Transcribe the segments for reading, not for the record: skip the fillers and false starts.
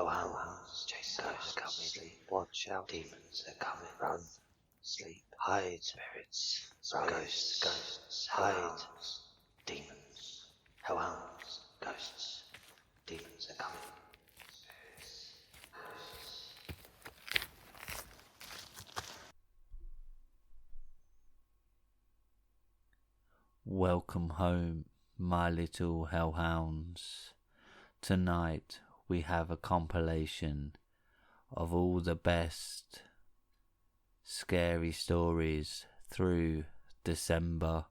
hounds, chase ghosts, coming, sleep, watch out, demons are coming, run, sleep, hide, spirits, ghosts, hide, demons, hounds, ghosts, demons are coming, spirits, ghosts. Welcome home, my little hellhounds. Tonight we have a compilation of all the best scary stories through December.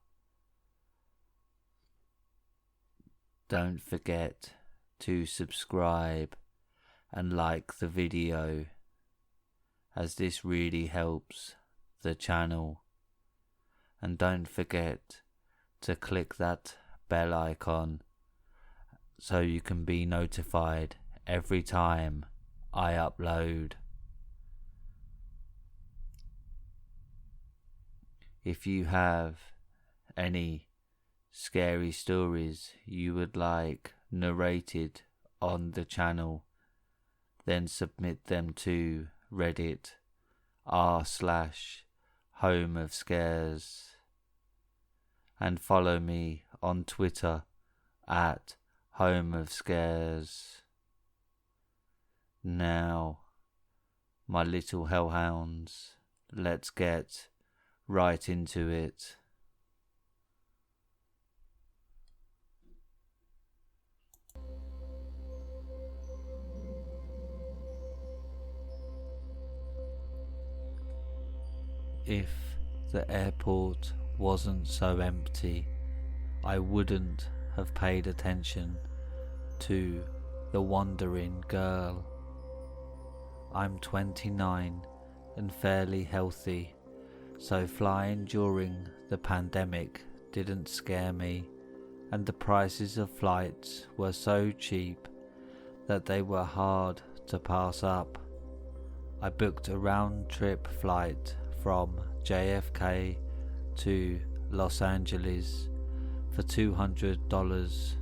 Don't forget to subscribe and like the video, as this really helps the channel. And don't forget to click that bell icon so you can be notified every time I upload. If you have any scary stories you would like narrated on the channel, then submit them to Reddit r/homeofscares, and follow me on Twitter at homeofscares. Now, my little hellhounds, let's get right into it. If the airport wasn't so empty, I wouldn't have paid attention to the wandering girl. I'm 29 and fairly healthy, so flying during the pandemic didn't scare me, and the prices of flights were so cheap that they were hard to pass up. I booked a round-trip flight from JFK to Los Angeles for $200,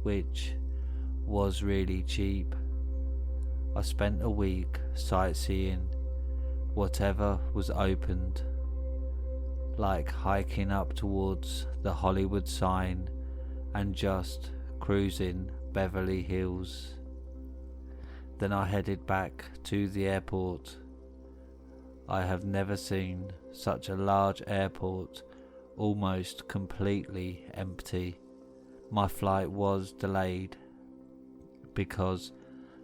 which was really cheap. I spent a week sightseeing whatever was opened, like hiking up towards the Hollywood sign and just cruising Beverly Hills. Then I headed back to the airport. I have never seen such a large airport almost completely empty. My flight was delayed because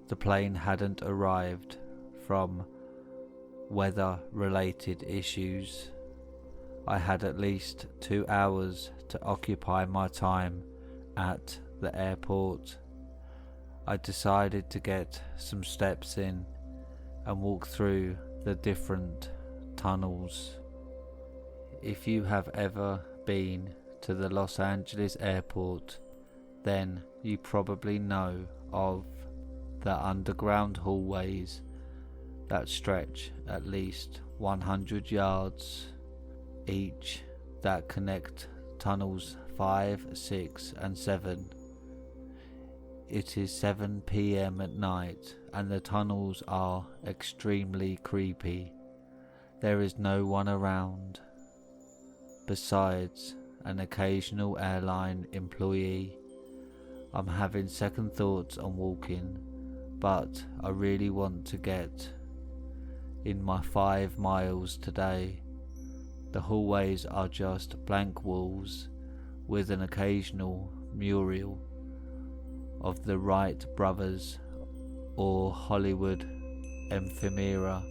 the plane hadn't arrived from weather-related issues. I had at least 2 hours to occupy my time at the airport. I decided to get some steps in and walk through the different tunnels. If you have ever been to the Los Angeles airport, then you probably know of the underground hallways that stretch at least 100 yards each that connect tunnels 5, 6 and 7. It is 7 p.m. at night and the tunnels are extremely creepy. There is no one around besides an occasional airline employee. I'm having second thoughts on walking, but I really want to get in my 5 miles today. The hallways are just blank walls with an occasional mural of the Wright brothers or Hollywood ephemera.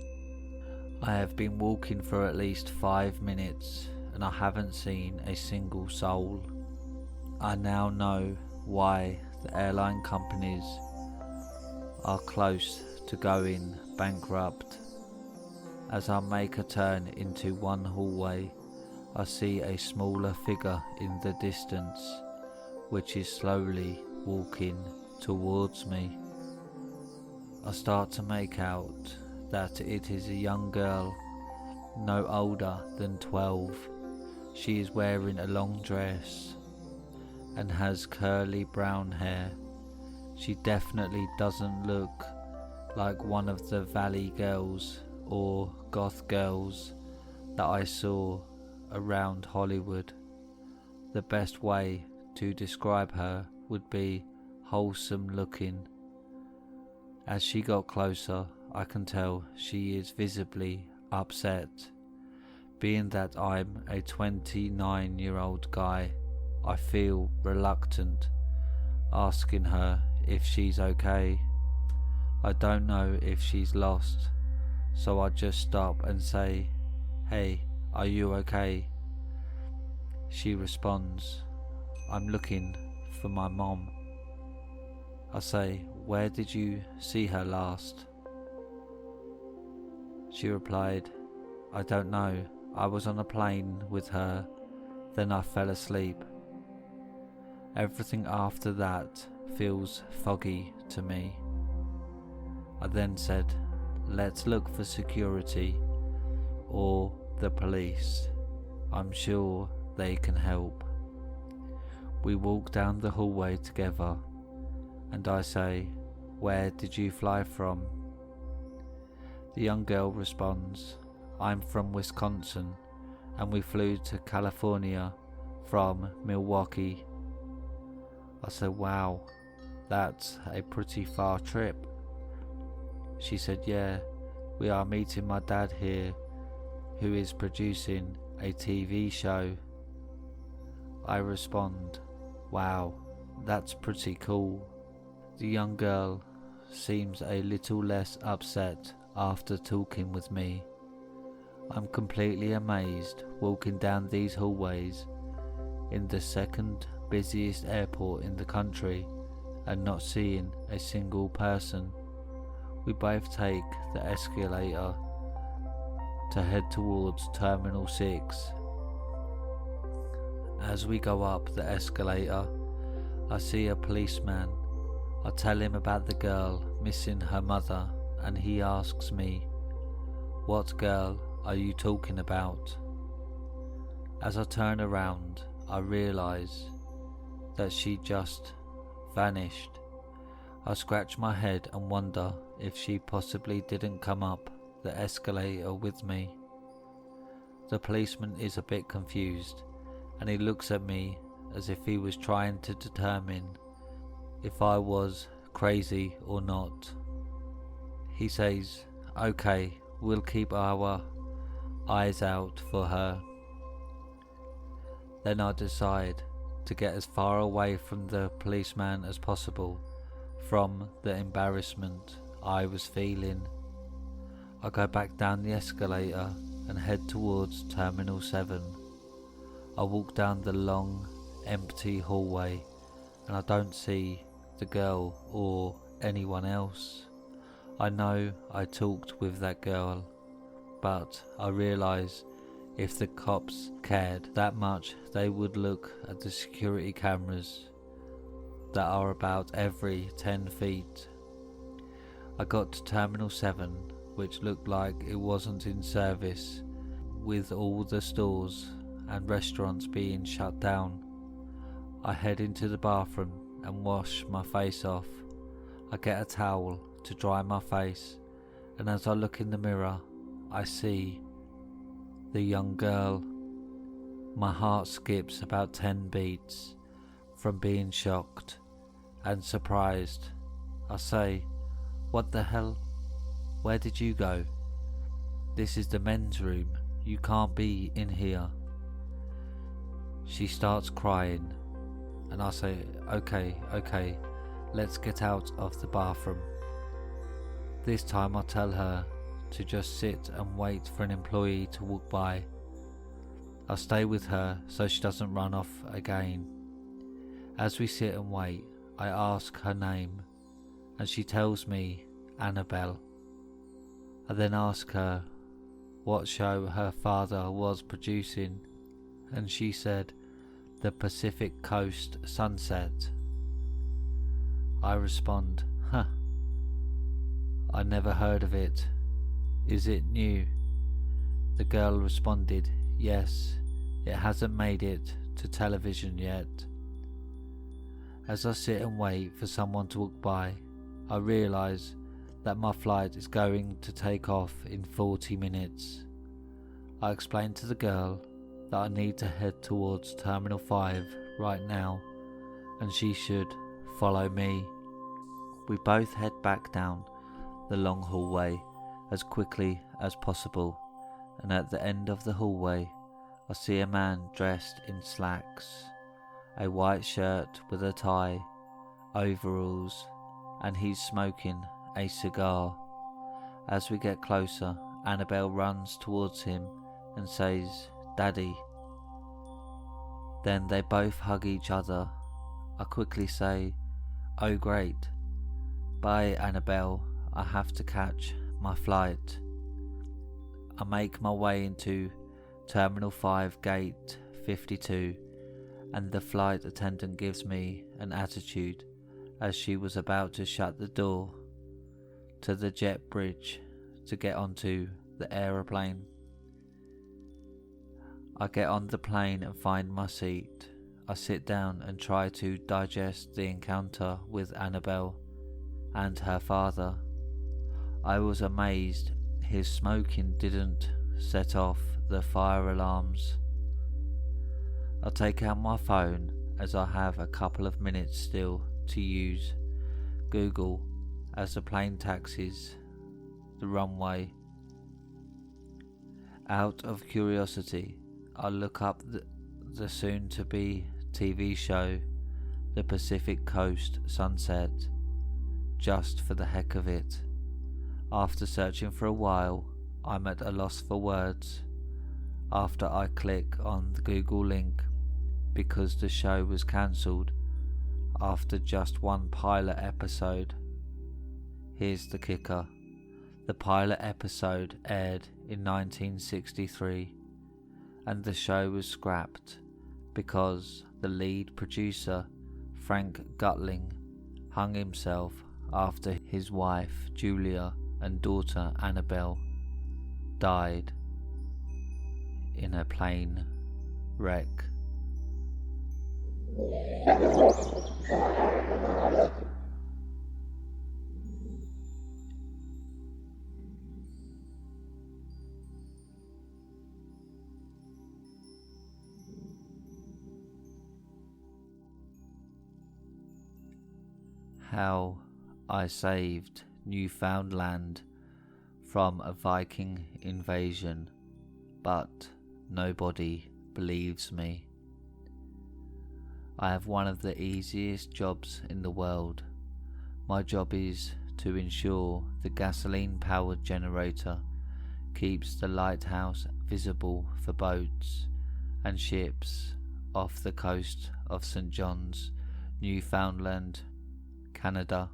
I have been walking for at least 5 minutes and I haven't seen a single soul. I now know why the airline companies are close to going bankrupt. As I make a turn into one hallway, I see a smaller figure in the distance, which is slowly walking towards me. I start to make out that it is a young girl, no older than 12. She is wearing a long dress and has curly brown hair. She definitely doesn't look like one of the Valley girls or goth girls that I saw around Hollywood. The best way to describe her would be wholesome looking. As she got closer, I can tell she is visibly upset. Being that I'm a 29-year-old guy, I feel reluctant asking her if she's okay. I don't know if she's lost, so I just stop and say, "Hey, are you okay?" She responds, "I'm looking for my mom." I say, "Where did you see her last?" She replied, "I don't know. I was on a plane with her, then I fell asleep." Everything after that feels foggy to me. I then said, "Let's look for security or the police. I'm sure they can help." We walk down the hallway together, and I say, "Where did you fly from?" The young girl responds, "I'm from Wisconsin, and we flew to California from Milwaukee." I said, "Wow, that's a pretty far trip." She said, "Yeah, we are meeting my dad here, who is producing a TV show." I respond, "Wow, that's pretty cool." The young girl seems a little less upset after talking with me. I'm completely amazed walking down these hallways in the second busiest airport in the country and not seeing a single person. We both take the escalator to head towards Terminal 6. As we go up the escalator, I see a policeman. I tell him about the girl missing her mother, and he asks me, "What girl are you talking about?" As I turn around, I realize that she just vanished. I scratch my head and wonder if she possibly didn't come up the escalator with me. The policeman is a bit confused, and he looks at me as if he was trying to determine if I was crazy or not. He says, "Okay, we'll keep our eyes out for her." Then I decide to get as far away from the policeman as possible from the embarrassment I was feeling. I go back down the escalator and head towards Terminal 7. I walk down the long, empty hallway, and I don't see the girl or anyone else. I know I talked with that girl, but I realise if the cops cared that much, they would look at the security cameras that are about every 10 feet. I got to Terminal 7, which looked like it wasn't in service, with all the stores and restaurants being shut down. I head into the bathroom and wash my face off. I get a towel to dry my face, and as I look in the mirror, I see the young girl. My heart skips about 10 beats from being shocked and surprised. I say, "What the hell? Where did you go? This is the men's room. You can't be in here." She starts crying, and I say, Okay, let's get out of the bathroom." This time I tell her to just sit and wait for an employee to walk by. I stay with her so she doesn't run off again. As we sit and wait, I ask her name, and she tells me Annabelle. I then ask her what show her father was producing, and she said the Pacific Coast Sunset. I respond, "Huh, I never heard of it. Is it new?" The girl responded, "Yes, it hasn't made it to television yet." As I sit and wait for someone to walk by, I realise that my flight is going to take off in 40 minutes. I explained to the girl that I need to head towards Terminal 5 right now and she should follow me. We both head back down the long hallway as quickly as possible, and at the end of the hallway I see a man dressed in slacks, a white shirt with a tie, overalls, and he's smoking a cigar. As we get closer, Annabelle runs towards him and says, "Daddy." Then they both hug each other. I quickly say, "Oh great. Bye Annabelle, I have to catch my flight." I make my way into Terminal 5 Gate 52 and the flight attendant gives me an attitude as she was about to shut the door to the jet bridge to get onto the aeroplane. I get on the plane and find my seat. I sit down and try to digest the encounter with Annabelle and her father. I was amazed his smoking didn't set off the fire alarms. I take out my phone as I have a couple of minutes still to use Google as the plane taxis the runway. Out of curiosity, I look up the soon-to-be TV show The Pacific Coast Sunset, just for the heck of it. After searching for a while, I'm at a loss for words after I click on the Google link because the show was cancelled after just one pilot episode. Here's the kicker. The pilot episode aired in 1963 and the show was scrapped because the lead producer, Frank Gutling, hung himself after his wife Julia and daughter Annabelle died in a plane wreck. How I saved Newfoundland from a Viking invasion, but nobody believes me. I have one of the easiest jobs in the world. My job is to ensure the gasoline-powered generator keeps the lighthouse visible for boats and ships off the coast of St. John's, Newfoundland, Canada.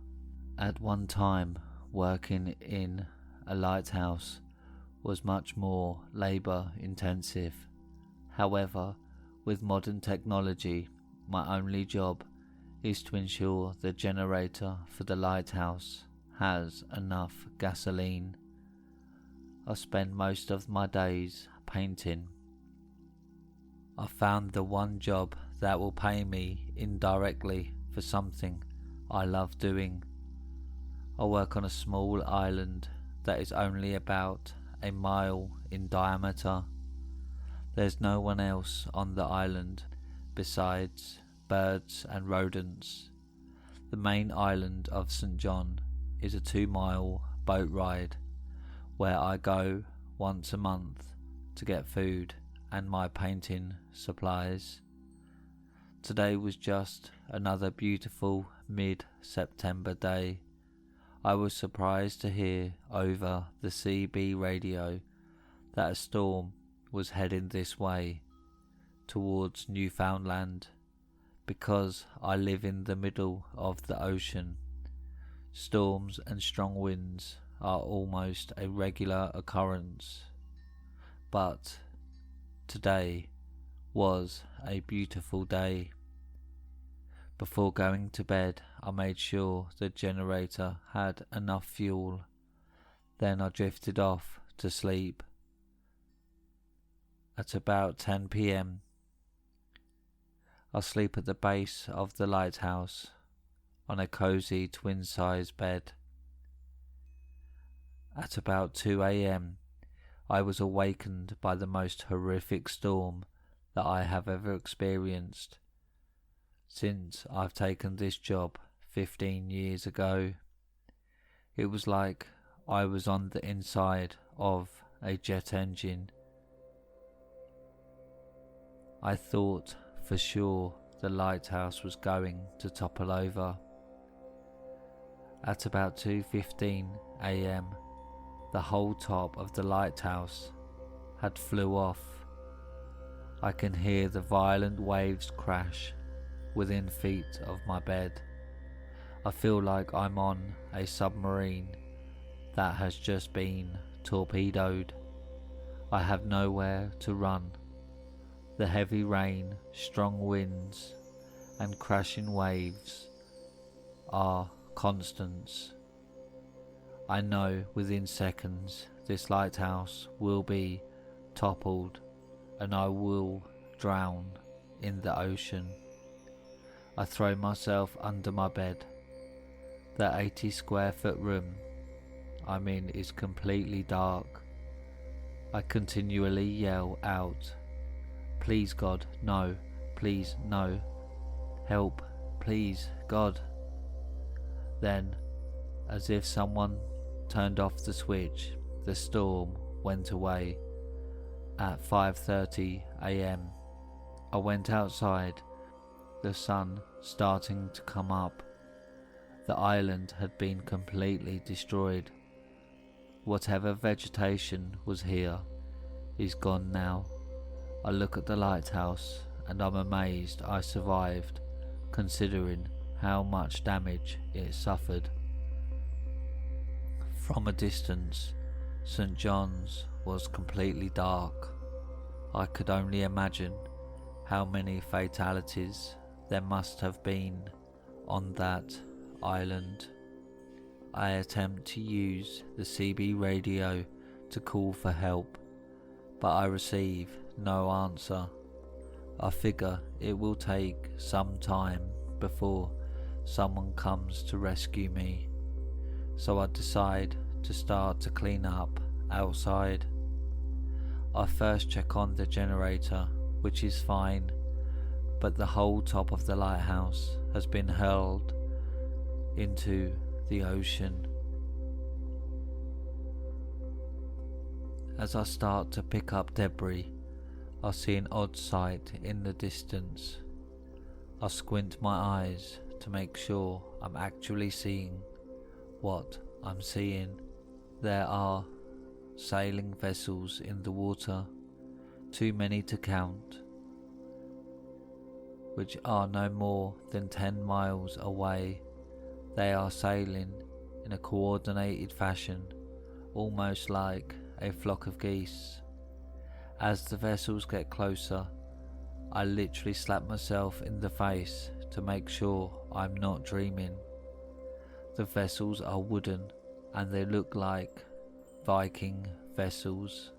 At one time, working in a lighthouse was much more labour intensive. However, with modern technology, my only job is to ensure the generator for the lighthouse has enough gasoline. I spend most of my days painting. I found the one job that will pay me indirectly for something I love doing. I work on a small island that is only about a mile in diameter. There's no one else on the island besides birds and rodents. The main island of St. John is a 2-mile boat ride where I go once a month to get food and my painting supplies. Today was just another beautiful mid-September day. I was surprised to hear over the CB radio that a storm was heading this way towards Newfoundland. Because I live in the middle of the ocean, storms and strong winds are almost a regular occurrence. But today was a beautiful day. Before going to bed, I made sure the generator had enough fuel. Then I drifted off to sleep. At about 10 p.m, I sleep at the base of the lighthouse on a cosy twin-size bed. At about 2 a.m, I was awakened by the most horrific storm that I have ever experienced since I've taken this job 15 years ago. It was like I was on the inside of a jet engine. I thought for sure the lighthouse was going to topple over. At about 2:15 a.m, the whole top of the lighthouse had flew off. I can hear the violent waves crash within feet of my bed. I feel like I'm on a submarine that has just been torpedoed. I have nowhere to run. The heavy rain, strong winds, and crashing waves are constants. I know within seconds this lighthouse will be toppled and I will drown in the ocean. I throw myself under my bed. The 80 square foot room I'm in is completely dark. I continually yell out, "Please God, no, please no, help, please God." Then, as if someone turned off the switch, the storm went away. At 5:30 a.m, I went outside, the sun starting to come up. The island had been completely destroyed. Whatever vegetation was here is gone now. I look at the lighthouse and I'm amazed I survived, considering how much damage it suffered. From a distance, St. John's was completely dark. I could only imagine how many fatalities there must have been on that island. I attempt to use the CB radio to call for help, but I receive no answer. I figure it will take some time before someone comes to rescue me, so I decide to start to clean up outside. I first check on the generator, which is fine, but the whole top of the lighthouse has been hurled into the ocean. As I start to pick up debris, I see an odd sight in the distance. I squint my eyes to make sure I'm actually seeing what I'm seeing. There are sailing vessels in the water, too many to count, which are no more than 10 miles away. They are sailing in a coordinated fashion, almost like a flock of geese. As the vessels get closer, I literally slap myself in the face to make sure I'm not dreaming. The vessels are wooden and they look like Viking vessels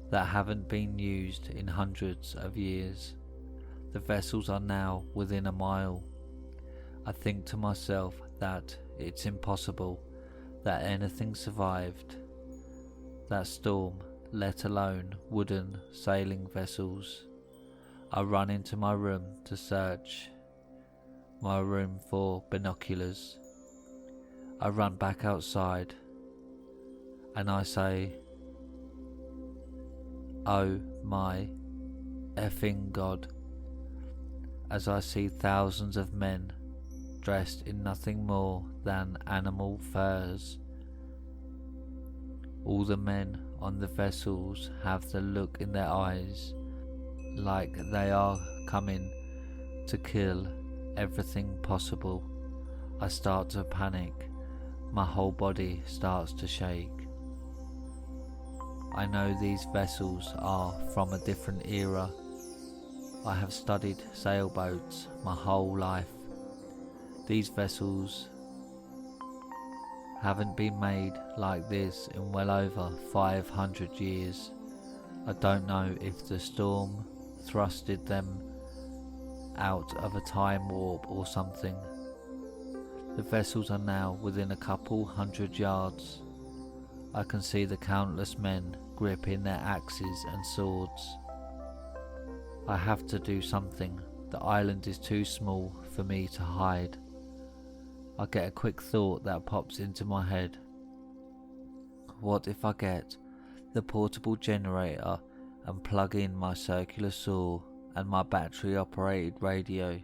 that haven't been used in hundreds of years. The vessels are now within a mile. I think to myself that it's impossible that anything survived that storm, let alone wooden sailing vessels. I run into my room to search my room for binoculars. I run back outside and I say, "Oh my effing God," as I see thousands of men dressed in nothing more than animal furs. All the men on the vessels have the look in their eyes like they are coming to kill everything possible. I start to panic. My whole body starts to shake. I know these vessels are from a different era. I have studied sailboats my whole life. These vessels haven't been made like this in well over 500 years. I don't know if the storm thrusted them out of a time warp or something. The vessels are now within a couple hundred yards. I can see the countless men gripping their axes and swords. I have to do something. The island is too small for me to hide. I get a quick thought that pops into my head. What if I get the portable generator and plug in my circular saw and my battery operated radio?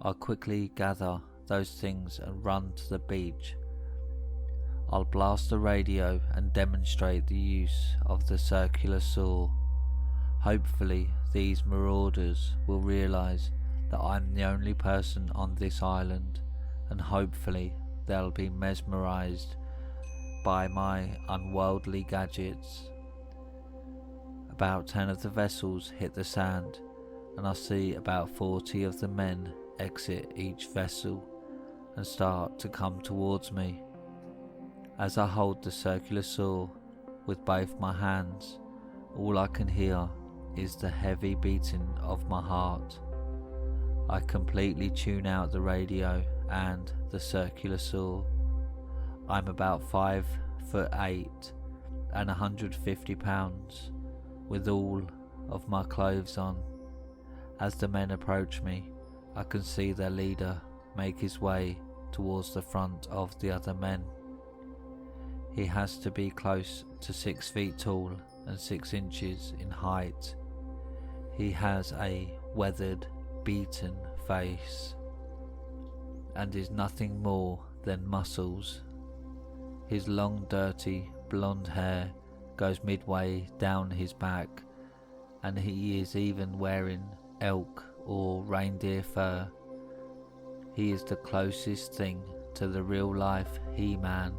I'll quickly gather those things and run to the beach. I'll blast the radio and demonstrate the use of the circular saw. Hopefully these marauders will realise that I'm the only person on this island, and hopefully they'll be mesmerised by my unworldly gadgets. About 10 of the vessels hit the sand, and I see about 40 of the men exit each vessel and start to come towards me. As I hold the circular saw with both my hands, all I can hear is the heavy beating of my heart. I completely tune out the radio and the circular saw. I'm about 5'8" and 150 pounds, with all of my clothes on. As the men approach me, I can see their leader make his way towards the front of the other men. He has to be close to 6 feet tall and 6 inches in height. He has a weathered, beaten face and is nothing more than muscles. His long, dirty, blonde hair goes midway down his back, and he is even wearing elk or reindeer fur. He is the closest thing to the real-life He-Man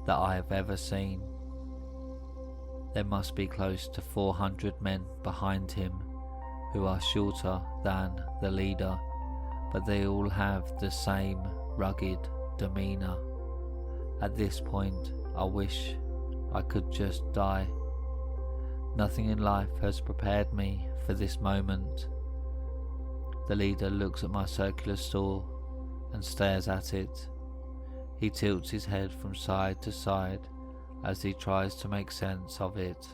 that I have ever seen. There must be close to 400 men behind him who are shorter than the leader, but they all have the same rugged demeanour. At this point, I wish I could just die. Nothing in life has prepared me for this moment. The leader looks at my circular saw and stares at it. He tilts his head from side to side as he tries to make sense of it.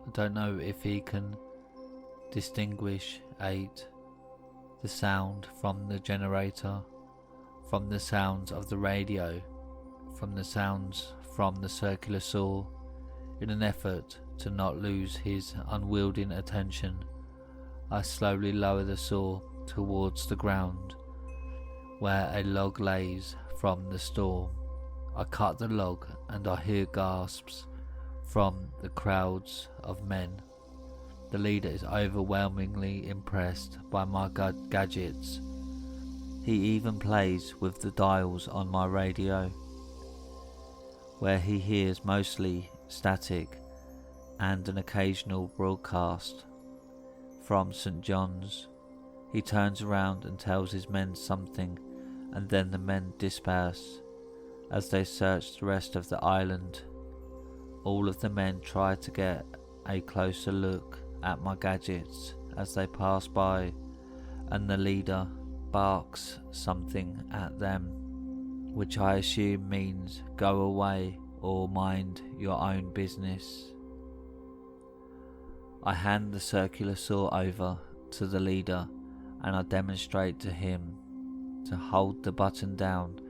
I don't know if he can distinguish the sound from the generator, from the sounds of the radio, from the sounds from the circular saw. In an effort to not lose his unwieldy attention, I slowly lower the saw towards the ground where a log lays from the storm. I cut the log and I hear gasps from the crowds of men. The leader is overwhelmingly impressed by my gadgets. He even plays with the dials on my radio, where he hears mostly static and an occasional broadcast from St. John's. He turns around and tells his men something, and then the men disperse as they search the rest of the island. All of the men try to get a closer look at my gadgets as they pass by, and the leader barks something at them, which I assume means go away or mind your own business. I hand the circular saw over to the leader and I demonstrate to him to hold the button down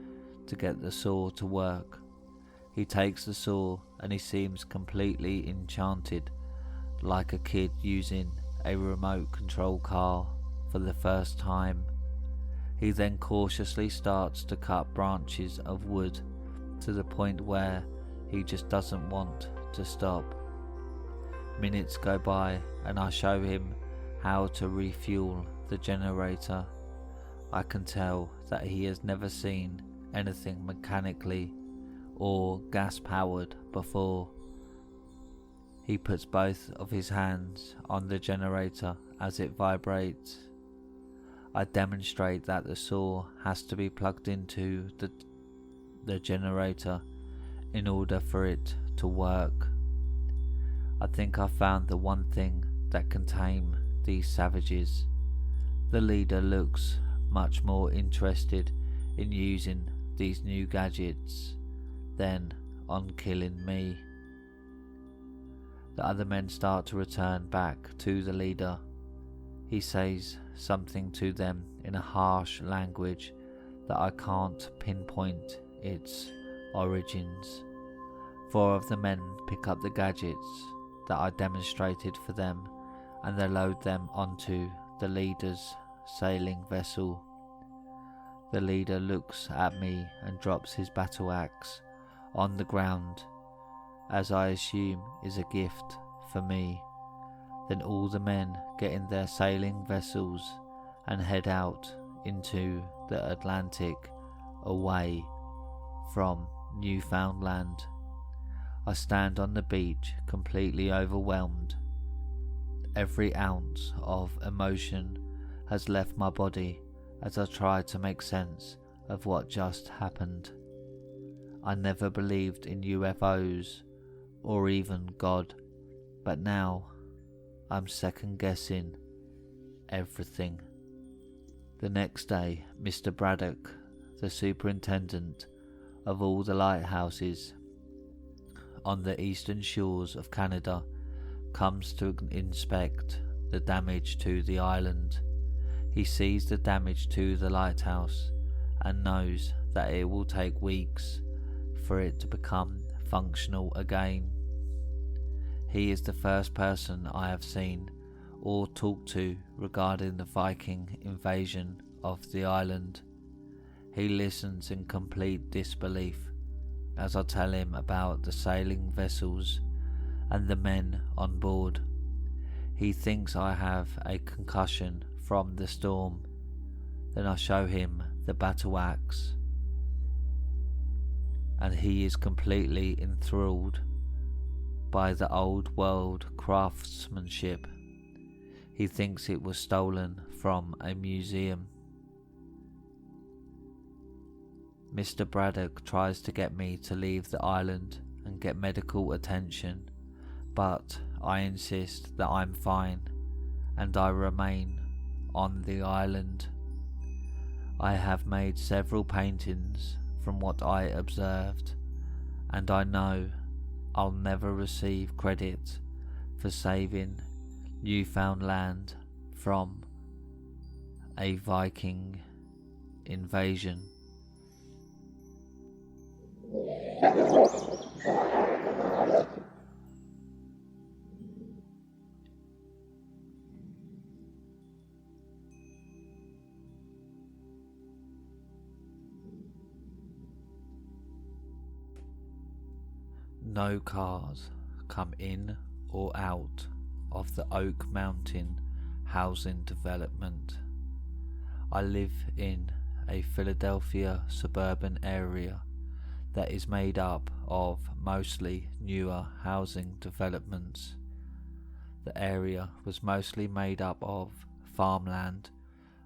to get the saw to work. He takes the saw and he seems completely enchanted, like a kid using a remote control car for the first time. He then cautiously starts to cut branches of wood to the point where he just doesn't want to stop. Minutes go by and I show him how to refuel the generator. I can tell that he has never seen anything mechanically or gas powered before. He puts both of his hands on the generator as it vibrates. I demonstrate that the saw has to be plugged into the generator in order for it to work. I think I found the one thing that can tame these savages. The leader looks much more interested in using these new gadgets than on killing me. The other men start to return back to the leader. He says something to them in a harsh language that I can't pinpoint its origins. 4 of the men pick up the gadgets that I demonstrated for them, and they load them onto the leader's sailing vessel. The leader looks at me and drops his battle axe on the ground, as I assume is a gift for me. Then all the men get in their sailing vessels and head out into the Atlantic, away from Newfoundland. I stand on the beach completely overwhelmed. Every ounce of emotion has left my body as I try to make sense of what just happened. I never believed in UFOs or even God, but now I'm second guessing everything. The next day, Mr. Braddock, the superintendent of all the lighthouses on the eastern shores of Canada, comes to inspect the damage to the island. He sees the damage to the lighthouse and knows that it will take weeks for it to become functional again. He is the first person I have seen or talked to regarding the Viking invasion of the island. He listens in complete disbelief as I tell him about the sailing vessels and the men on board. He thinks I have a concussion from the storm. Then I show him the battle axe, and he is completely enthralled by the old world craftsmanship. He thinks it was stolen from a museum. Mr. Braddock tries to get me to leave the island and get medical attention, but I insist that I'm fine and I remain on the island. I have made several paintings from what I observed, and I know I'll never receive credit for saving Newfoundland from a Viking invasion. No cars come in or out of the Oak Mountain housing development. I live in a Philadelphia suburban area that is made up of mostly newer housing developments. The area was mostly made up of farmland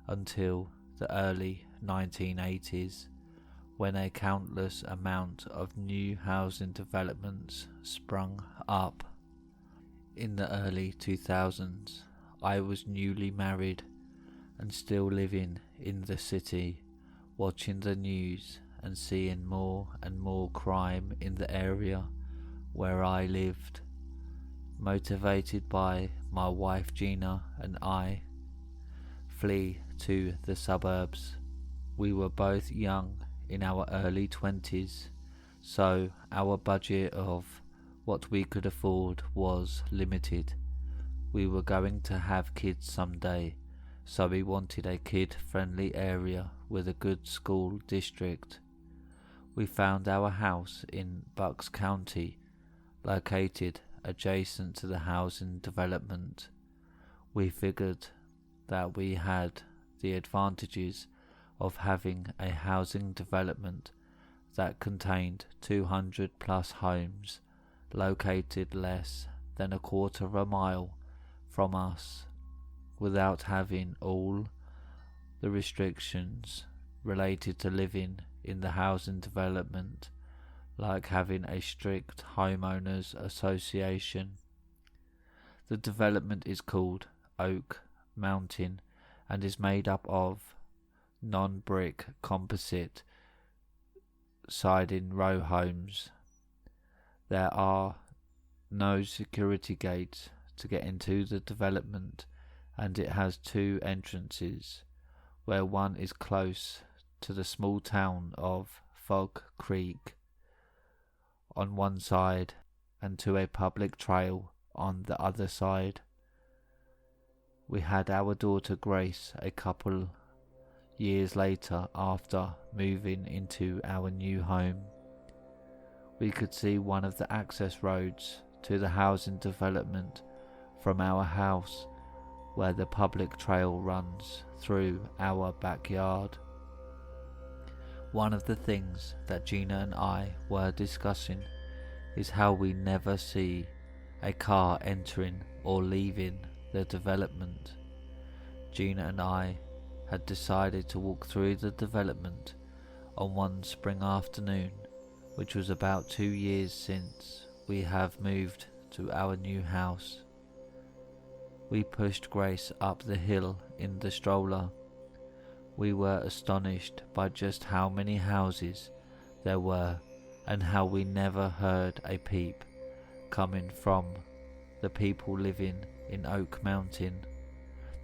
until the early 1980s, when a countless amount of new housing developments sprung up. In the early 2000s, I was newly married and still living in the city, watching the news and seeing more and more crime in the area where I lived. Motivated by my wife Gina and I flee to the suburbs. We were both young, in our early 20s, so our budget of what we could afford was limited. We were going to have kids someday, so we wanted a kid-friendly area with a good school district. We found our house in Bucks County, located adjacent to the housing development. We figured that we had the advantages of having a housing development that contained 200 plus homes located less than a quarter of a mile from us, without having all the restrictions related to living in the housing development, like having a strict homeowners association. The development is called Oak Mountain and is made up of non-brick composite siding row homes. There are no security gates to get into the development, and it has two entrances, where one is close to the small town of Fog Creek on one side and to a public trail on the other side. We had our daughter Grace a couple years later after moving into our new home. We could see one of the access roads to the housing development from our house, where the public trail runs through our backyard. One of the things that Gina and I were discussing is how we never see a car entering or leaving the development. Gina and I had decided to walk through the development on one spring afternoon, which was about 2 years since we have moved to our new house. We pushed Grace up the hill in the stroller. We were astonished by just how many houses there were and how we never heard a peep coming from the people living in Oak Mountain.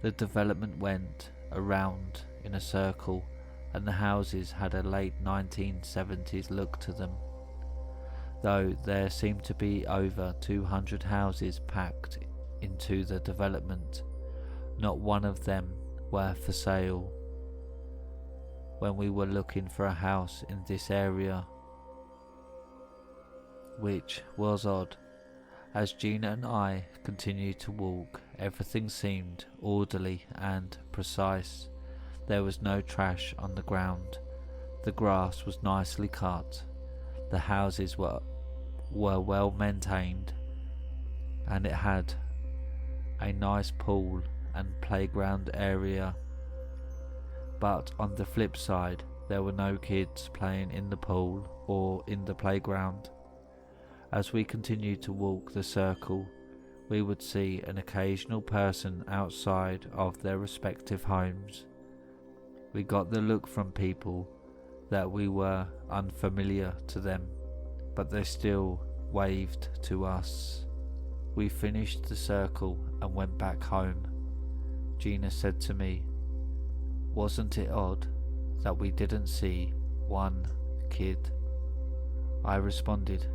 The development went around in a circle, and the houses had a late 1970s look to them. Though there seemed to be over 200 houses packed into the development, not one of them were for sale. When we were looking for a house in this area, which was odd. As Gina and I continued to walk, everything seemed orderly and precise. There was no trash on the ground. The grass was nicely cut. The houses were well maintained, and it had a nice pool and playground area. But on the flip side, there were no kids playing in the pool or in the playground. As we continued to walk the circle, we would see an occasional person outside of their respective homes. We got the look from people that we were unfamiliar to them, but they still waved to us. We finished the circle and went back home. Gina said to me, "Wasn't it odd that we didn't see one kid?" I responded,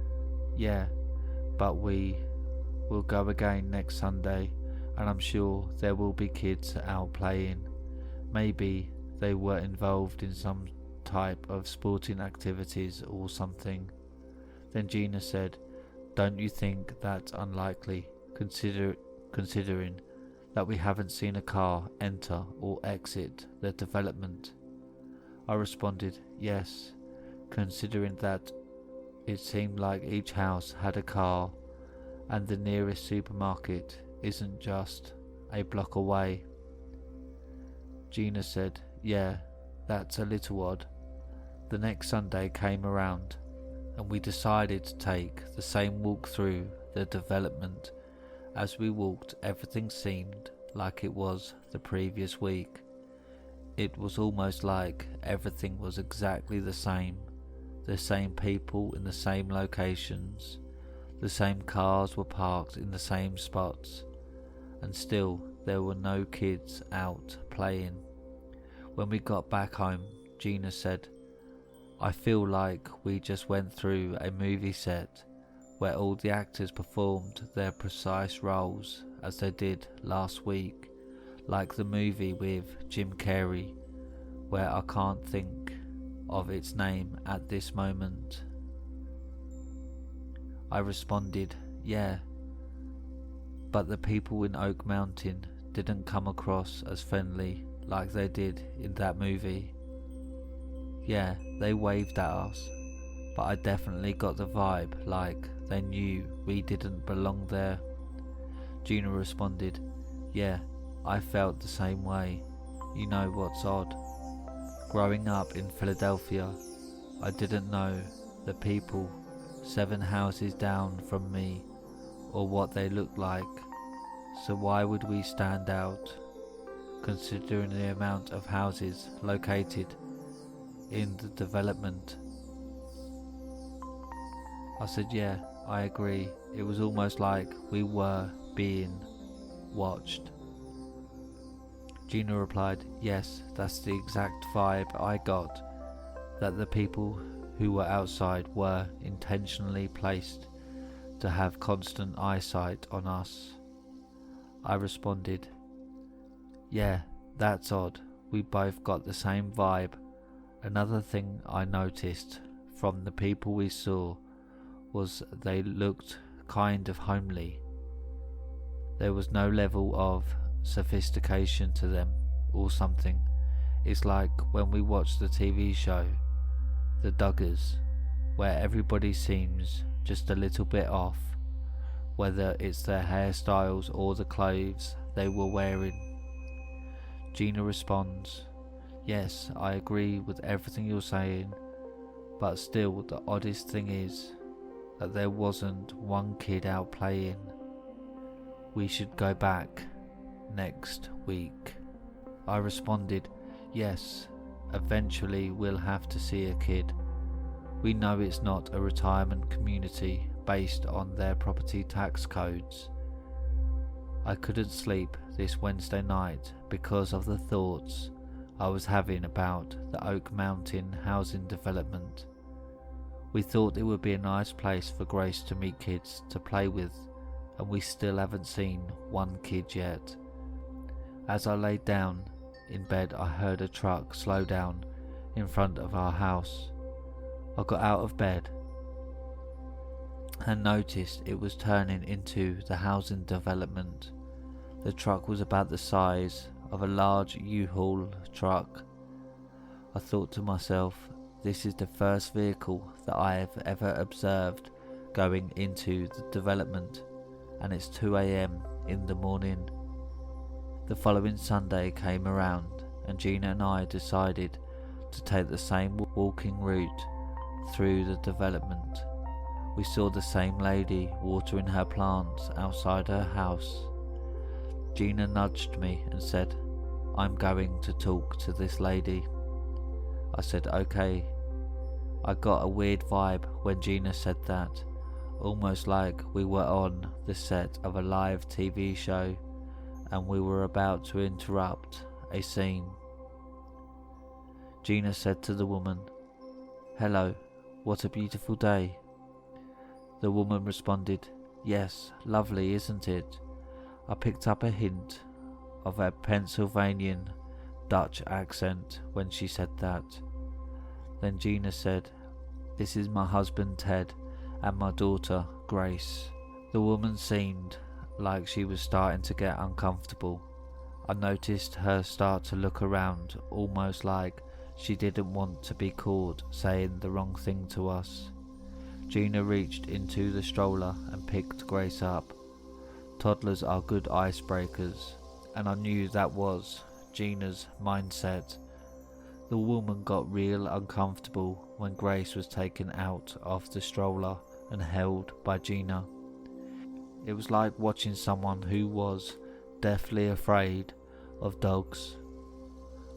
"Yeah, but we will go again next Sunday, and I'm sure there will be kids out playing. Maybe they were involved in some type of sporting activities or something." Then Gina said, "Don't you think that's unlikely, considering that we haven't seen a car enter or exit the development?" I responded, "Yes, considering that it seemed like each house had a car, and the nearest supermarket isn't just a block away." Gina said, "Yeah, that's a little odd." The next Sunday came around, and we decided to take the same walk through the development. As we walked, everything seemed like it was the previous week. It was almost like everything was exactly the same people in the same locations, the same cars were parked in the same spots, and still there were no kids out playing. When we got back home, Gina said, "I feel like we just went through a movie set where all the actors performed their precise roles as they did last week, like the movie with Jim Carrey, where I can't think of its name at this moment." I responded, "Yeah, but the people in Oak Mountain didn't come across as friendly like they did in that movie. Yeah, they waved at us, but I definitely got the vibe like they knew we didn't belong there." Gina responded, "Yeah, I felt the same way. You know what's odd? Growing up in Philadelphia, I didn't know the people 7 houses down from me or what they looked like, so why would we stand out, considering the amount of houses located in the development?" I said, "Yeah, I agree. It was almost like we were being watched. Gina replied, yes, that's the exact vibe I got, that the people who were outside were intentionally placed to have constant eyesight on us. I responded, yeah, that's odd. We both got the same vibe. Another thing I noticed from the people we saw was they looked kind of homely. There was no level of sophistication to them or something. It's like when we watch the TV show, The Duggars, where everybody seems just a little bit off, whether it's their hairstyles or the clothes they were wearing. Gina responds, yes, I agree with everything you're saying, but still the oddest thing is that there wasn't one kid out playing. We should go back next week. I responded, yes, eventually we'll have to see a kid. We know it's not a retirement community based on their property tax codes. I couldn't sleep this Wednesday night because of the thoughts I was having about the Oak Mountain housing development. We thought it would be a nice place for Grace to meet kids to play with, and we still haven't seen one kid yet. As I laid down in bed, I heard a truck slow down in front of our house. I got out of bed and noticed it was turning into the housing development. The truck was about the size of a large U-Haul truck. I thought to myself, this is the first vehicle that I have ever observed going into the development, and it's 2 a.m. in the morning. The following Sunday came around and Gina and I decided to take the same walking route through the development. We saw the same lady watering her plants outside her house. Gina nudged me and said, I'm going to talk to this lady. I said, okay. I got a weird vibe when Gina said that, almost like we were on the set of a live TV show and we were about to interrupt a scene. Gina said to the woman, hello, what a beautiful day. The woman responded, yes, lovely, isn't it? I picked up a hint of a Pennsylvanian Dutch accent when she said that. Then Gina said, this is my husband Ted and my daughter Grace. The woman seemed like she was starting to get uncomfortable. I noticed her start to look around, almost like she didn't want to be caught saying the wrong thing to us. Gina reached into the stroller and picked Grace up. Toddlers are good icebreakers, and I knew that was Gina's mindset. The woman got real uncomfortable when Grace was taken out of the stroller and held by Gina. It was like watching someone who was deathly afraid of dogs.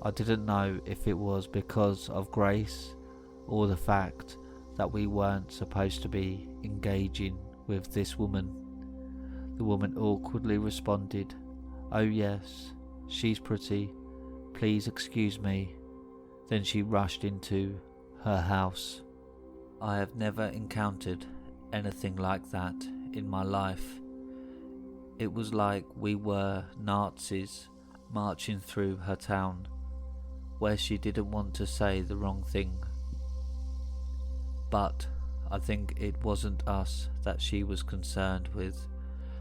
I didn't know if it was because of Grace or the fact that we weren't supposed to be engaging with this woman. The woman awkwardly responded, oh yes, she's pretty, please excuse me. Then she rushed into her house. I have never encountered anything like that in my life. It was like we were Nazis marching through her town, where she didn't want to say the wrong thing. But I think it wasn't us that she was concerned with,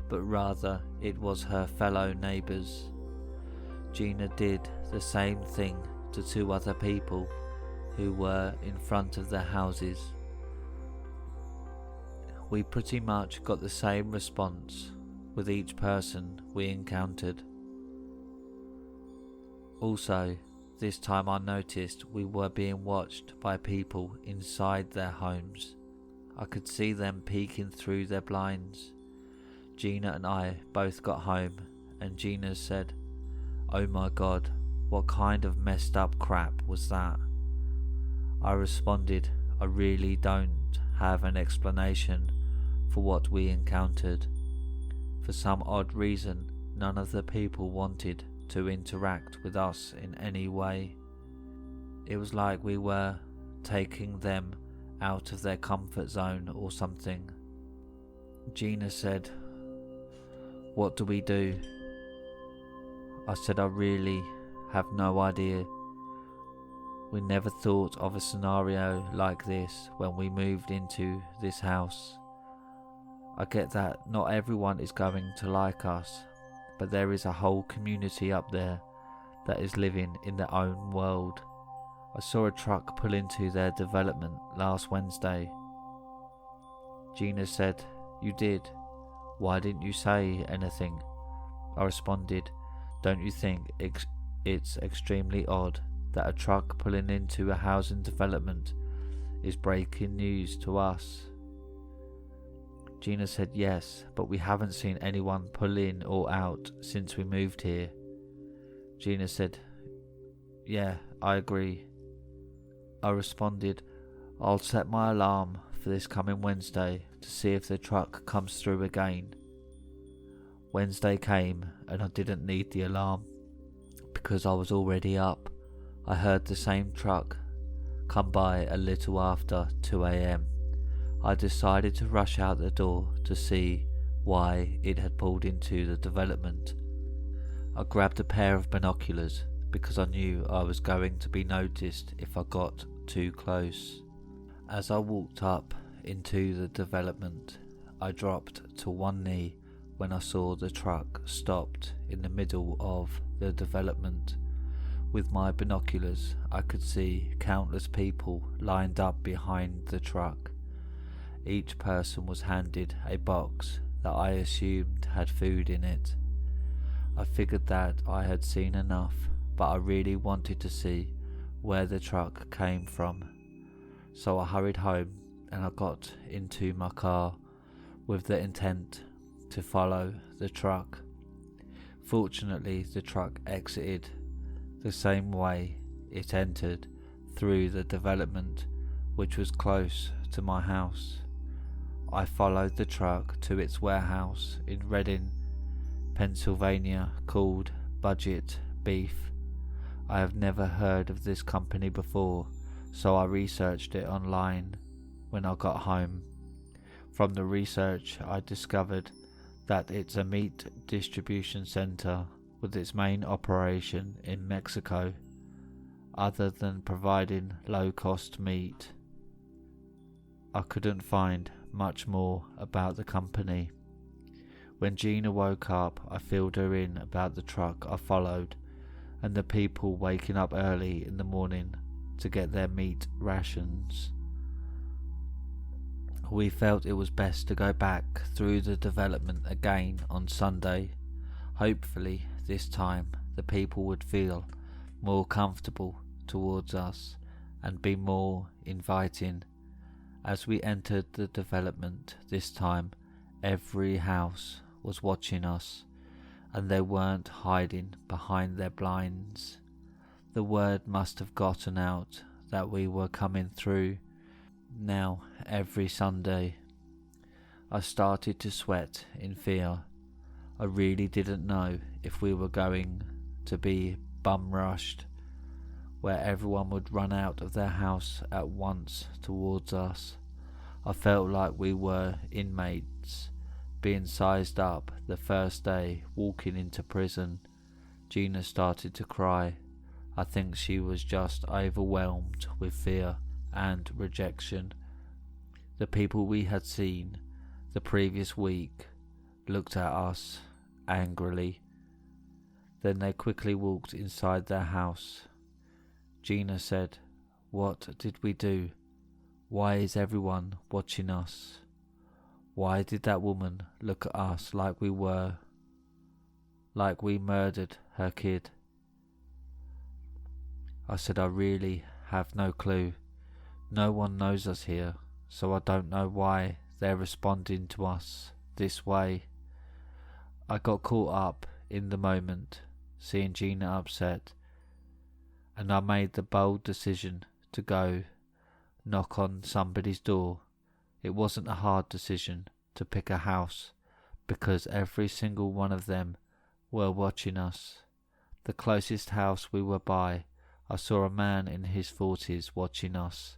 but rather it was her fellow neighbours. Gina did the same thing to 2 other people who were in front of their houses. We pretty much got the same response with each person we encountered. Also, this time I noticed we were being watched by people inside their homes. I could see them peeking through their blinds. Gina and I both got home and Gina said, oh my god, what kind of messed up crap was that? I responded, I really don't have an explanation for what we encountered. For some odd reason, none of the people wanted to interact with us in any way. It was like we were taking them out of their comfort zone or something. Gina said, "What do we do?" I said, "I really have no idea. We never thought of a scenario like this when we moved into this house. I get that not everyone is going to like us, but there is a whole community up there that is living in their own world. I saw a truck pull into their development last Wednesday." Gina said, "You did? Why didn't you say anything?" I responded, "Don't you think it's extremely odd that a truck pulling into a housing development is breaking news to us?" Gina said, "Yes, but we haven't seen anyone pull in or out since we moved here." Gina said, "Yeah, I agree." I responded, "I'll set my alarm for this coming Wednesday to see if the truck comes through again." Wednesday came and I didn't need the alarm because I was already up. I heard the same truck come by a little after 2 a.m. I decided to rush out the door to see why it had pulled into the development. I grabbed a pair of binoculars because I knew I was going to be noticed if I got too close. As I walked up into the development, I dropped to one knee when I saw the truck stopped in the middle of the development. With my binoculars, I could see countless people lined up behind the truck. Each person was handed a box that I assumed had food in it. I figured that I had seen enough, but I really wanted to see where the truck came from. So I hurried home and I got into my car with the intent to follow the truck. Fortunately, the truck exited the same way it entered, through the development, which was close to my house. I followed the truck to its warehouse in Reading, Pennsylvania, called Budget Beef. I have never heard of this company before, so I researched it online when I got home. From the research, I discovered that it's a meat distribution center with its main operation in Mexico. Other than providing low-cost meat, I couldn't find much more about the company. When Gina woke up, I filled her in about the truck I followed and the people waking up early in the morning to get their meat rations. We felt it was best to go back through the development again on Sunday. Hopefully this time the people would feel more comfortable towards us and be more inviting. As we entered the development this time, every house was watching us, and they weren't hiding behind their blinds. The word must have gotten out that we were coming through. Now, every Sunday, I started to sweat in fear. I really didn't know if we were going to be bum rushed, where everyone would run out of their house at once towards us. I felt like we were inmates being sized up the first day walking into prison. Gina started to cry. I think she was just overwhelmed with fear and rejection. The people we had seen the previous week looked at us angrily. Then they quickly walked inside their house. Gina said, "What did we do? Why is everyone watching us? Why did that woman look at us like we murdered her kid?" I said, "I really have no clue. No one knows us here, so I don't know why they're responding to us this way." I got caught up in the moment, seeing Gina upset, and I made the bold decision to go knock on somebody's door. It wasn't a hard decision, to pick a house because every single one of them were watching us. The closest house we were by, I saw a man in his 40s watching us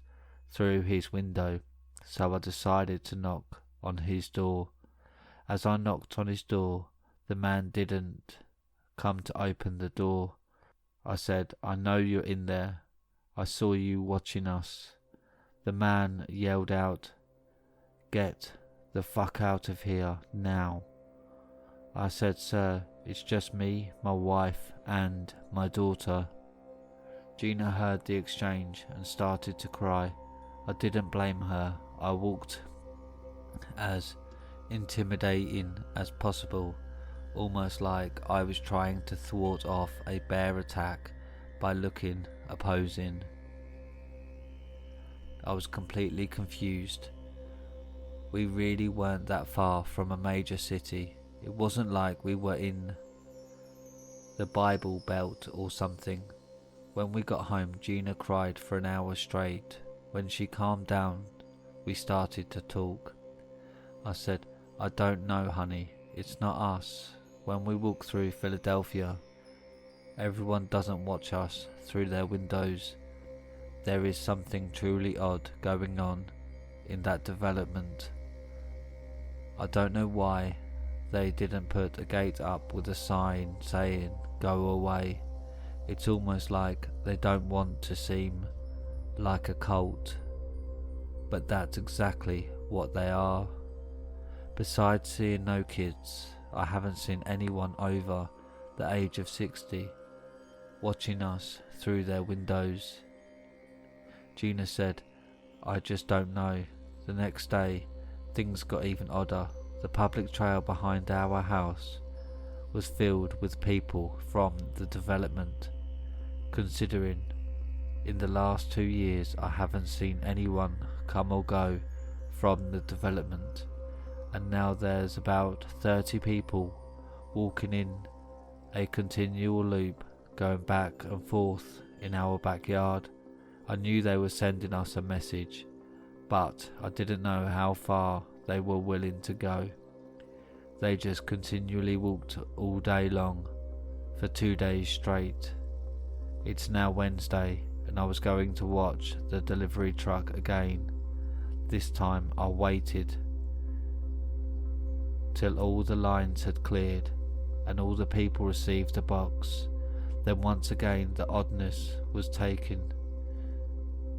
through his window, so I decided to knock on his door. As I knocked on his door, the man didn't come to open the door. I said, "I know you're in there. I saw you watching us." The man yelled out, "Get the fuck out of here now." I said, "Sir, it's just me, my wife, and my daughter." Gina heard the exchange and started to cry. I didn't blame her. I walked as intimidating as possible, almost like I was trying to thwart off a bear attack by looking opposing. I was completely confused. We really weren't that far from a major city. It wasn't like we were in the Bible Belt or something. When we got home, Gina cried for an hour straight. When she calmed down, we started to talk. I said, "I don't know, honey. It's not us. When we walk through Philadelphia, everyone doesn't watch us through their windows. There is something truly odd going on in that development. I don't know why they didn't put a gate up with a sign saying, 'Go away.' It's almost like they don't want to seem like a cult, but that's exactly what they are. Besides seeing no kids, I haven't seen anyone over the age of 60 watching us through their windows." Gina said, "I just don't know." The next day, things got even odder. The public trail behind our house was filled with people from the development. Considering in the last 2 years I haven't seen anyone come or go from the development, and now there's about 30 people walking in a continual loop, going back and forth in our backyard. I knew they were sending us a message, but I didn't know how far they were willing to go. They just continually walked all day long for 2 days straight. It's now Wednesday, and I was going to watch the delivery truck again. This time I waited till all the lines had cleared and all the people received a box. Then once again the oddness was taken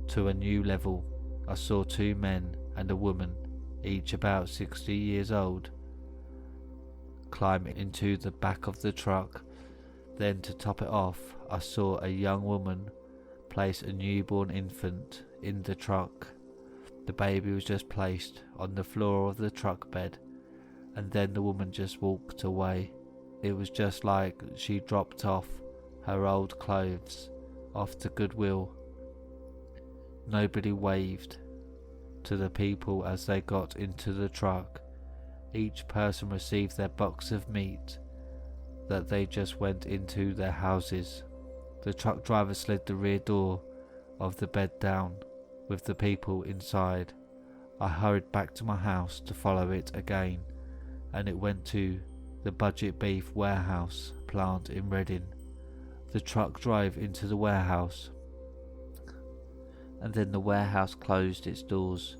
to a new level. I saw 2 men and a woman, each about 60 years old, climb into the back of the truck. Then to top it off, I saw a young woman place a newborn infant in the truck. The baby was just placed on the floor of the truck bed, and then the woman just walked away. It was just like she dropped off her old clothes off to Goodwill. Nobody waved to the people as they got into the truck. Each person received their box of meat that they just went into their houses. The truck driver slid the rear door of the bed down with the people inside. I hurried back to my house to follow it again, and it went to the Budget Beef warehouse plant in Reading. The truck drove into the warehouse, and then the warehouse closed its doors.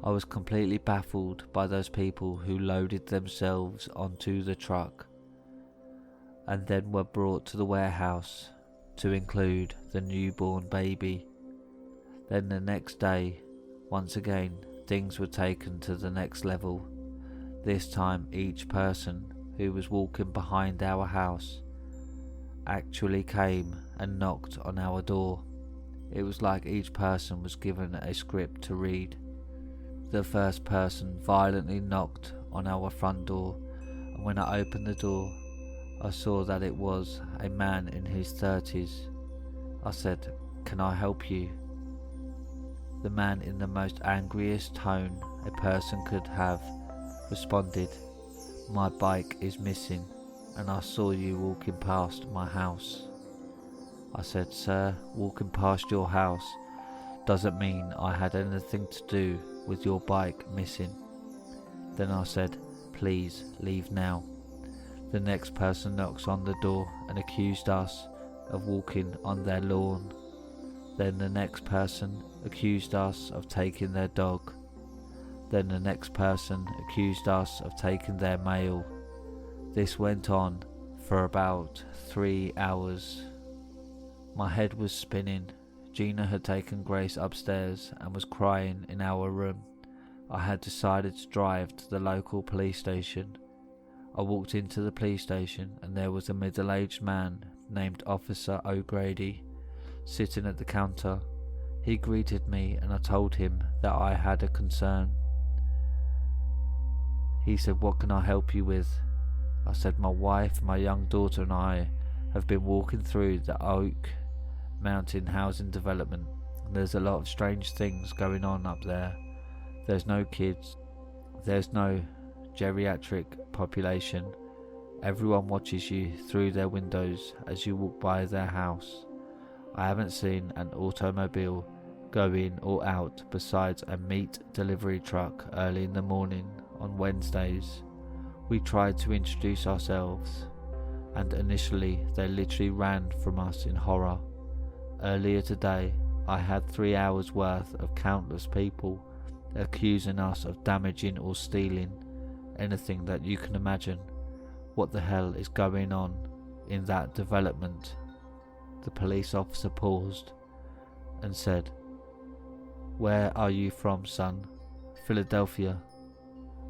I was completely baffled by those people who loaded themselves onto the truck and then were brought to the warehouse to include the newborn baby. Then the next day, once again, things were taken to the next level. This time each person who was walking behind our house actually came and knocked on our door. It was like each person was given a script to read. The first person violently knocked on our front door, and when I opened the door, I saw that it was a man in his 30s. I said, "Can I help you?" The man, in the most angriest tone a person could have, responded, "My bike is missing, and I saw you walking past my house." I said, "Sir, walking past your house doesn't mean I had anything to do with your bike missing." Then I said, please leave now. The next person knocks on the door and accused us of walking on their lawn. Then the next person accused us of taking their dog. Then the next person accused us of taking their mail. This went on for about 3 hours. My head was spinning. Gina had taken Grace upstairs and was crying in our room. I had decided to drive to the local police station. I walked into the police station and there was a middle-aged man named Officer O'Grady sitting at the counter. He greeted me and I told him that I had a concern. He said, what can I help you with? I said, my wife, my young daughter and I have been walking through the Oak Mountain housing development. There's a lot of strange things going on up there. There's no kids. There's no geriatric population. Everyone watches you through their windows as you walk by their house. I haven't seen an automobile go in or out besides a meat delivery truck early in the morning on Wednesdays. We tried to introduce ourselves and initially they literally ran from us in horror. Earlier today I had 3 hours worth of countless people accusing us of damaging or stealing anything that you can imagine. What the hell is going on in that development? The police officer paused and said, where are you from, son? Philadelphia.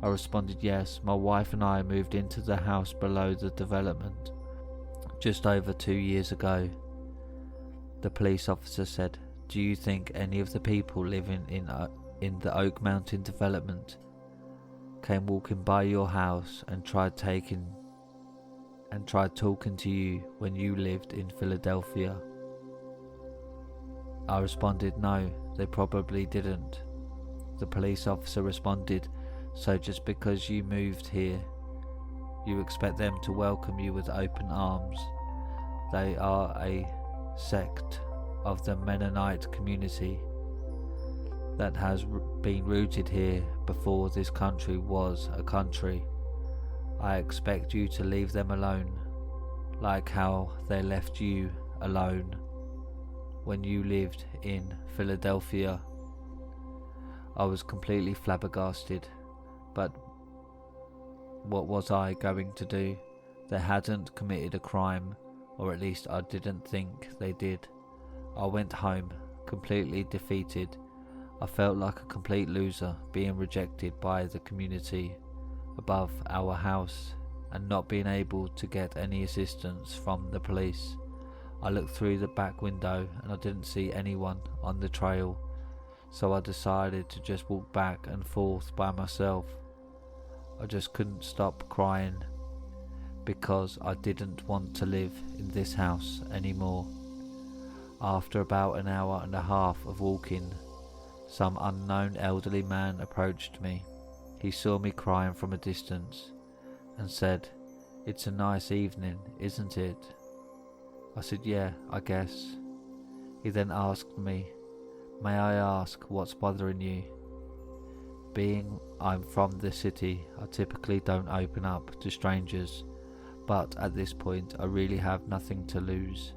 I responded, yes, my wife and I moved into the house below the development just over 2 years ago. The police officer said, do you think any of the people living in the Oak Mountain development came walking by your house and tried talking to you when you lived in Philadelphia? I responded, no, they probably didn't. The police officer responded, so just because you moved here, you expect them to welcome you with open arms? They are a sect of the Mennonite community that has been rooted here before this country was a country. I expect you to leave them alone, like how they left you alone when you lived in Philadelphia. I was completely flabbergasted, but what was I going to do? They hadn't committed a crime, or at least I didn't think they did. I went home completely defeated. I felt like a complete loser, being rejected by the community above our house and not being able to get any assistance from the police. I looked through the back window and I didn't see anyone on the trail, so I decided to just walk back and forth by myself. I just couldn't stop crying because I didn't want to live in this house anymore. After about an hour and a half of walking, some unknown elderly man approached me. He saw me crying from a distance and said, "It's a nice evening, isn't it?" I said, "Yeah, I guess." He then asked me, "May I ask what's bothering you?" Being I'm from the city, I typically don't open up to strangers, but at this point I really have nothing to lose.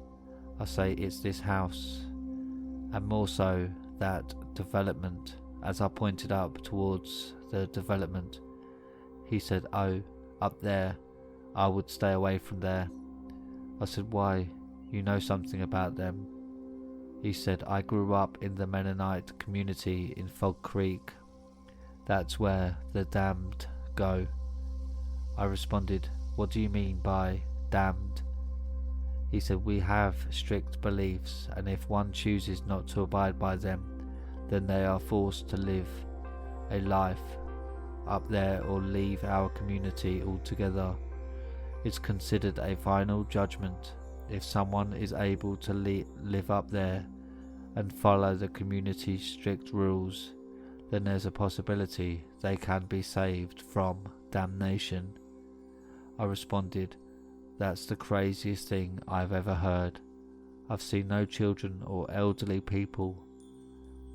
I say it's this house, and more so that development, as I pointed up towards the development. He said, "Oh, up there, I would stay away from there." I said, "Why? You know something about them?" He said, "I grew up in the Mennonite community in Fog Creek. That's where the damned go." I responded, "What do you mean by damned?" He said, "We have strict beliefs, and if one chooses not to abide by them, then they are forced to live a life up there or leave our community altogether. It's considered a final judgment. If someone is able to live up there and follow the community's strict rules, then there's a possibility they can be saved from damnation." I responded, "That's the craziest thing I've ever heard. I've seen no children or elderly people,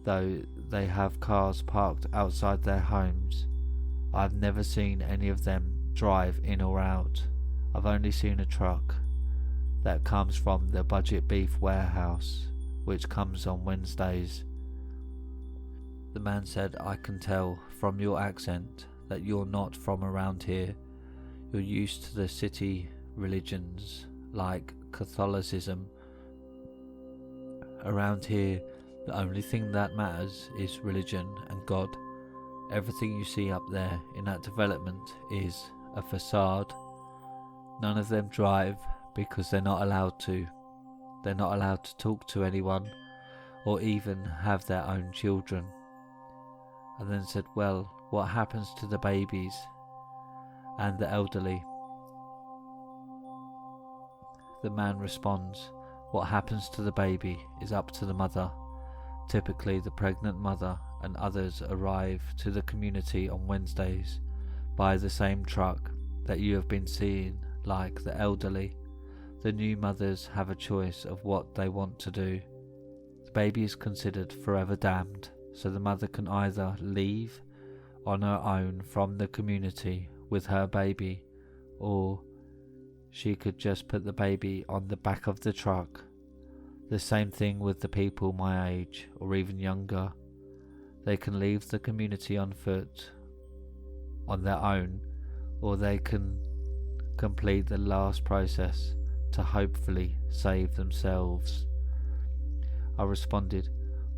though they have cars parked outside their homes. I've never seen any of them drive in or out. I've only seen a truck that comes from the budget beef warehouse, which comes on Wednesdays. The man said, I can tell from your accent that you're not from around here. You're used to the city religions like Catholicism. Around here, the only thing that matters is religion and God. Everything you see up there in that development is a facade. None of them drive because they're not allowed to. They're not allowed to talk to anyone or even have their own children. And then said, well, what happens to the babies and the elderly? The man responds, what happens to the baby is up to the mother. Typically the pregnant mother and others arrive to the community on Wednesdays by the same truck that you have been seeing, like the elderly. The new mothers have a choice of what they want to do. The baby is considered forever damned, so the mother can either leave on her own from the community with her baby, or she could just put the baby on the back of the truck. The same thing with the people my age or even younger. They can leave the community on foot on their own, or they can complete the last process to hopefully save themselves. I responded,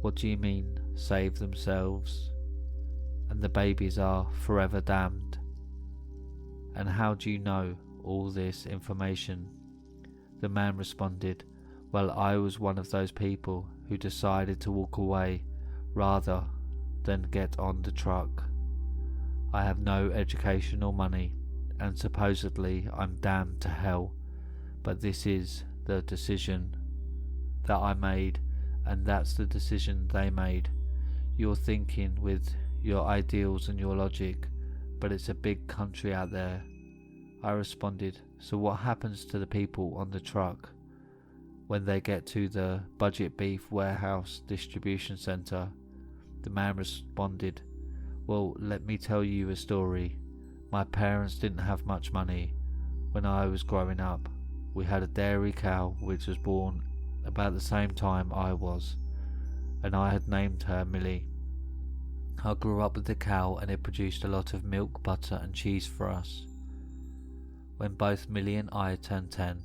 what do you mean, save themselves? And the babies are forever damned. And how do you know all this information? The man responded, well, I was one of those people who decided to walk away rather than get on the truck. I have no education or money, and supposedly I'm damned to hell, but this is the decision that I made, and that's the decision they made. You're thinking with your ideals and your logic, but it's a big country out there. I responded, so what happens to the people on the truck when they get to the budget beef warehouse distribution centre? The man responded, well, let me tell you a story. My parents didn't have much money when I was growing up. We had a dairy cow which was born about the same time I was, and I had named her Millie. I grew up with the cow and it produced a lot of milk, butter and cheese for us. When both Millie and I turned 10,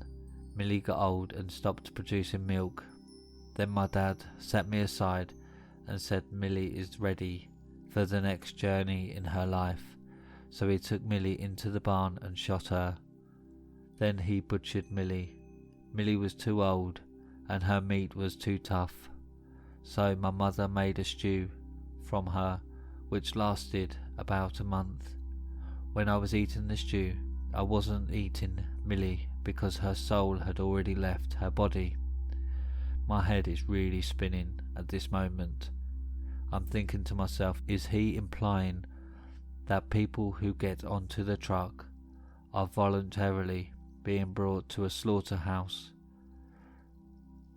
Millie got old and stopped producing milk. Then my dad set me aside and said Millie is ready for the next journey in her life, so he took Millie into the barn and shot her. Then he butchered Millie. Millie was too old and her meat was too tough, so my mother made a stew from her which lasted about a month. When I was eating the stew, I wasn't eating Millie because her soul had already left her body. My head is really spinning at this moment. I'm thinking to myself, is he implying that people who get onto the truck are voluntarily being brought to a slaughterhouse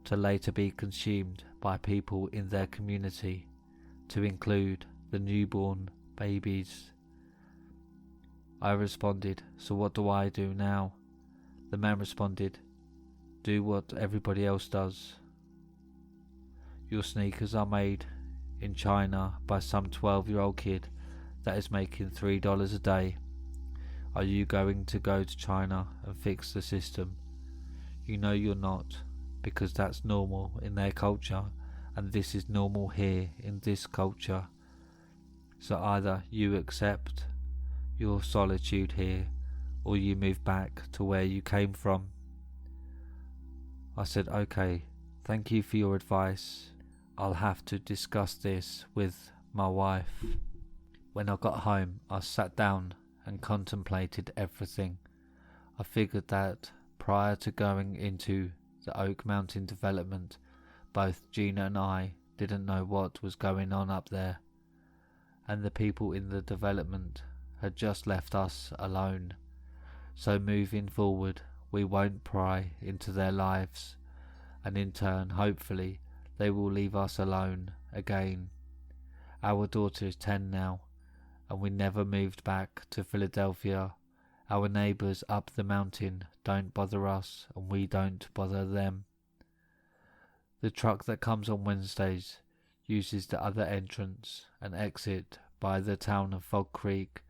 to later be consumed by people in their community, to include the newborn babies? I responded, so what do I do now? The man responded, do what everybody else does. Your sneakers are made in China by some 12-year-old kid that is making $3 a day. Are you going to go to China and fix the system? You know you're not, because that's normal in their culture, and this is normal here in this culture. So either you accept your solitude here, or you move back to where you came from. I said, okay, thank you for your advice. I'll have to discuss this with my wife. When I got home, I sat down and contemplated everything. I figured that prior to going into the Oak Mountain development, both Gina and I didn't know what was going on up there, and the people in the development had just left us alone. So moving forward, we won't pry into their lives, and in turn, hopefully, they will leave us alone again. Our daughter is 10 now, and we never moved back to Philadelphia. Our neighbours up the mountain don't bother us, and we don't bother them. The truck that comes on Wednesdays uses the other entrance and exit by the town of Fog Creek.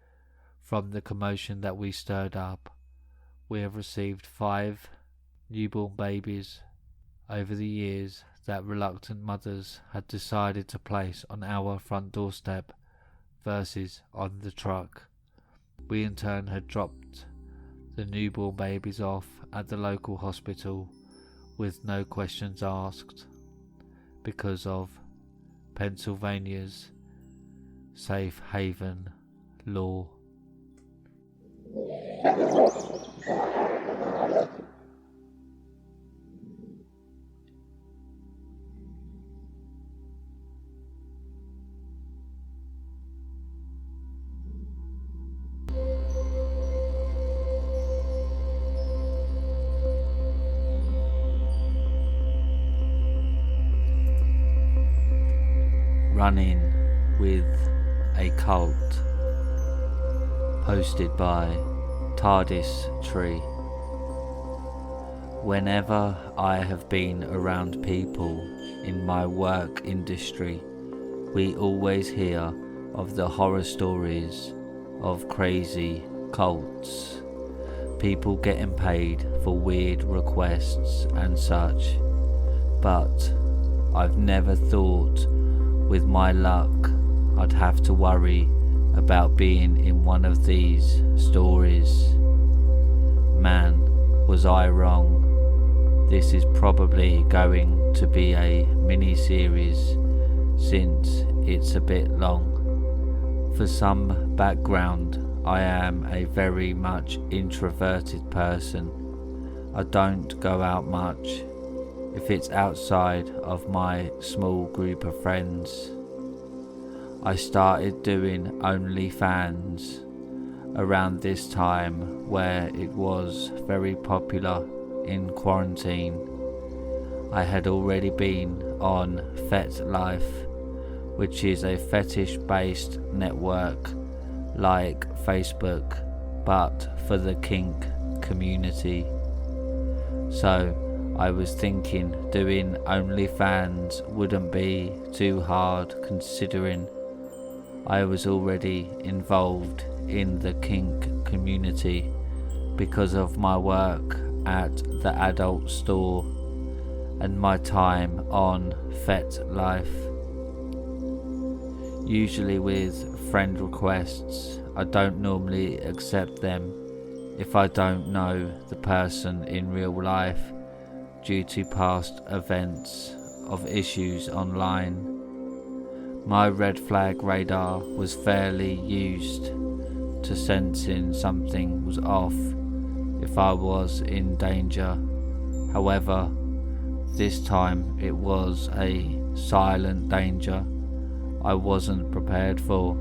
From the commotion that we stirred up, we have received 5 newborn babies over the years that reluctant mothers had decided to place on our front doorstep versus on the truck. We in turn had dropped the newborn babies off at the local hospital with no questions asked because of Pennsylvania's safe haven law. Running with a cult, posted by TARDIS Tree. Whenever I have been around people in my work industry, we always hear of the horror stories of crazy cults, people getting paid for weird requests and such, but I've never thought with my luck I'd have to worry about being in one of these stories. Man, was I wrong. This is probably going to be a mini-series since it's a bit long. For some background, I am a very much introverted person. I don't go out much. If it's outside of my small group of friends. I started doing OnlyFans around this time where it was very popular in quarantine. I had already been on FetLife, which is a fetish-based network like Facebook, but for the kink community. So I was thinking doing OnlyFans wouldn't be too hard considering I was already involved in the kink community because of my work at the adult store and my time on FetLife. Usually with friend requests, I don't normally accept them if I don't know the person in real life due to past events of issues online. My red flag radar was fairly used to sensing something was off if I was in danger. However, this time it was a silent danger I wasn't prepared for.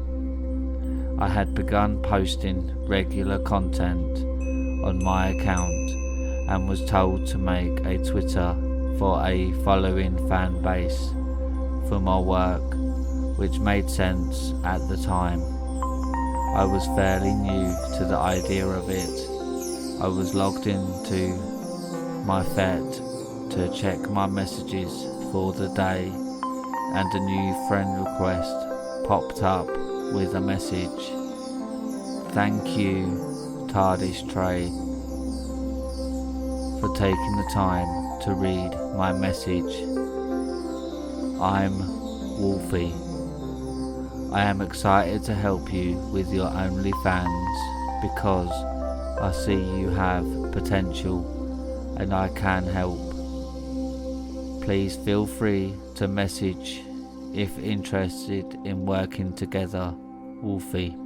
I had begun posting regular content on my account and was told to make a Twitter for a following fan base for my work, which made sense at the time. I was fairly new to the idea of it. I was logged into my Fet to check my messages for the day, and a new friend request popped up with a message. Thank you, TARDIS Trey, for taking the time to read my message. I'm Wolfie. I am excited to help you with your OnlyFans because I see you have potential and I can help. Please feel free to message if interested in working together, Wolfie.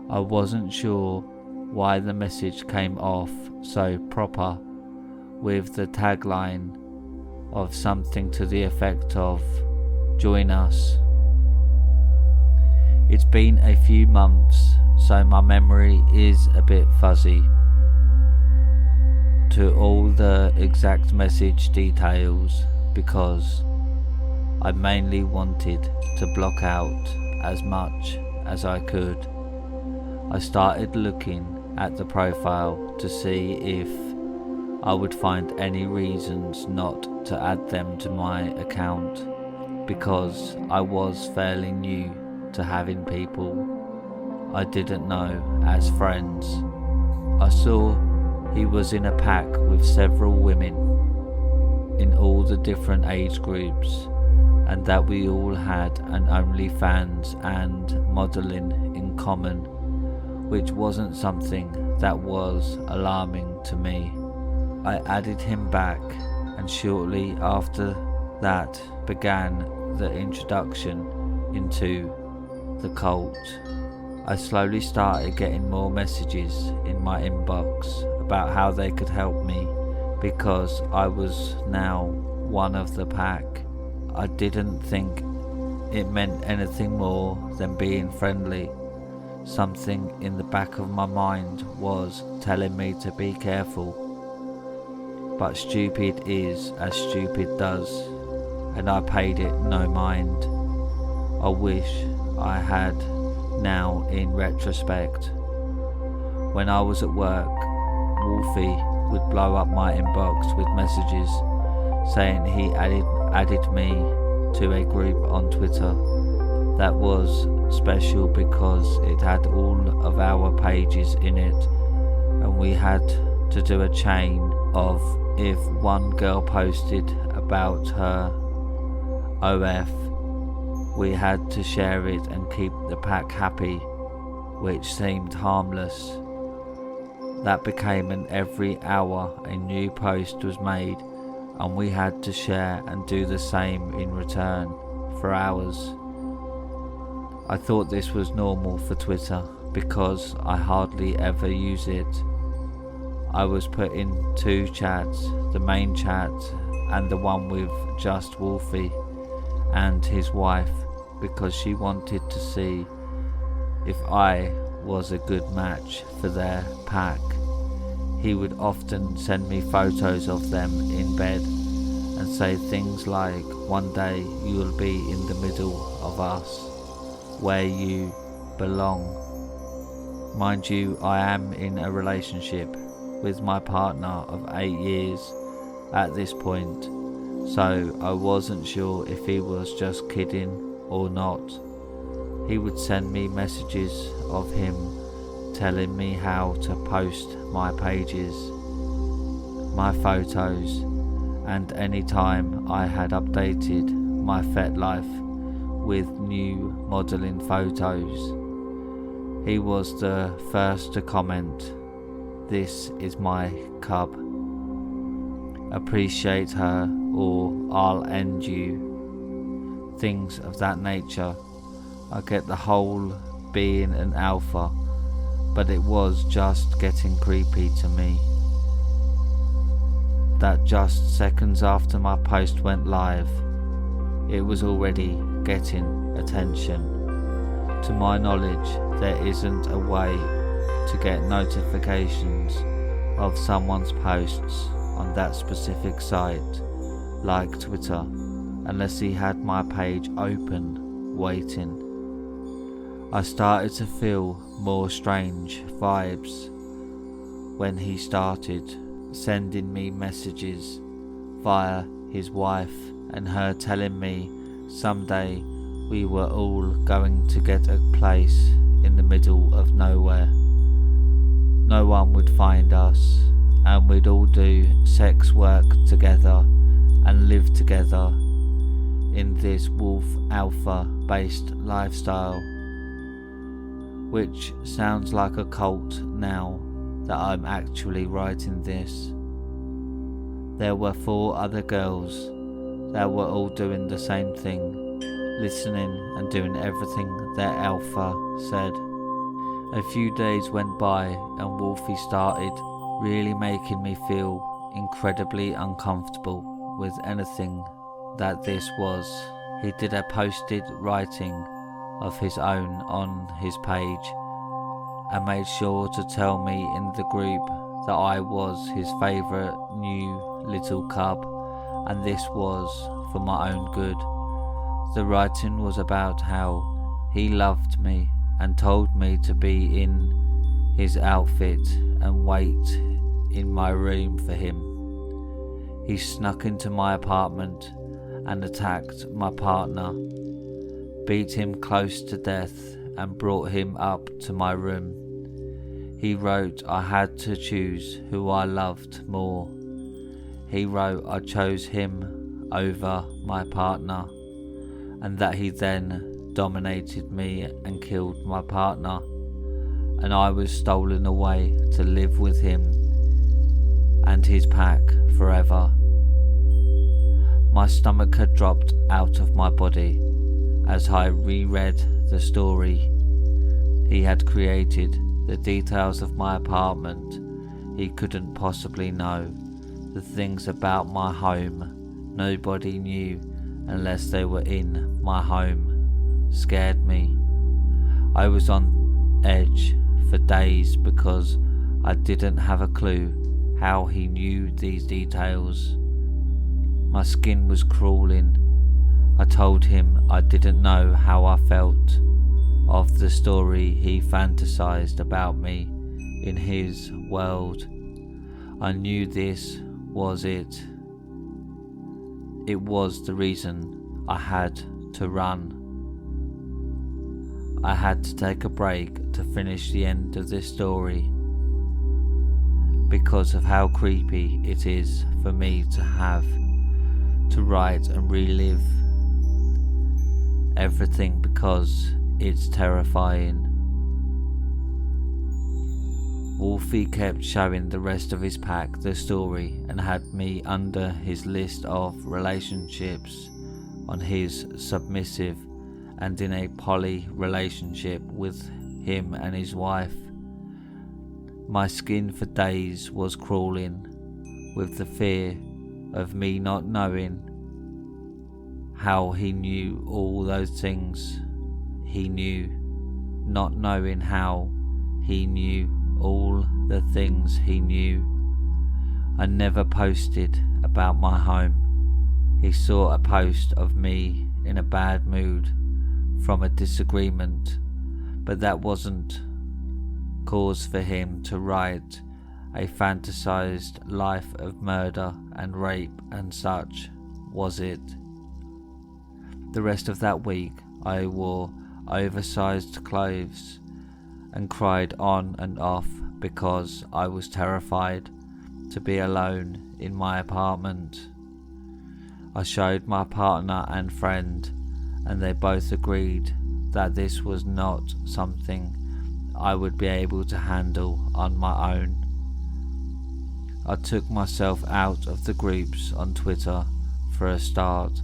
I wasn't sure why the message came off so proper with the tagline of something to the effect of "Join us." It's been a few months, so my memory is a bit fuzzy to all the exact message details because I mainly wanted to block out as much as I could. I started looking at the profile to see if I would find any reasons not to add them to my account, because I was fairly new to having people I didn't know as friends. I saw he was in a pack with several women in all the different age groups, and that we all had an OnlyFans and modelling in common, which wasn't something that was alarming to me. I added him back, and shortly after that began the introduction into the cult. I slowly started getting more messages in my inbox about how they could help me, because I was now one of the pack. I didn't think it meant anything more than being friendly. Something in the back of my mind was telling me to be careful. But stupid is as stupid does, and I paid it no mind. I wish I had now in retrospect. When I was at work, Wolfie would blow up my inbox with messages saying he added me to a group on Twitter that was special because it had all of our pages in it, and we had to do a chain of, if one girl posted about her OF, we had to share it and keep the pack happy, which seemed harmless. That became an every hour a new post was made, and we had to share and do the same in return for hours. I thought this was normal for Twitter because I hardly ever use it. I was put in two chats, the main chat and the one with just Wolfie and his wife, because she wanted to see if I was a good match for their pack. He would often send me photos of them in bed and say things like, "One day you will be in the middle of us, where you belong." Mind you, I am in a relationship with my partner of 8 years at this point, so I wasn't sure if he was just kidding or not. He would send me messages of him telling me how to post my pages, my photos, and any time I had updated my FetLife with new modelling photos. He was the first to comment, "This is my cub. Appreciate her or I'll end you." Things of that nature. I get the whole being an alpha, but it was just getting creepy to me that just seconds after my post went live, it was already getting attention. To my knowledge, there isn't a way to get notifications of someone's posts on that specific site, like Twitter, unless he had my page open, waiting. I started to feel more strange vibes when he started sending me messages via his wife and her telling me someday we were all going to get a place in the middle of nowhere. No one would find us, and we'd all do sex work together and live together in this wolf alpha based lifestyle, which sounds like a cult now that I'm actually writing this. There were 4 other girls that were all doing the same thing, listening and doing everything their alpha said. A few days went by and Wolfie started really making me feel incredibly uncomfortable with anything that this was. He did a posted writing of his own on his page and made sure to tell me in the group that I was his favourite new little cub, and this was for my own good. The writing was about how he loved me and told me to be in his outfit and wait in my room for him. He snuck into my apartment and attacked my partner, beat him close to death and brought him up to my room. He wrote I had to choose who I loved more. He wrote I chose him over my partner, and that he then dominated me and killed my partner, and I was stolen away to live with him and his pack forever. My stomach had dropped out of my body as I reread the story he had created, the details of my apartment he couldn't possibly know, the things about my home nobody knew unless they were in my home, scared me. I was on edge for days because I didn't have a clue how he knew these details. My skin was crawling. I told him I didn't know how I felt of the story he fantasized about me in his world. I knew this was it. It was the reason I had to run. I had to take a break to finish the end of this story because of how creepy it is for me to have to write and relive everything because it's terrifying. Wolfie kept showing the rest of his pack the story and had me under his list of relationships on his submissive and in a poly relationship with him and his wife. My skin for days was crawling with the fear of me not knowing how he knew all those things he knew, not knowing how he knew all the things he knew. I never posted about my home. He saw a post of me in a bad mood from a disagreement, but that wasn't cause for him to write a fantasized life of murder and rape and such, was it? The rest of that week I wore oversized clothes and cried on and off because I was terrified to be alone in my apartment. I showed my partner and friend, and they both agreed that this was not something I would be able to handle on my own. I took myself out of the groups on Twitter for a start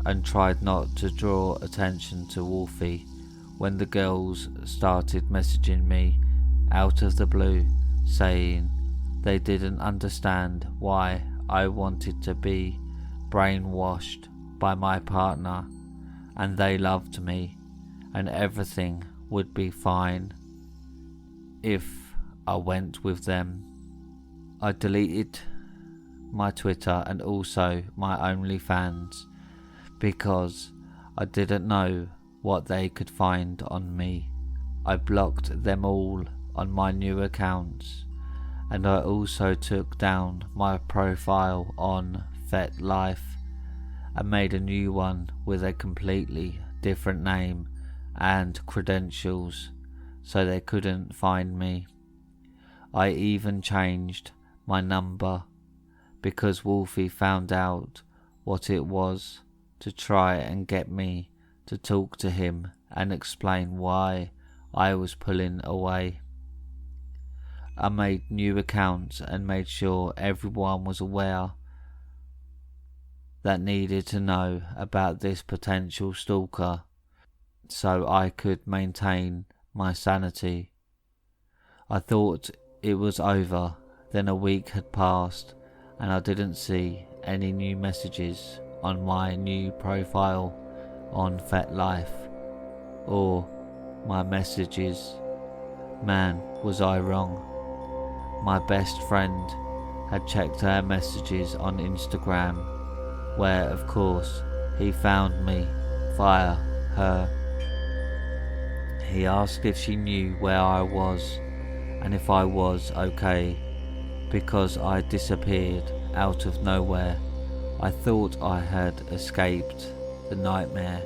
and tried not to draw attention to Wolfie when the girls started messaging me out of the blue saying they didn't understand why I wanted to be brainwashed by my partner and they loved me and everything would be fine if I went with them. I deleted my Twitter and also my OnlyFans because I didn't know what they could find on me. I blocked them all on my new accounts, and I also took down my profile on FetLife and made a new one with a completely different name and credentials so they couldn't find me. I even changed my number because Wolfie found out what it was to try and get me to talk to him and explain why I was pulling away. I made new accounts and made sure everyone was aware that needed to know about this potential stalker so I could maintain my sanity. I thought it was over, then a week had passed and I didn't see any new messages on my new profile on FetLife or my messages. Man, was I wrong. My best friend had checked her messages on Instagram, where of course he found me via her. He asked if she knew where I was and if I was okay, because I disappeared out of nowhere. I thought I had escaped the nightmare.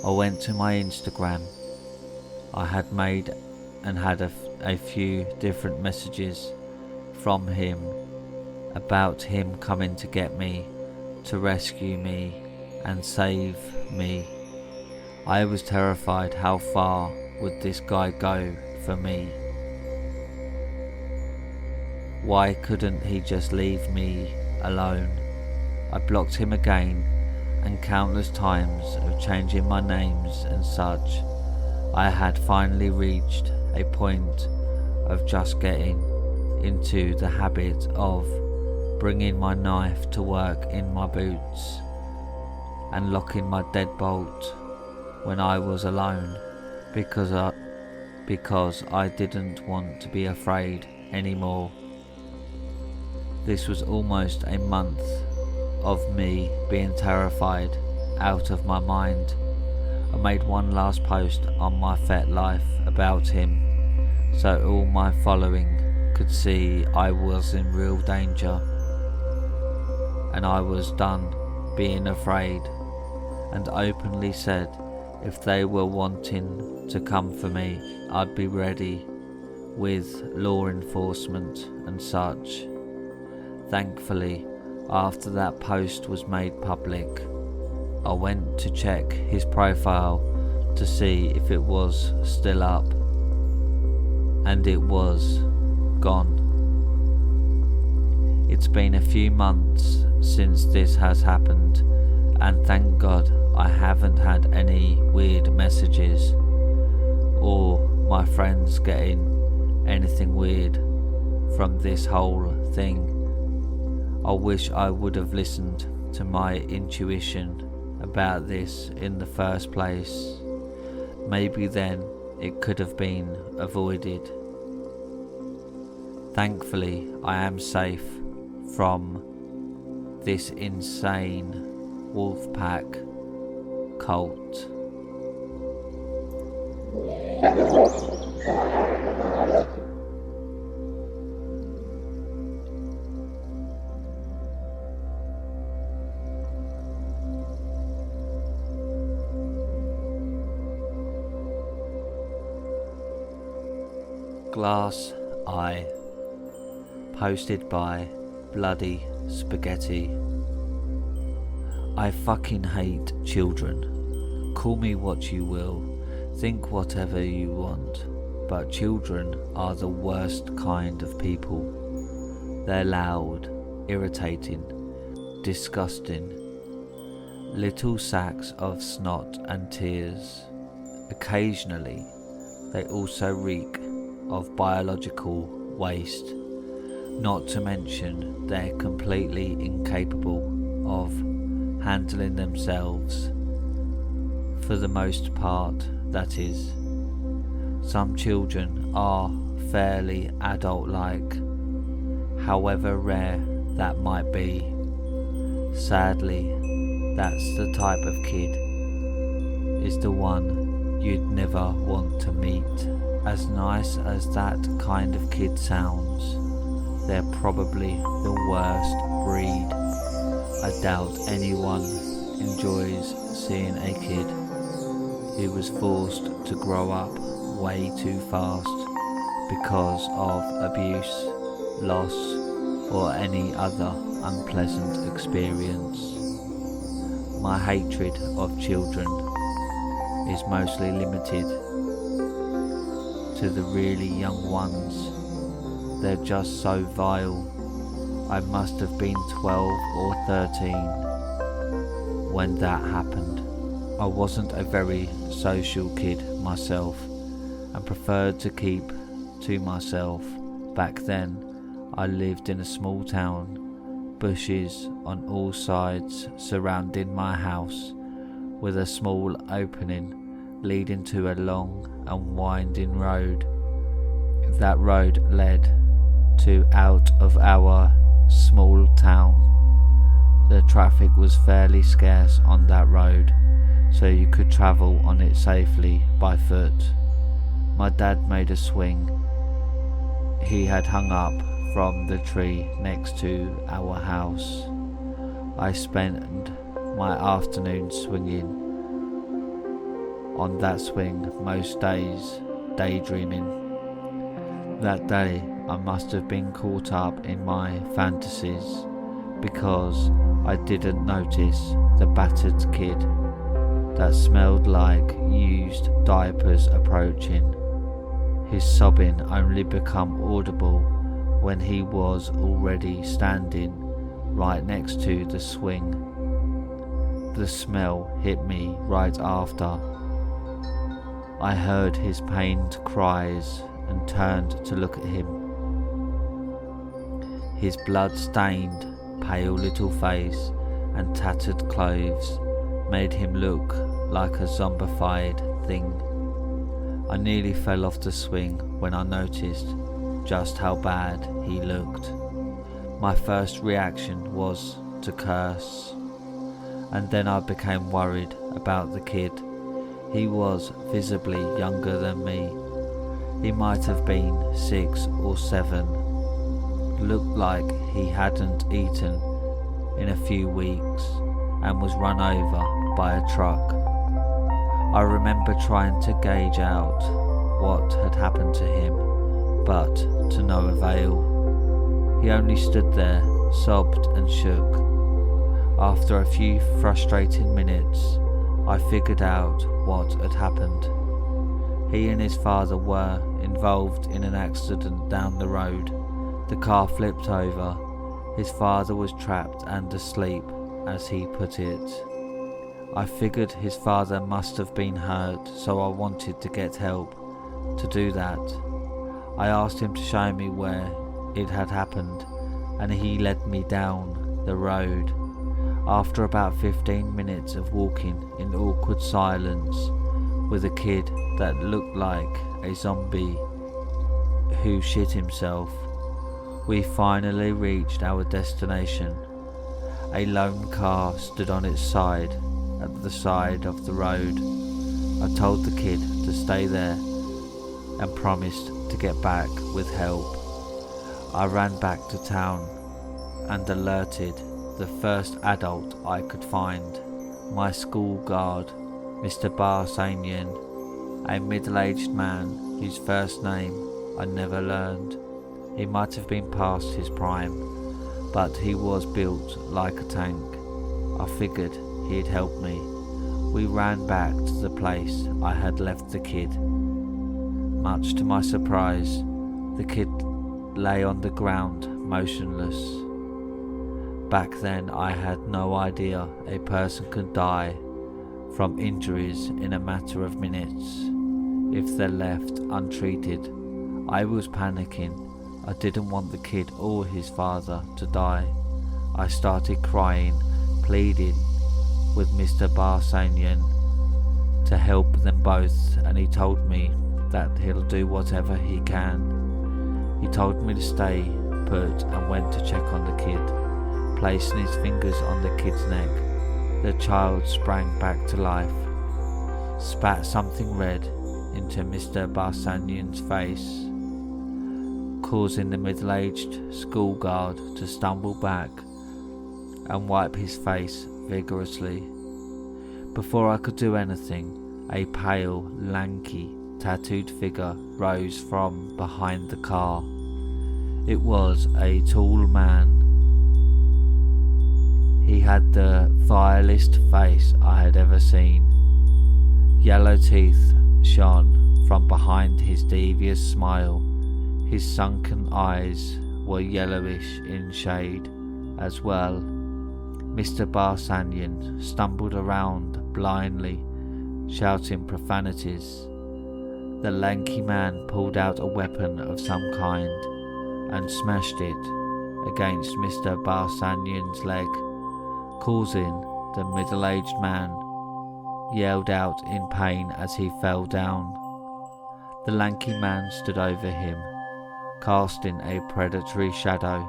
I went to my Instagram. I had made and had a few different messages from him about him coming to get me, to rescue me and save me. I was terrified. How far would this guy go for me? Why couldn't he just leave me alone? I blocked him again, and countless times of changing my names and such. I had finally reached a point of just getting into the habit of bringing my knife to work in my boots and locking my deadbolt when I was alone, because I didn't want to be afraid anymore. This was almost a month of me being terrified out of my mind. I made one last post on my FetLife about him, so all my following could see I was in real danger, and I was done being afraid, and openly said if they were wanting to come for me, I'd be ready with law enforcement and such. Thankfully, after that post was made public, I went to check his profile to see if it was still up, and it was gone. It's been a few months since this has happened, and thank God I haven't had any weird messages or my friends getting anything weird from this whole thing. I wish I would have listened to my intuition about this in the first place. Maybe then it could have been avoided. Thankfully, I am safe from this insane wolfpack cult. Glass Eye, posted by Bloody Spaghetti. I fucking hate children. Call me what you will, think whatever you want, but children are the worst kind of people. They're loud, irritating, disgusting, little sacks of snot and tears. Occasionally, they also reek of biological waste, not to mention they're completely incapable of handling themselves, for the most part, that is. Some children are fairly adult-like, however rare that might be. Sadly, that's the type of kid is the one you'd never want to meet. As nice as that kind of kid sounds, they're probably the worst breed. I doubt anyone enjoys seeing a kid who was forced to grow up way too fast because of abuse, loss, or any other unpleasant experience. My hatred of children is mostly limited to the really young ones. They're just so vile. I must have been 12 or 13 when that happened. I wasn't a very social kid myself and preferred to keep to myself. Back then, I lived in a small town, bushes on all sides surrounding my house, with a small opening leading to a long and winding road. That road led to out of our small town. the traffic was fairly scarce on that road, so you could travel on it safely by foot. My dad made a swing he had hung up from the tree next to our house. I spent my afternoon swinging on that swing most days, daydreaming. That day I must have been caught up in my fantasies because I didn't notice the battered kid that smelled like used diapers approaching. His sobbing only became audible when he was already standing right next to the swing. The smell hit me right after. I heard his pained cries and turned to look at him. His blood-stained, pale little face and tattered clothes made him look like a zombified thing. I nearly fell off the swing when I noticed just how bad he looked. My first reaction was to curse, and then I became worried about the kid. He was visibly younger than me. He might have been 6 or 7. Looked like he hadn't eaten in a few weeks and was run over by a truck. I remember trying to gauge out what had happened to him, but to no avail. He only stood there, sobbed and shook. After a few frustrating minutes, I figured out what had happened. He and his father were involved in an accident down the road. The car flipped over. His father was trapped and asleep, as he put it. I figured his father must have been hurt, so I wanted to get help. To do that, I asked him to show me where it had happened, and he led me down the road. After about 15 minutes of walking in awkward silence with a kid that looked like a zombie who shit himself, we finally reached our destination. A lone car stood on its side at the side of the road. I told the kid to stay there and promised to get back with help. I ran back to town and alerted the first adult I could find, my school guard, Mr. Barsanian, a middle-aged man whose first name I never learned. He might have been past his prime, but he was built like a tank. I figured he'd help me. We ran back to the place I had left the kid. Much to my surprise, the kid lay on the ground motionless. Back then I had no idea a person could die from injuries in a matter of minutes if they're left untreated. I was panicking. I didn't want the kid or his father to die. I started crying, pleading with Mr. Barsanian to help them both, and he told me that he'll do whatever he can. He told me to stay put and went to check on the kid. Placing his fingers on the kid's neck, the child sprang back to life, spat something red into Mr. Barsanian's face, causing the middle-aged school guard to stumble back and wipe his face vigorously. Before I could do anything, a pale, lanky, tattooed figure rose from behind the car. It was a tall man. He had the vilest face I had ever seen. Yellow teeth shone from behind his devious smile. His sunken eyes were yellowish in shade as well. Mr. Barsanian stumbled around blindly, shouting profanities. The lanky man pulled out a weapon of some kind and smashed it against Mr. Barsanian's leg, causing the middle-aged man yelled out in pain as he fell down. The lanky man stood over him, casting a predatory shadow.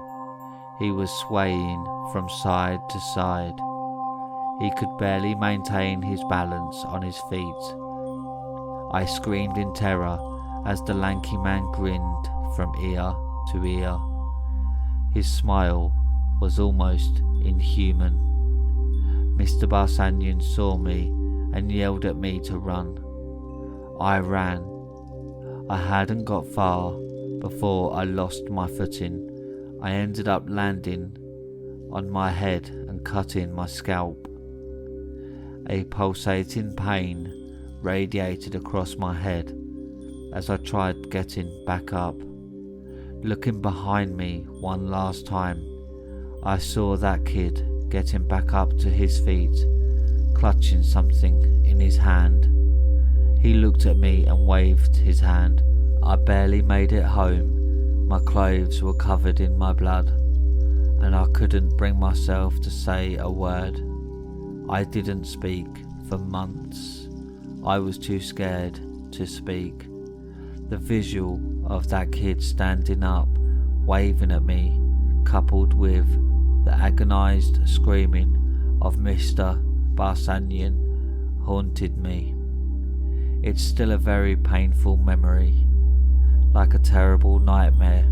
He was swaying from side to side. He could barely maintain his balance on his feet. I screamed in terror as the lanky man grinned from ear to ear. His smile was almost inhuman. Mr. Barsanian saw me and yelled at me to run. I ran. I hadn't got far before I lost my footing. I ended up landing on my head and cutting my scalp. A pulsating pain radiated across my head as I tried getting back up. Looking behind me one last time, I saw that kid getting back up to his feet, clutching something in his hand. He looked at me and waved his hand. I barely made it home. My clothes were covered in my blood, and I couldn't bring myself to say a word. I didn't speak for months. I was too scared to speak. The visual of that kid standing up, waving at me, coupled with the agonised screaming of Mr. Barsanian, haunted me. It's still a very painful memory, like a terrible nightmare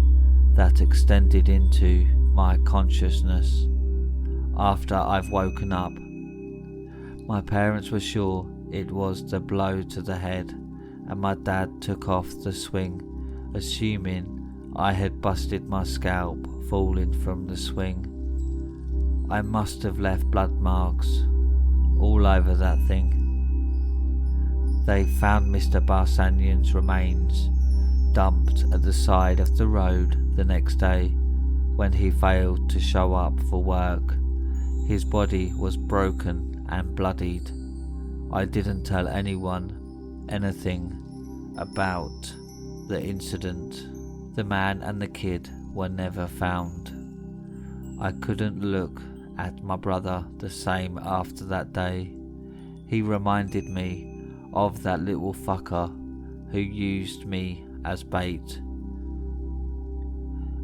that extended into my consciousness after I've woken up. My parents were sure it was the blow to the head, and my dad took off the swing, assuming I had busted my scalp falling from the swing. I must have left blood marks all over that thing. They found Mr. Barsanian's remains dumped at the side of the road the next day when he failed to show up for work. His body was broken and bloodied. I didn't tell anyone anything about the incident. The man and the kid were never found. I couldn't look at my brother the same after that day. He reminded me of that little fucker who used me as bait.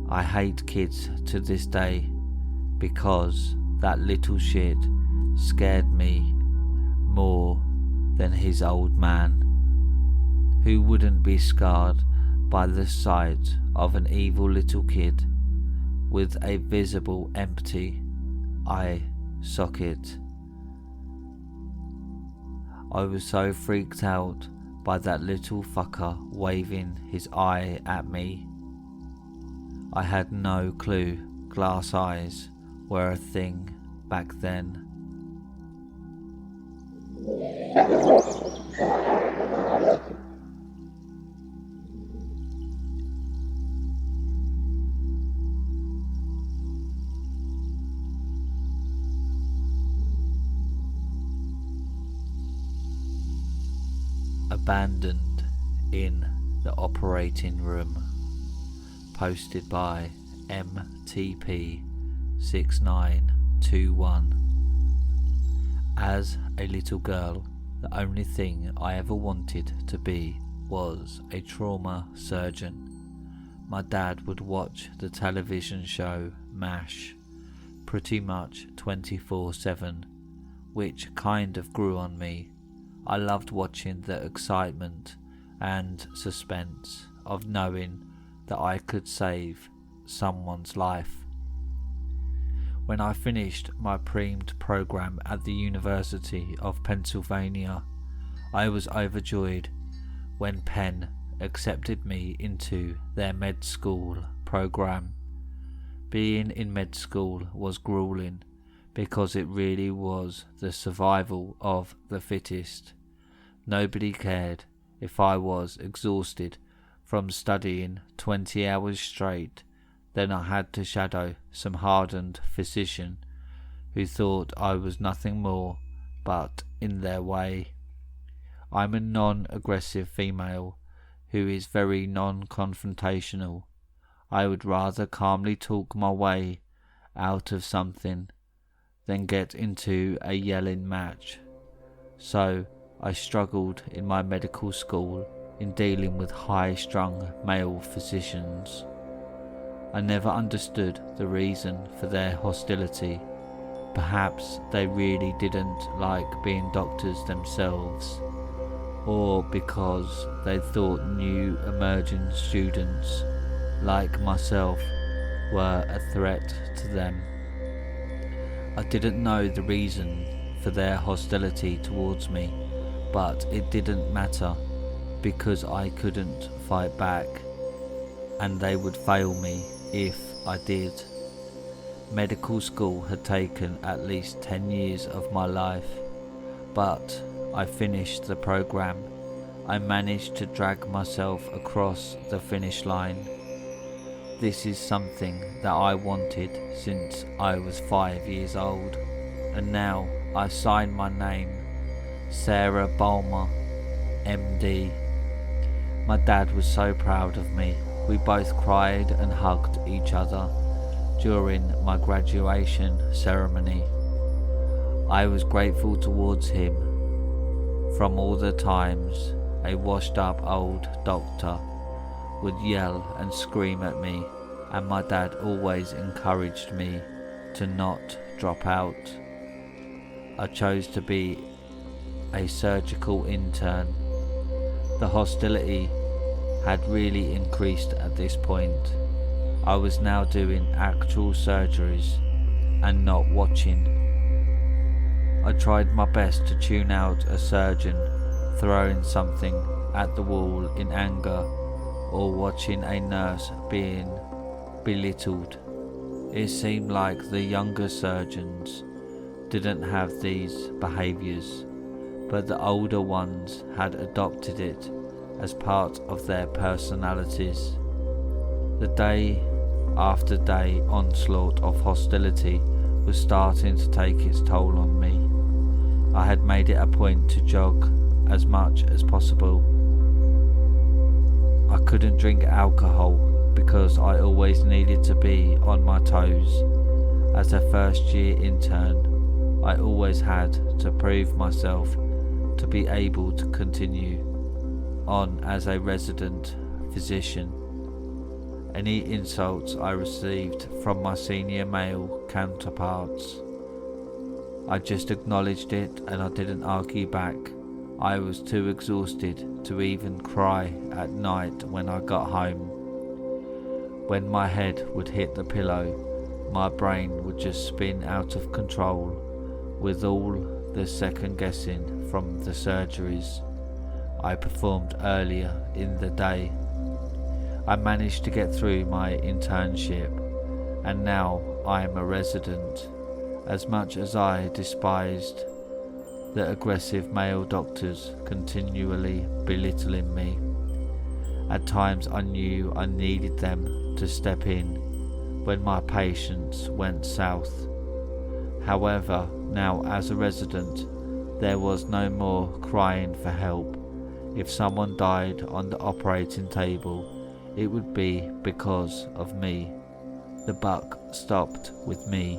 I hate kids to this day because that little shit scared me more than his old man. Who wouldn't be scarred by the sight of an evil little kid with a visible empty eye socket? I was so freaked out by that little fucker waving his eye at me. I had no clue glass eyes were a thing back then. Abandoned in the operating room. Posted by MTP6921. As a little girl, the only thing I ever wanted to be was a trauma surgeon. My dad would watch the television show MASH pretty much 24/7, which kind of grew on me. I loved watching the excitement and suspense of knowing that I could save someone's life. When I finished my premed program at the University of Pennsylvania, I was overjoyed when Penn accepted me into their med school program. Being in med school was grueling because it really was the survival of the fittest. Nobody cared if I was exhausted from studying 20 hours straight. Then I had to shadow some hardened physician who thought I was nothing more but in their way. I'm a non-aggressive female who is very non-confrontational. I would rather calmly talk my way out of something than get into a yelling match. So I struggled in my medical school in dealing with high-strung male physicians. I never understood the reason for their hostility. Perhaps they really didn't like being doctors themselves, or because they thought new emerging students like myself were a threat to them. I didn't know the reason for their hostility towards me, but it didn't matter because I couldn't fight back, and they would fail me if I did. Medical school had taken at least 10 years of my life, but I finished the program. I managed to drag myself across the finish line. This is something that I wanted since I was 5 years old, and now I sign my name, Sarah Balmer, MD. My dad was so proud of me. We both cried and hugged each other during my graduation ceremony. I was grateful towards him. From all the times a washed up old doctor would yell and scream at me, and my dad always encouraged me to not drop out. I chose to be a surgical intern. The hostility had really increased at this point. I was now doing actual surgeries and not watching. I tried my best to tune out a surgeon throwing something at the wall in anger, or watching a nurse being belittled. It seemed like the younger surgeons didn't have these behaviours, but the older ones had adopted it as part of their personalities. The day after day onslaught of hostility was starting to take its toll on me. I had made it a point to jog as much as possible. I couldn't drink alcohol because I always needed to be on my toes. As a first year intern, I always had to prove myself to be able to continue on as a resident physician. Any insults I received from my senior male counterparts, I just acknowledged it and I didn't argue back. I was too exhausted to even cry at night when I got home. When my head would hit the pillow, my brain would just spin out of control with all the second guessing from the surgeries I performed earlier in the day. I managed to get through my internship, and now I am a resident. As much as I despised the aggressive male doctors continually belittling me, at times I knew I needed them to step in when my patients went south. However, now as a resident, there was no more crying for help. If someone died on the operating table, it would be because of me. The buck stopped with me.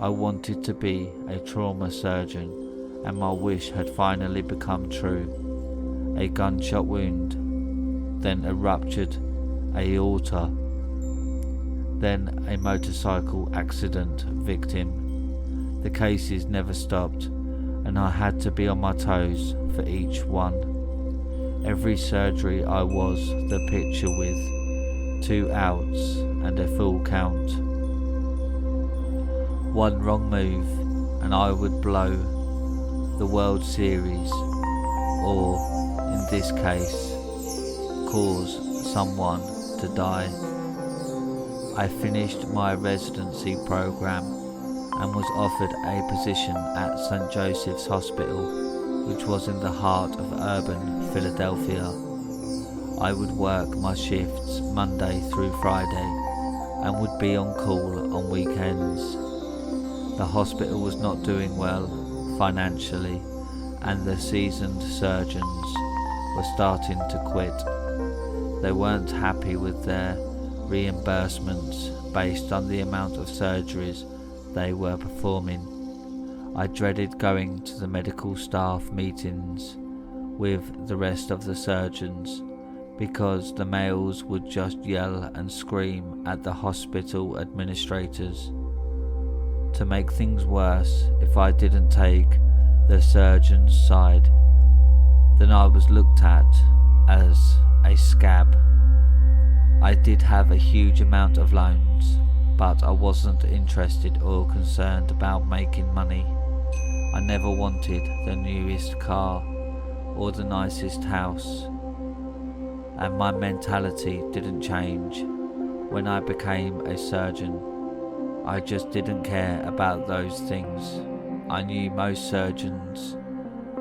I wanted to be a trauma surgeon, and my wish had finally become true. A gunshot wound, then a ruptured aorta, then a motorcycle accident victim. The cases never stopped, and I had to be on my toes for each one. Every surgery I was the picture with 2 outs and a full count. One wrong move and I would blow the World Series, or in this case, cause someone to die. I finished my residency program and was offered a position at St. Joseph's Hospital, which was in the heart of urban Philadelphia. I would work my shifts Monday through Friday and would be on call on weekends. The hospital was not doing well financially, and the seasoned surgeons were starting to quit. They weren't happy with their reimbursements based on the amount of surgeries they were performing. I dreaded going to the medical staff meetings with the rest of the surgeons because the males would just yell and scream at the hospital administrators. To make things worse, if I didn't take the surgeon's side, then I was looked at as a scab. I did have a huge amount of loans, but I wasn't interested or concerned about making money. I never wanted the newest car or the nicest house, and my mentality didn't change when I became a surgeon. I just didn't care about those things. I knew most surgeons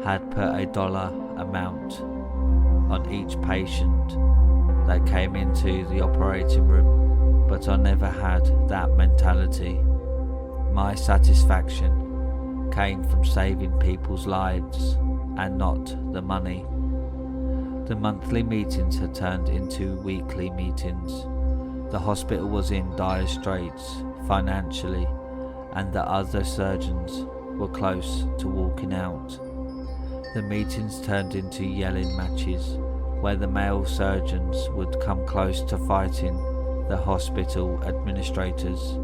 had put a dollar amount on each patient that came into the operating room, but I never had that mentality. My satisfaction came from saving people's lives and not the money. The monthly meetings had turned into weekly meetings. The hospital was in dire straits financially, and the other surgeons were close to walking out. The meetings turned into yelling matches, where the male surgeons would come close to fighting the hospital administrators.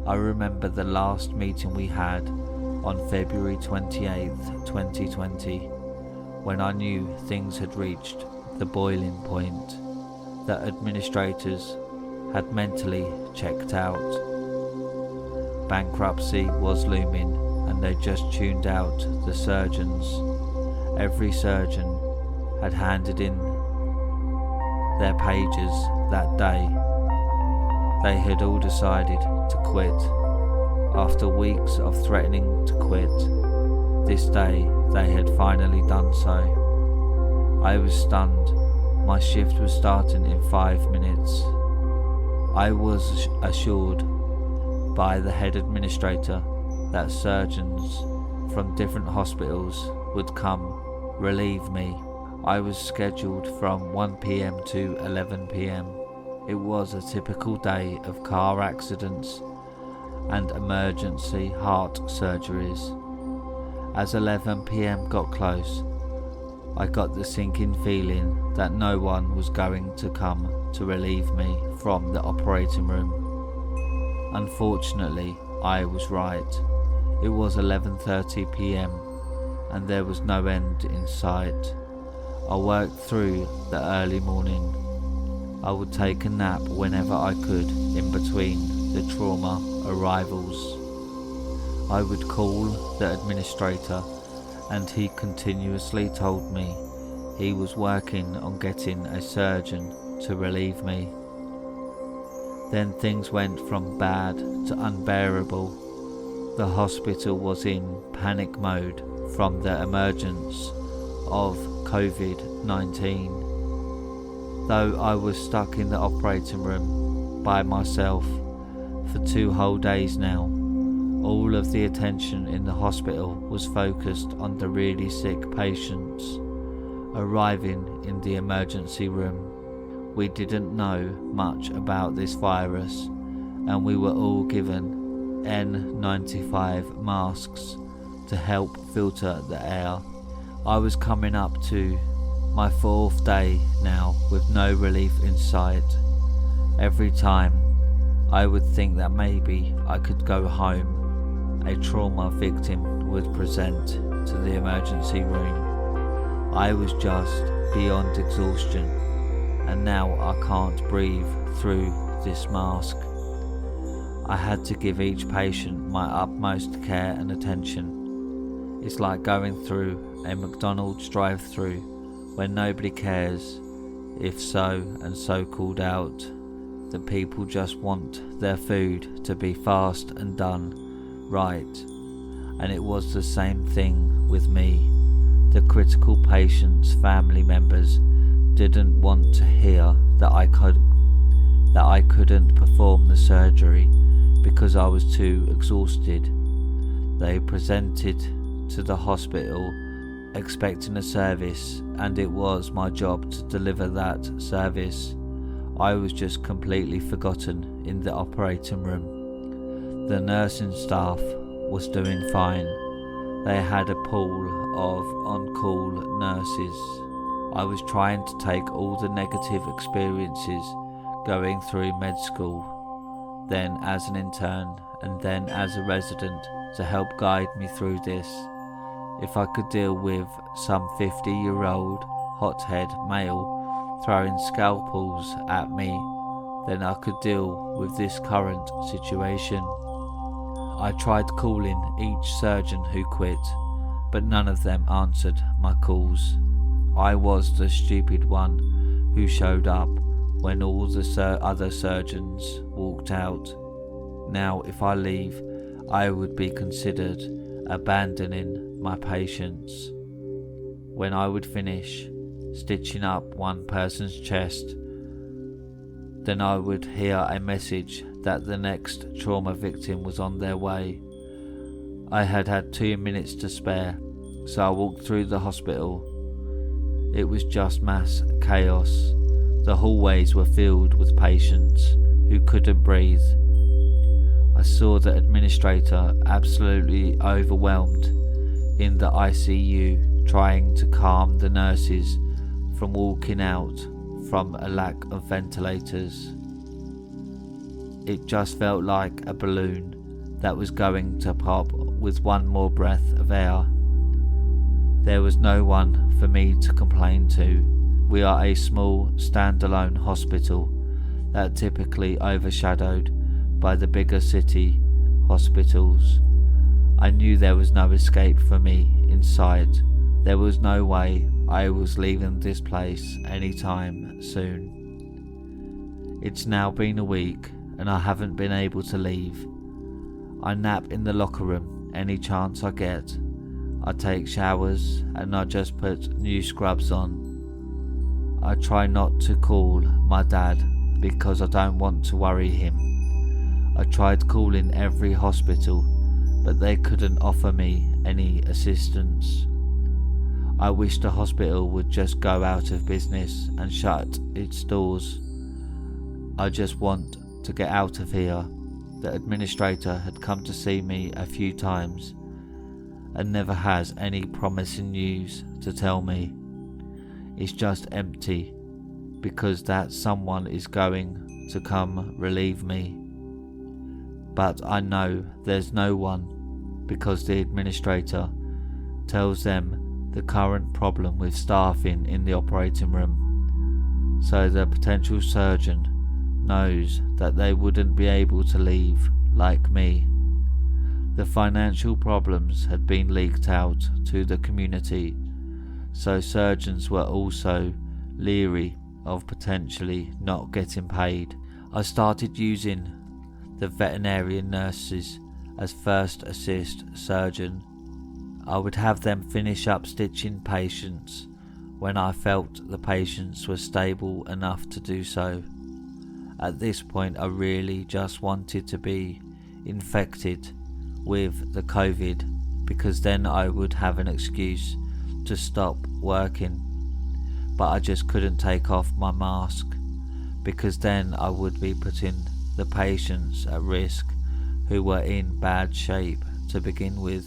I remember the last meeting we had on February 28th, 2020, when I knew things had reached the boiling point. The administrators had mentally checked out. Bankruptcy was looming, and they just tuned out the surgeons. Every surgeon had handed in their pages that day. They had all decided to quit. After weeks of threatening to quit, this day they had finally done so. I was stunned. My shift was starting in 5 minutes. I was assured by the head administrator that surgeons from different hospitals would come relieve me. I was scheduled from 1 PM to 11 PM. It was a typical day of car accidents and emergency heart surgeries. As 11 PM got close, I got the sinking feeling that no one was going to come to relieve me from the operating room. Unfortunately, I was right. It was 11:30 PM and there was no end in sight. I worked through the early morning. I would take a nap whenever I could in between the trauma arrivals. I would call the administrator and he continuously told me he was working on getting a surgeon to relieve me. Then things went from bad to unbearable. The hospital was in panic mode from the emergence of COVID-19. Though I was stuck in the operating room by myself for 2 whole days now, all of the attention in the hospital was focused on the really sick patients arriving in the emergency room. We didn't know much about this virus, and we were all given N95 masks to help filter the air. I was coming up to my 4th day now with no relief in sight. Every time I would think that maybe I could go home, a trauma victim would present to the emergency room. I was just beyond exhaustion, and now I can't breathe through this mask. I had to give each patient my utmost care and attention. It's like going through a McDonald's drive-through when nobody cares if so and so called out. The people just want their food to be fast and done right. And it was the same thing with me. The critical patient's family members didn't want to hear that I couldn't perform the surgery because I was too exhausted. They presented to the hospital expecting a service, and it was my job to deliver that service. I was just completely forgotten in the operating room. The nursing staff was doing fine. They had a pool of on-call nurses. I was trying to take all the negative experiences going through med school, then as an intern and then as a resident, to help guide me through this. If I could deal with some 50-year-old hothead male throwing scalpels at me, then I could deal with this current situation. I tried calling each surgeon who quit, but none of them answered my calls. I was the stupid one who showed up when all the other surgeons walked out. Now, if I leave, I would be considered abandoning my patients. When I would finish stitching up one person's chest, then I would hear a message that the next trauma victim was on their way. I had 2 minutes to spare, so I walked through the hospital. It was just mass chaos. The hallways were filled with patients who couldn't breathe. I saw the administrator absolutely overwhelmed in the ICU, trying to calm the nurses from walking out from a lack of ventilators. It just felt like a balloon that was going to pop with one more breath of air. There was no one for me to complain to. We are a small standalone hospital that typically overshadowed by the bigger city hospitals. I knew there was no escape for me in sight. There was no way I was leaving this place anytime soon. It's now been a week and I haven't been able to leave. I nap in the locker room any chance I get. I take showers and I just put new scrubs on. I try not to call my dad because I don't want to worry him. I tried calling every hospital, but they couldn't offer me any assistance. I wish the hospital would just go out of business and shut its doors. I just want to get out of here. The administrator had come to see me a few times and never has any promising news to tell me. It's just empty because that someone is going to come relieve me. But I know there's no one because the administrator tells them the current problem with staffing in the operating room, so the potential surgeon knows that they wouldn't be able to leave like me. The financial problems had been leaked out to the community, so surgeons were also leery of potentially not getting paid. I started using the veterinarian nurses as first assist surgeon. I would have them finish up stitching patients when I felt the patients were stable enough to do so. At this point I really just wanted to be infected with the COVID, because then I would have an excuse to stop working. But I just couldn't take off my mask, because then I would be putting the patients at risk who were in bad shape to begin with.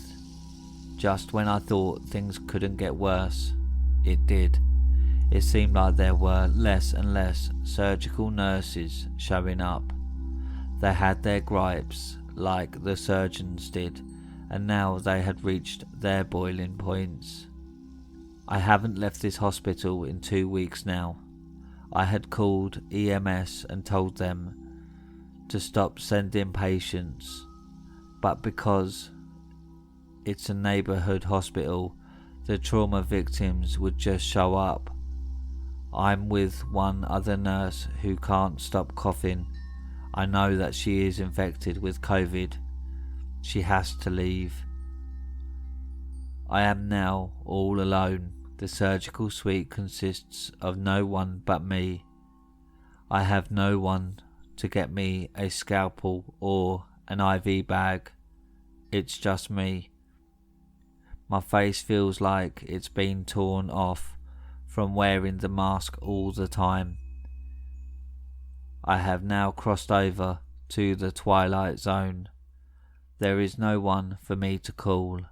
Just when I thought things couldn't get worse, it did. It seemed like there were less and less surgical nurses showing up. They had their gripes like the surgeons did, and now they had reached their boiling points. I haven't left this hospital in 2 weeks now. I had called EMS and told them to stop sending patients, but because it's a neighbourhood hospital, the trauma victims would just show up. I'm with one other nurse who can't stop coughing. I know that she is infected with COVID. She has to leave. I am now all alone. The surgical suite consists of no one but me. I have no one to get me a scalpel or an IV bag. It's just me. My face feels like it's been torn off from wearing the mask all the time. I have now crossed over to the twilight zone. There is no one for me to call.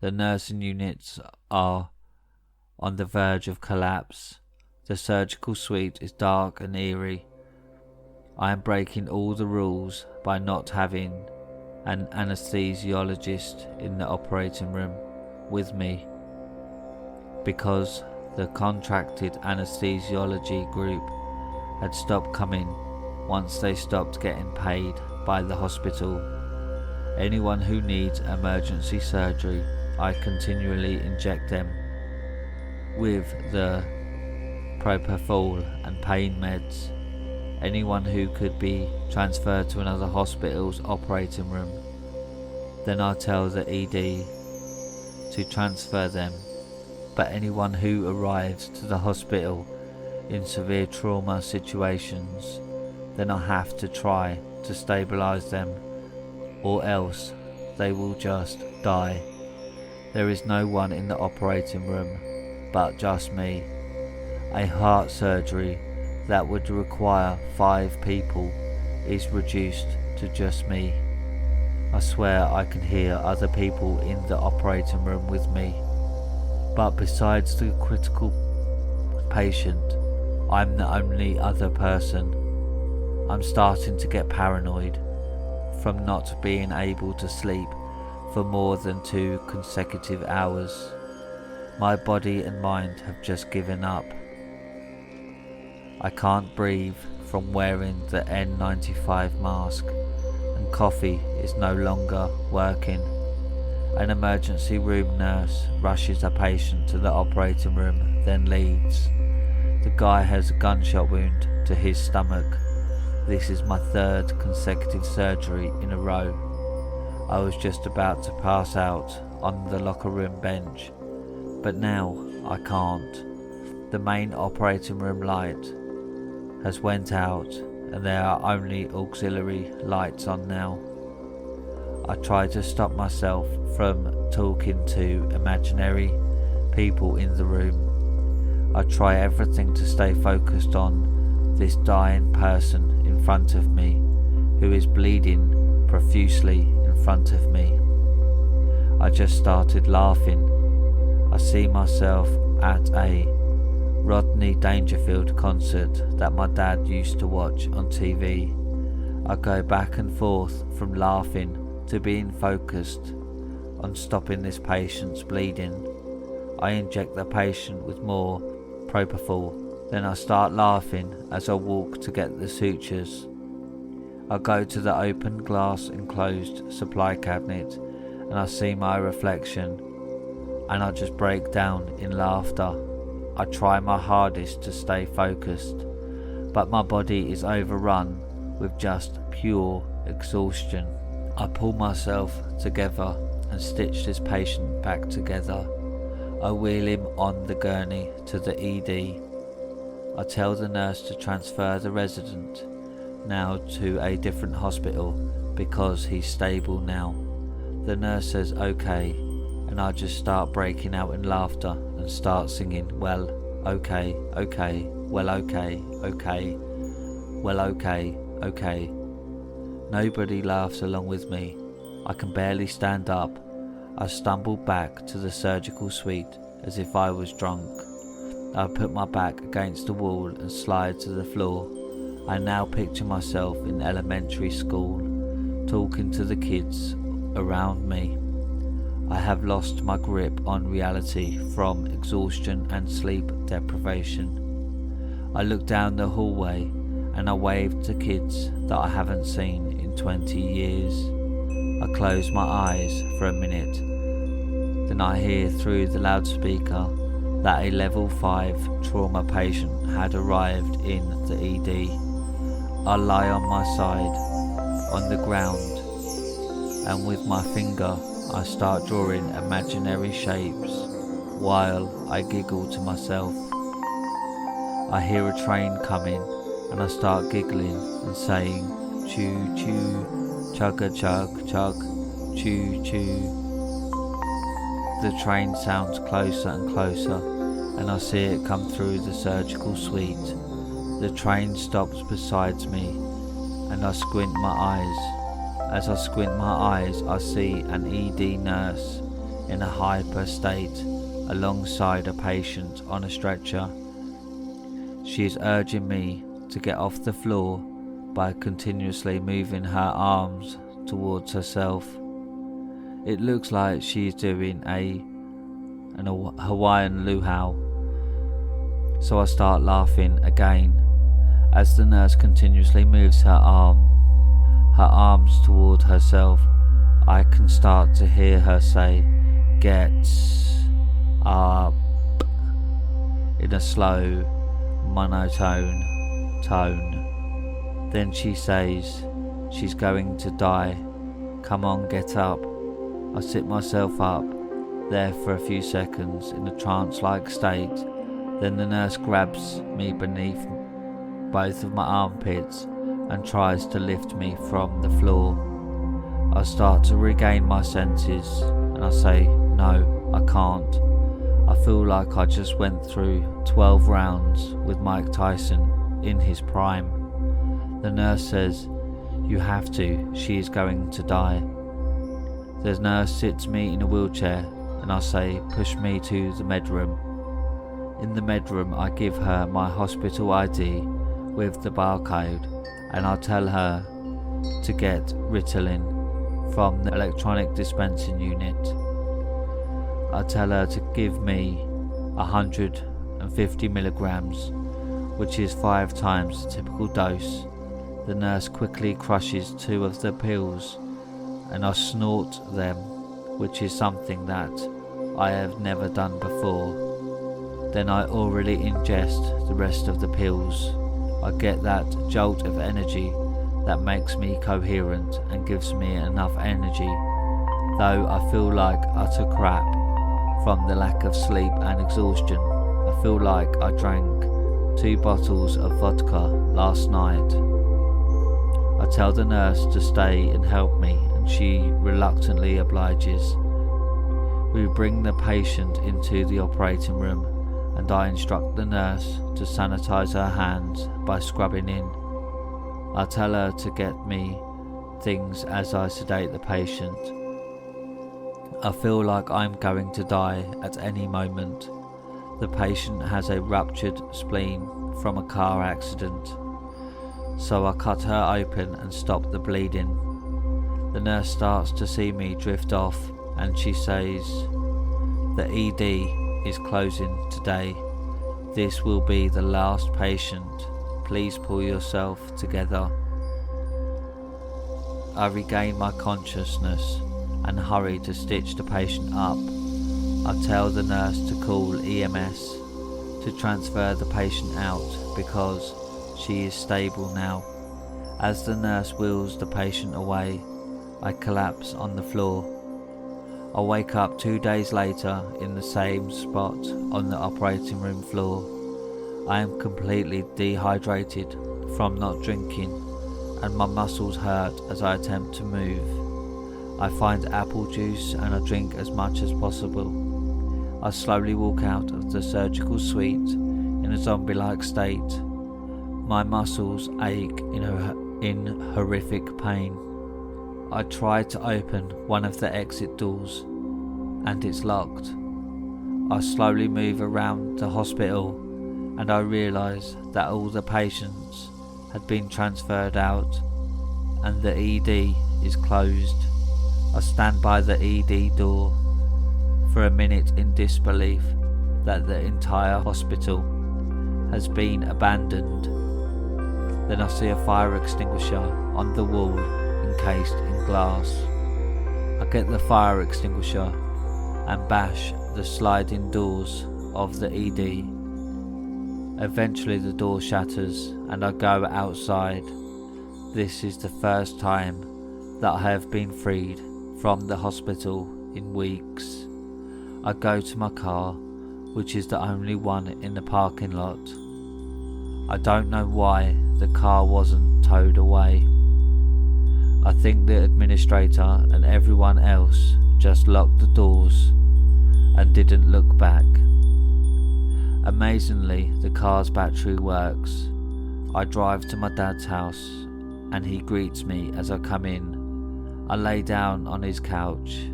The nursing units are on the verge of collapse. The surgical suite is dark and eerie. I am breaking all the rules by not having an anesthesiologist in the operating room with me, because the contracted anesthesiology group had stopped coming once they stopped getting paid by the hospital. Anyone who needs emergency surgery, I continually inject them with the propofol and pain meds. Anyone who could be transferred to another hospital's operating room, then I tell the ED to transfer them. But anyone who arrives to the hospital in severe trauma situations, then I have to try to stabilize them, or else they will just die. There is no one in the operating room but just me. A heart surgery that would require 5 people is reduced to just me. I swear I can hear other people in the operating room with me, but besides the critical patient, I'm the only other person. I'm starting to get paranoid from not being able to sleep for more than 2 consecutive hours. My body and mind have just given up. I can't breathe from wearing the N95 mask, and coffee is no longer working. An emergency room nurse rushes a patient to the operating room, then leaves. The guy has a gunshot wound to his stomach. This is my 3rd consecutive surgery in a row. I was just about to pass out on the locker room bench, but now I can't. The main operating room light has went out and there are only auxiliary lights on now. I try to stop myself from talking to imaginary people in the room. I try everything to stay focused on this dying person in front of me, who is bleeding profusely in front of me. I just started laughing. I see myself at a Rodney Dangerfield concert that my dad used to watch on TV. I go back and forth from laughing to being focused on stopping this patient's bleeding. I inject the patient with more propofol, then I start laughing as I walk to get the sutures. I go to the open glass enclosed supply cabinet and I see my reflection, and I just break down in laughter. I try my hardest to stay focused, but my body is overrun with just pure exhaustion. I pull myself together and stitch this patient back together. I wheel him on the gurney to the ED. I tell the nurse to transfer the resident now to a different hospital because he's stable now. The nurse says okay, and I just start breaking out in laughter and start singing, well, okay, okay, well, okay, okay, well, okay, okay. Nobody laughs along with me. I can barely stand up. I stumble back to the surgical suite as if I was drunk. I put my back against the wall and slide to the floor. I now picture myself in elementary school, talking to the kids around me. I have lost my grip on reality from exhaustion and sleep deprivation. I look down the hallway and I wave to kids that I haven't seen in 20 years. I close my eyes for a minute. Then I hear through the loudspeaker that a level 5 trauma patient had arrived in the ED. I lie on my side on the ground, and with my finger I start drawing imaginary shapes while I giggle to myself. I hear a train coming and I start giggling and saying choo choo, chugga chug chug, choo choo. The train sounds closer and closer and I see it come through the surgical suite. The train stops beside me and I squint my eyes. As I squint my eyes, I see an ED nurse in a hyper state, alongside a patient on a stretcher. She is urging me to get off the floor by continuously moving her arms towards herself. It looks like she is doing an Hawaiian luau, so I start laughing again as the nurse continuously moves her arms toward herself. I can start to hear her say, "Get up," in a slow, monotone tone. Then she says she's going to die. "Come on, get up." I sit myself up there for a few seconds in a trance-like state. Then the nurse grabs me beneath both of my armpits and tries to lift me from the floor. I start to regain my senses and I say, "No, I can't." I feel like I just went through 12 rounds with Mike Tyson in his prime. The nurse says, "You have to, she is going to die." The nurse sits me in a wheelchair and I say, "Push me to the med room." In the med room I give her my hospital ID with the barcode and I tell her to get Ritalin from the electronic dispensing unit. I tell her to give me 150 milligrams, which is 5 times the typical dose. The nurse quickly crushes 2 of the pills and I snort them, which is something that I have never done before. Then I orally ingest the rest of the pills. I get that jolt of energy that makes me coherent and gives me enough energy, though I feel like utter crap from the lack of sleep and exhaustion. I feel like I drank 2 bottles of vodka last night. I tell the nurse to stay and help me and she reluctantly obliges. We bring the patient into the operating room and I instruct the nurse to sanitize her hands by scrubbing in. I tell her to get me things as I sedate the patient. I feel like I'm going to die at any moment. The patient has a ruptured spleen from a car accident, so I cut her open and stop the bleeding. The nurse starts to see me drift off and she says, "The ED is closing today. This will be the last patient. Please pull yourself together." I regain my consciousness and hurry to stitch the patient up. I tell the nurse to call EMS to transfer the patient out because she is stable now. As the nurse wheels the patient away, I collapse on the floor. I wake up 2 days later in the same spot on the operating room floor. I am completely dehydrated from not drinking and my muscles hurt as I attempt to move. I find apple juice and I drink as much as possible. I slowly walk out of the surgical suite in a zombie-like state. My muscles ache in horrific pain. I try to open one of the exit doors and it's locked. I slowly move around the hospital and I realise that all the patients had been transferred out and the ED is closed. I stand by the ED door for a minute in disbelief that the entire hospital has been abandoned. Then I see a fire extinguisher on the wall encased in glass. I get the fire extinguisher and bash the sliding doors of the ED. Eventually the door shatters and I go outside. This is the first time that I have been freed from the hospital in weeks. I go to my car, which is the only one in the parking lot. I don't know why the car wasn't towed away. I think the administrator and everyone else just locked the doors and didn't look back. Amazingly, the car's battery works. I drive to my dad's house and he greets me as I come in. I lay down on his couch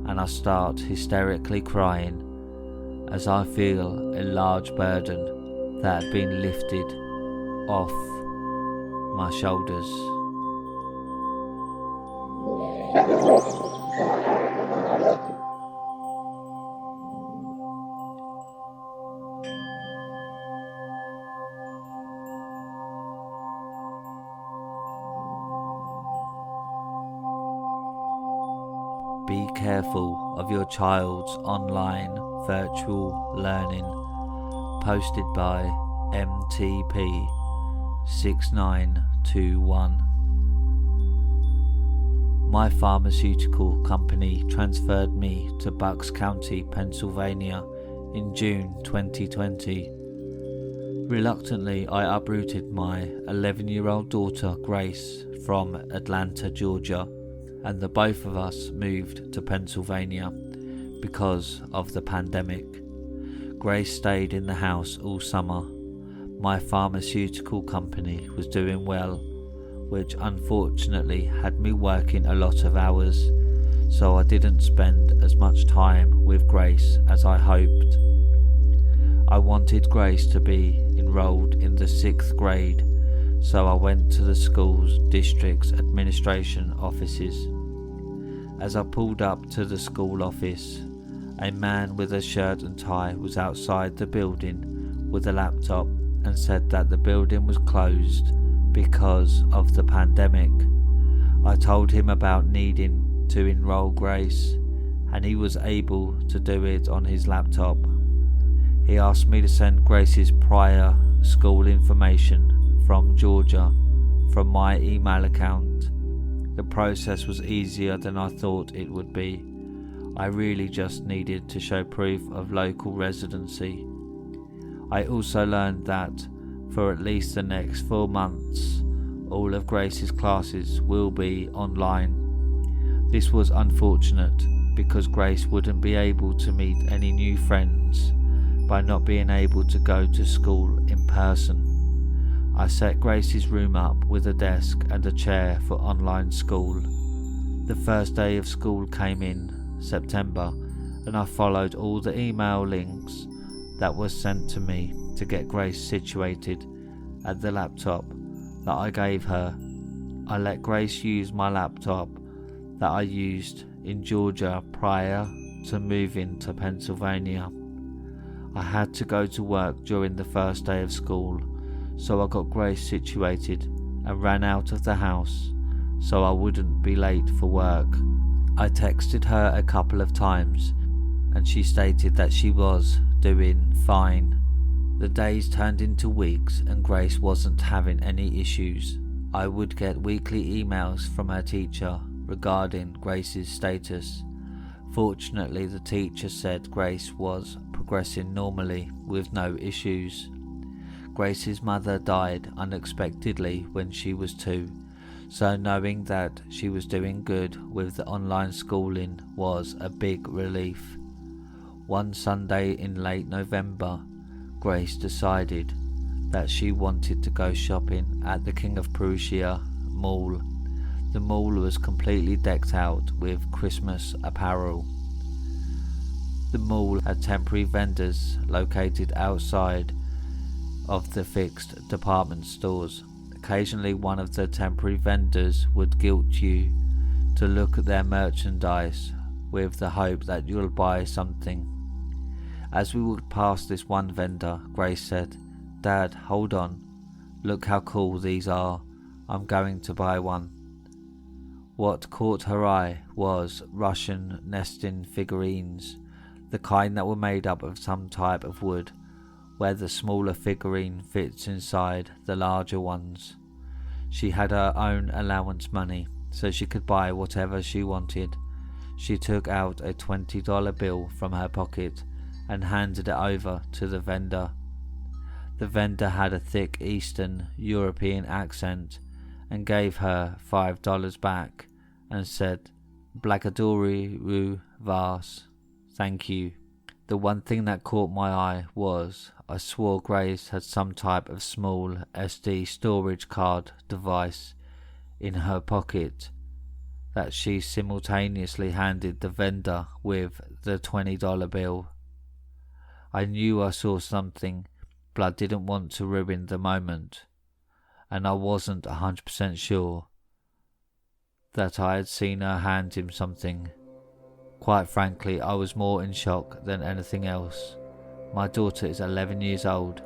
and I start hysterically crying as I feel a large burden that had been lifted off my shoulders. Be careful of your child's online virtual learning. Posted by MTP 6921. My pharmaceutical company transferred me to Bucks County, Pennsylvania in June 2020. Reluctantly, I uprooted my 11-year-old daughter Grace from Atlanta, Georgia, and the both of us moved to Pennsylvania because of the pandemic. Grace stayed in the house all summer. My pharmaceutical company was doing well, which unfortunately had me working a lot of hours, so I didn't spend as much time with Grace as I hoped. I wanted Grace to be enrolled in the 6th grade, so I went to the school's district's administration offices. As I pulled up to the school office, a man with a shirt and tie was outside the building with a laptop and said that the building was closed because of the pandemic. I told him about needing to enroll Grace, and he was able to do it on his laptop. He asked me to send Grace's prior school information from Georgia from my email account. The process was easier than I thought it would be. I really just needed to show proof of local residency. I also learned that for at least the next 4 months, all of Grace's classes will be online. This was unfortunate because Grace wouldn't be able to meet any new friends by not being able to go to school in person. I set Grace's room up with a desk and a chair for online school. The first day of school came in September, and I followed all the email links that was sent to me to get Grace situated at the laptop that I gave her. I let Grace use my laptop that I used in Georgia prior to moving to Pennsylvania. I had to go to work during the first day of school, so I got Grace situated and ran out of the house so I wouldn't be late for work. I texted her a couple of times and she stated that she was doing fine. The days turned into weeks and Grace wasn't having any issues. I would get weekly emails from her teacher regarding Grace's status. Fortunately, the teacher said Grace was progressing normally with no issues. Grace's mother died unexpectedly when she was 2, so knowing that she was doing good with the online schooling was a big relief. One Sunday in late November, Grace decided that she wanted to go shopping at the King of Prussia Mall. The mall was completely decked out with Christmas apparel. The mall had temporary vendors located outside of the fixed department stores. Occasionally one of the temporary vendors would guilt you to look at their merchandise with the hope that you'll buy something. As we walked past this one vendor, Grace said, "Dad, hold on. Look how cool these are. I'm going to buy one." What caught her eye was Russian nesting figurines, the kind that were made up of some type of wood, where the smaller figurine fits inside the larger ones. She had her own allowance money, so she could buy whatever she wanted. She took out a $20 bill from her pocket and handed it over to the vendor. The vendor had a thick Eastern European accent and gave her $5 back and said, "Blagadori vas, thank you." The one thing that caught my eye was I swore Grace had some type of small SD storage card device in her pocket that she simultaneously handed the vendor with the $20 bill. I knew I saw something, but I didn't want to ruin the moment, and I wasn't 100% sure that I had seen her hand him something. Quite frankly, I was more in shock than anything else. My daughter is 11 years old.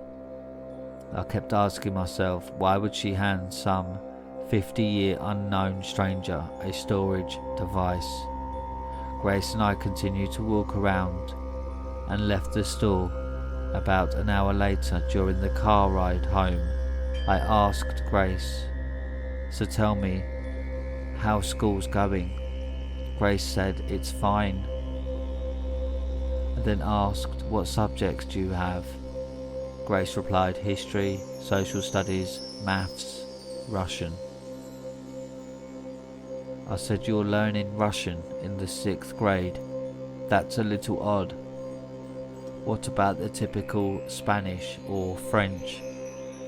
I kept asking myself, why would she hand some 50-year unknown stranger a storage device? Grace and I continued to walk around and left the store. About an hour later, during the car ride home, I asked Grace, "So tell me, how's school's going?" Grace said, "It's fine." I then asked, "What subjects do you have?" Grace replied, "History, social studies, maths, Russian." I said, "You're learning Russian in the 6th grade. That's a little odd. What about the typical Spanish or French?"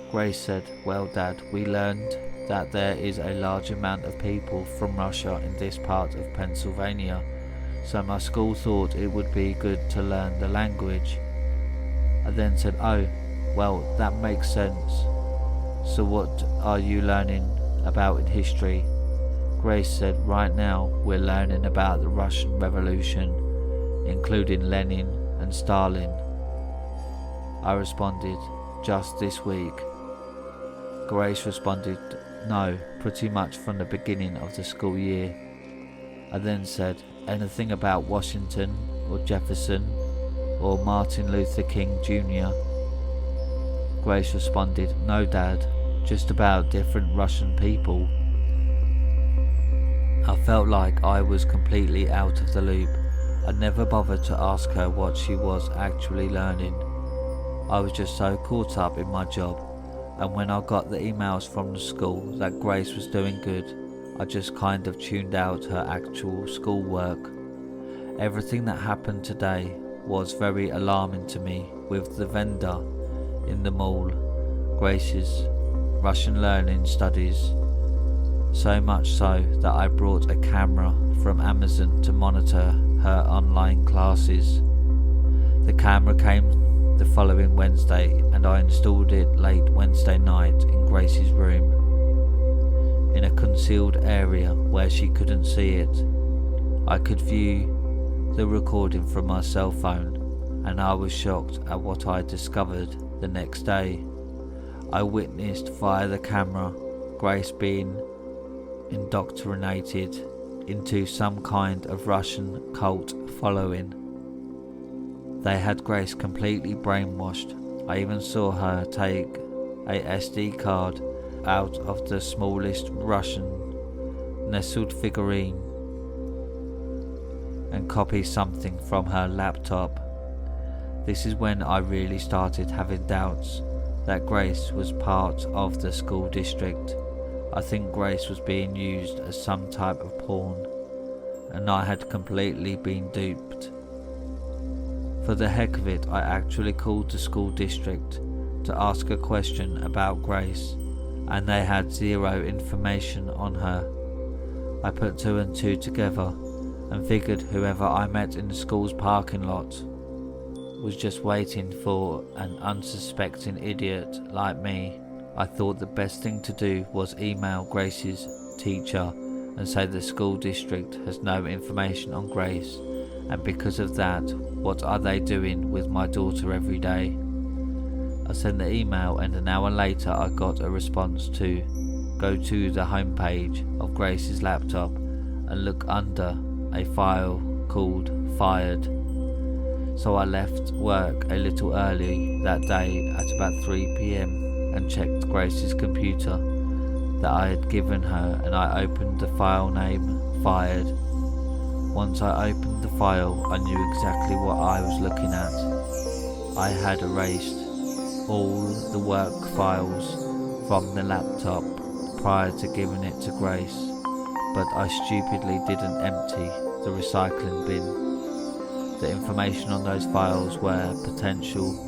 Grace said, "Well, Dad, we learned that there is a large amount of people from Russia in this part of Pennsylvania, so my school thought it would be good to learn the language." I then said, "Oh, well, that makes sense. So what are you learning about in history?" Grace said, "Right now we're learning about the Russian Revolution, including Lenin and Stalin." I responded, "Just this week?" Grace responded, "No, pretty much from the beginning of the school year." I then said, "Anything about Washington or Jefferson or Martin Luther King Jr.?" Grace responded, "No, Dad, just about different Russian people." I felt like I was completely out of the loop. I never bothered to ask her what she was actually learning. I was just so caught up in my job, and when I got the emails from the school that Grace was doing good, I just kind of tuned out her actual schoolwork. Everything that happened today was very alarming to me, with the vendor in the mall, Grace's Russian learning studies. So much so that I brought a camera from Amazon to monitor her online classes. The camera came the following Wednesday, and I installed it late Wednesday night in Grace's room, in a concealed area where she couldn't see it. I could view the recording from my cell phone, and I was shocked at what I discovered the next day. I witnessed via the camera Grace being indoctrinated into some kind of Russian cult following. They had Grace completely brainwashed. I even saw her take a SD card out of the smallest Russian nestled figurine and copy something from her laptop. This is when I really started having doubts that Grace was part of the school district. I think Grace was being used as some type of pawn, and I had completely been duped. For the heck of it, I actually called the school district to ask a question about Grace, and they had zero information on her. I put 2 and 2 together and figured whoever I met in the school's parking lot was just waiting for an unsuspecting idiot like me. I thought the best thing to do was email Grace's teacher and say the school district has no information on Grace, and because of that, what are they doing with my daughter every day? I sent the email, and an hour later I got a response to go to the homepage of Grace's laptop and look under a file called Fired. So I left work a little early that day at about 3 p.m. and checked Grace's computer that I had given her, and I opened the file name Fired. Once I opened the file, I knew exactly what I was looking at. I had erased all the work files from the laptop prior to giving it to Grace, but I stupidly didn't empty the recycling bin. The information on those files were potential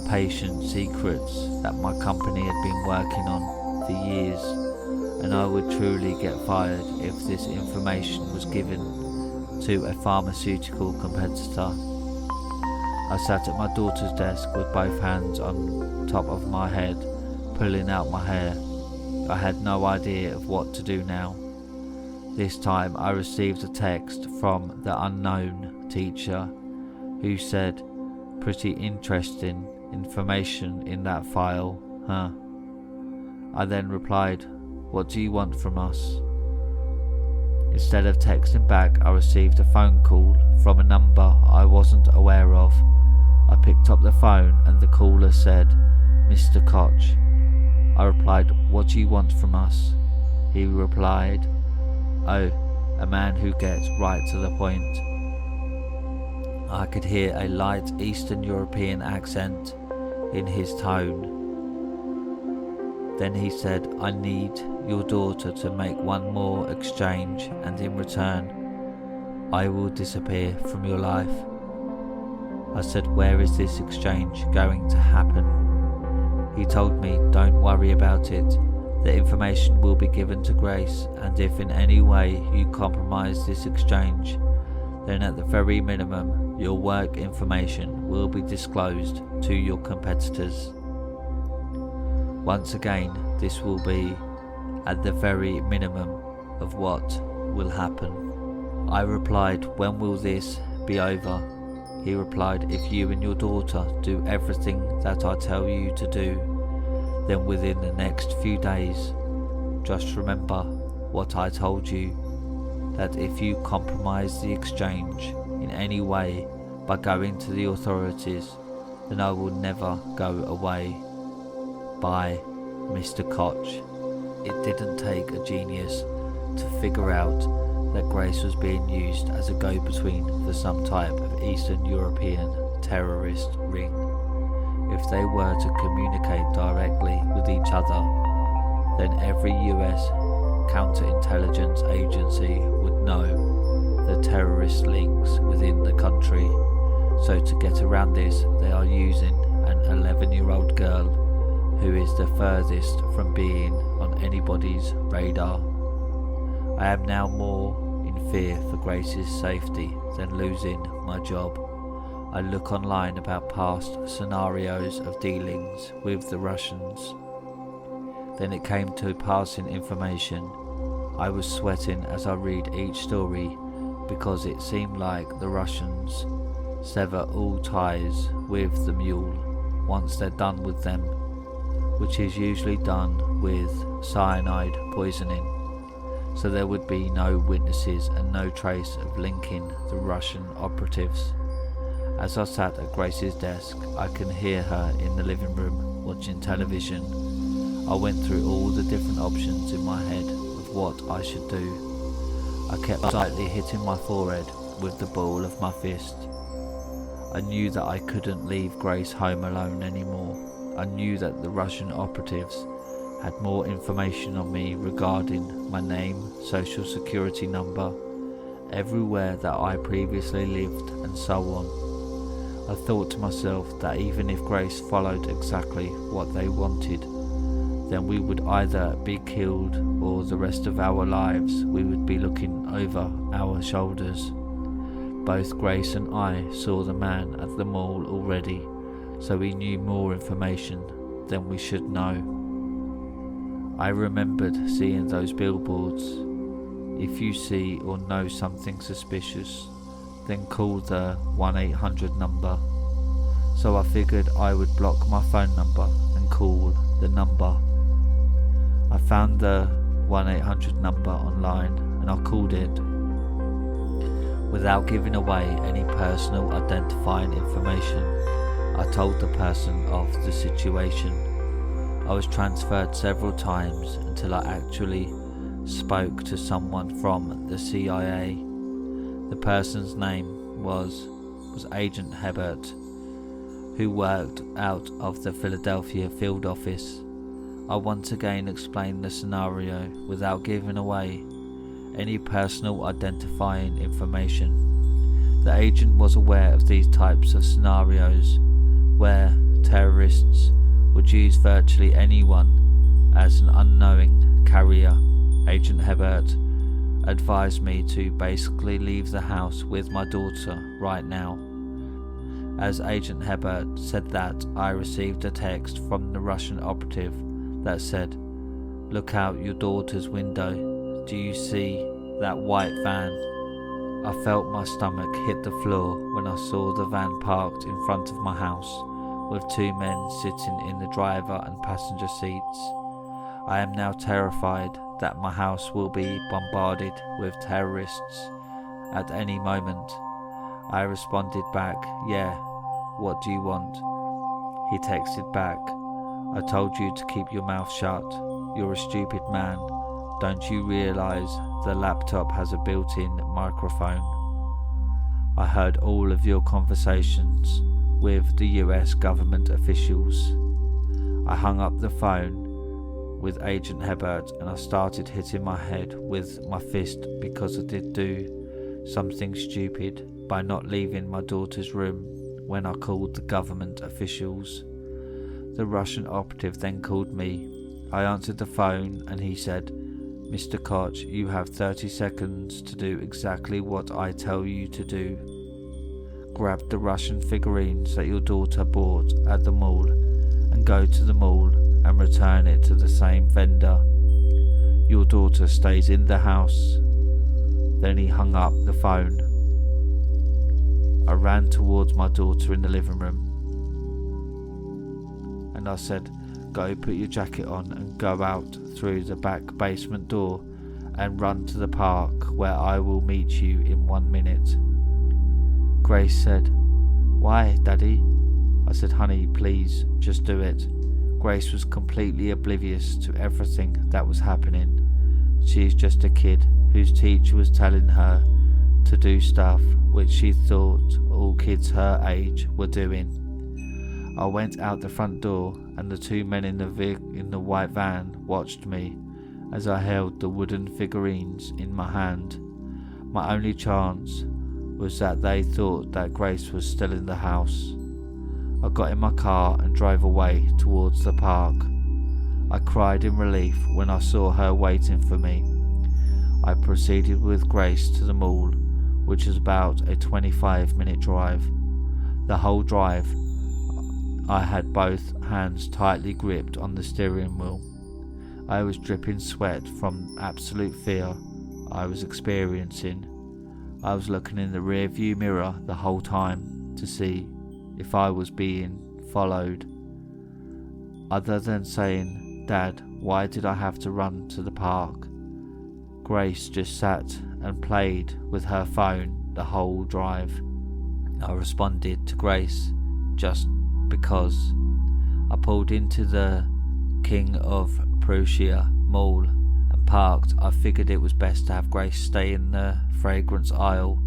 patient secrets that my company had been working on for years, and I would truly get fired if this information was given to a pharmaceutical competitor. I sat at my daughter's desk with both hands on top of my head, pulling out my hair. I had no idea of what to do now. This time I received a text from the unknown teacher who said, "Pretty interesting information in that file, huh?" I then replied, "What do you want from us?" Instead of texting back, I received a phone call from a number I wasn't aware of. I picked up the phone and the caller said, "Mr. Koch." I replied, "What do you want from us?" He replied, "Oh, a man who gets right to the point." I could hear a light Eastern European accent in his tone. Then he said, "I need your daughter to make one more exchange, and in return, I will disappear from your life." I said, "Where is this exchange going to happen?" He told me, "Don't worry about it. The information will be given to Grace, and if in any way you compromise this exchange, then at the very minimum, your work information will be disclosed to your competitors." Once again, this will be at the very minimum of what will happen. I replied, "When will this be over?" He replied, "If you and your daughter do everything that I tell you to do, then within the next few days. Just remember what I told you, that if you compromise the exchange in any way by going to the authorities, then I will never go away. By Mr. Koch." It didn't take a genius to figure out that Grace was being used as a go-between for some type of Eastern European terrorist ring. If they were to communicate directly with each other, then every US counterintelligence agency would know the terrorist links within the country. So to get around this, they are using an 11-year-old girl who is the furthest from being on anybody's radar. I am now more in fear for Grace's safety than losing my job. I look online about past scenarios of dealings with the Russians. Then it came to passing information. I was sweating as I read each story because it seemed like the Russians sever all ties with the mule once they're done with them, which is usually done with cyanide poisoning, so there would be no witnesses and no trace of linking the Russian operatives. As I sat at Grace's desk, I can hear her in the living room watching television. I went through all the different options in my head of what I should do. I kept slightly hitting my forehead with the ball of my fist. I knew that I couldn't leave Grace home alone anymore. I knew that the Russian operatives had more information on me regarding my name, social security number, everywhere that I previously lived, and so on. I thought to myself that even if Grace followed exactly what they wanted, then we would either be killed or the rest of our lives we would be looking over our shoulders. Both Grace and I saw the man at the mall already, so we knew more information than we should know. I remembered seeing those billboards. If you see or know something suspicious, then call the 1-800 number. So I figured I would block my phone number and call the number. I found the 1-800 number online and I called it. Without giving away any personal identifying information, I told the person of the situation. I was transferred several times until I actually spoke to someone from the CIA. The person's name was Agent Hebert, who worked out of the Philadelphia field office. I once again explained the scenario without giving away any personal identifying information. The agent was aware of these types of scenarios where terrorists would use virtually anyone as an unknowing carrier. Agent Hebert advised me to basically leave the house with my daughter right now. as Agent Hebert said that, I received a text from the Russian operative that said, "Look out your daughter's window. Do you see that white van?" I felt my stomach hit the floor when I saw the van parked in front of my house, with two men sitting in the driver and passenger seats. I am now terrified that my house will be bombarded with terrorists at any moment. I responded back, "Yeah, what do you want?" He texted back, "I told you to keep your mouth shut. You're a stupid man. Don't you realise the laptop has a built-in microphone? I heard all of your conversations with the US government officials." I hung up the phone with Agent Hebert and I started hitting my head with my fist because I did do something stupid by not leaving my daughter's room when I called the government officials. The Russian operative then called me. I answered the phone and he said, "Mr. Koch, you have 30 seconds to do exactly what I tell you to do. Grab the Russian figurines that your daughter bought at the mall and go to the mall and return it to the same vendor. Your daughter stays in the house." Then he hung up the phone. I ran towards my daughter in the living room and I said, "Go put your jacket on and go out through the back basement door and run to the park where I will meet you in 1 minute." Grace said, "Why, Daddy?" I said, "Honey, please, just do it." Grace was completely oblivious to everything that was happening. She is just a kid whose teacher was telling her to do stuff which she thought all kids her age were doing. I went out the front door and the two men in the white van watched me as I held the wooden figurines in my hand. My only chance was that they thought that Grace was still in the house. I got in my car and drove away towards the park. I cried in relief when I saw her waiting for me. I proceeded with Grace to the mall, which was about a 25-minute drive. The whole drive, I had both hands tightly gripped on the steering wheel. I was dripping sweat from absolute fear I was experiencing. I was looking in the rear view mirror the whole time to see if I was being followed. Other than saying, "Dad, why did I have to run to the park?" Grace just sat and played with her phone the whole drive. I responded to Grace just because. I pulled into the King of Prussia mall and parked. I figured it was best to have Grace stay in the fragrance aisle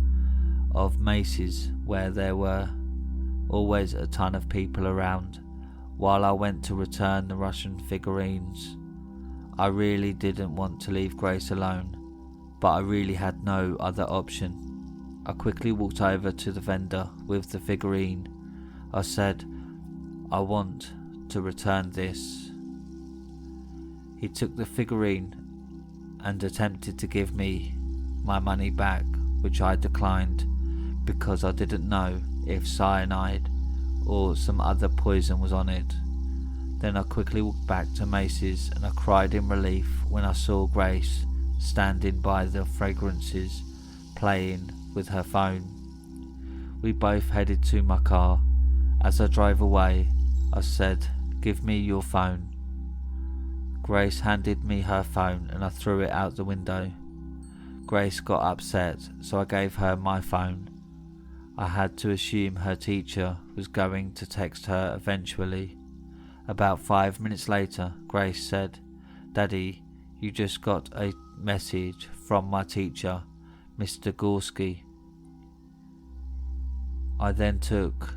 of Macy's, where there were always a ton of people around, while I went to return the Russian figurines. I really didn't want to leave Grace alone, but I really had no other option. I quickly walked over to the vendor with the figurine. I said, "I want to return this." He took the figurine and attempted to give me my money back, which I declined because I didn't know if cyanide or some other poison was on it. Then I quickly walked back to Macy's and I cried in relief when I saw Grace standing by the fragrances playing with her phone. We both headed to my car. As I drove away, I said, "Give me your phone." Grace handed me her phone and I threw it out the window. Grace got upset, so I gave her my phone. I had to assume her teacher was going to text her eventually. About 5 minutes later, Grace said, "Daddy, you just got a message from my teacher, Mr. Gorski." I then took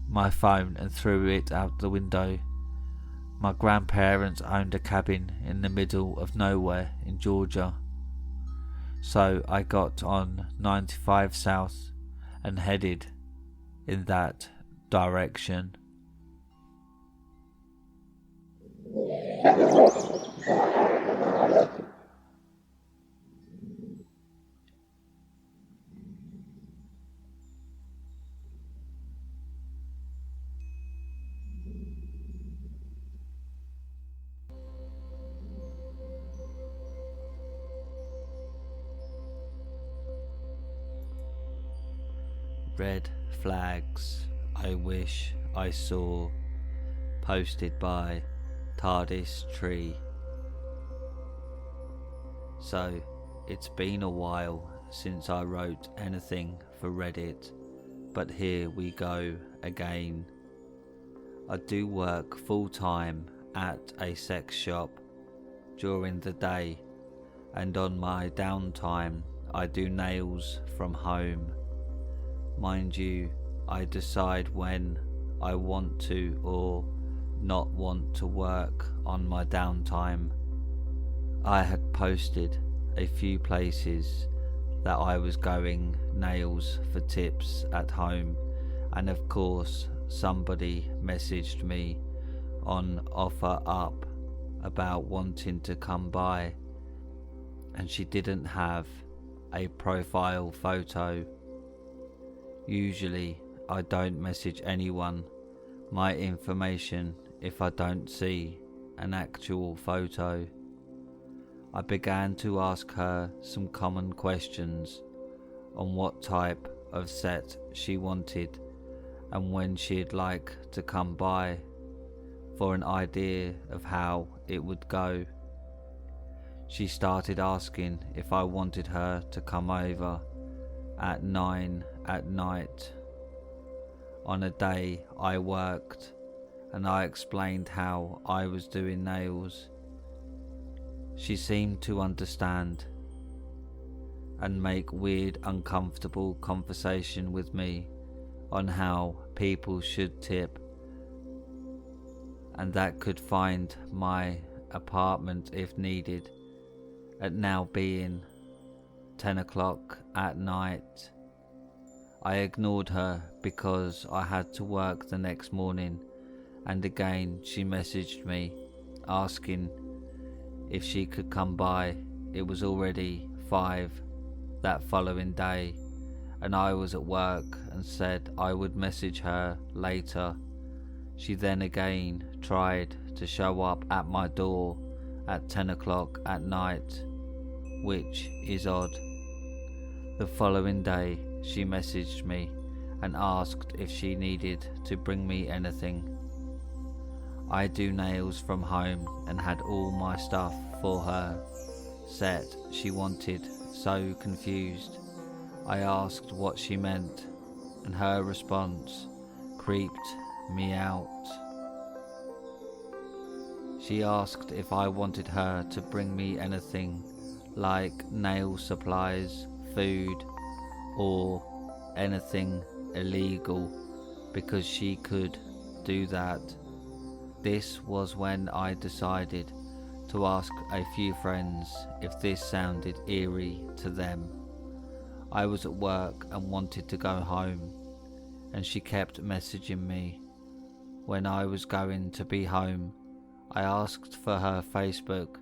my phone and threw it out the window. My grandparents owned a cabin in the middle of nowhere in Georgia. So I got on 95 South and headed in that direction. Red flags I wish I saw, posted by TARDIS Tree. So, it's been a while since I wrote anything for Reddit, but here we go again. I do work full time at a sex shop during the day, and on my downtime I do nails from home. Mind you, I decide when I want to or not want to work on my downtime. I had posted a few places that I was going nails for tips at home, and of course somebody messaged me on OfferUp about wanting to come by, and she didn't have a profile photo. Usually I don't message anyone my information if I don't see an actual photo. I began to ask her some common questions on what type of set she wanted and when she'd like to come by, for an idea of how it would go. She started asking if I wanted her to come over at 9 at night on a day I worked, and I explained how I was doing nails. She seemed to understand and make weird, uncomfortable conversation with me on how people should tip, and that could find my apartment if needed. At now being 10 o'clock at night, I ignored her because I had to work the next morning, and again she messaged me asking if she could come by. It was already 5 that following day, and I was at work and said I would message her later. She then again tried to show up at my door at 10 o'clock at night, which is odd. The following day she messaged me and asked if she needed to bring me anything. I do nails from home and had all my stuff for her set she wanted, so confused. I asked what she meant, and her response creeped me out. She asked if I wanted her to bring me anything like nail supplies, food, or anything illegal, because she could do that. This was when I decided to ask a few friends if this sounded eerie to them. I was at work and wanted to go home, and she kept messaging me. When I was going to be home, I asked for her Facebook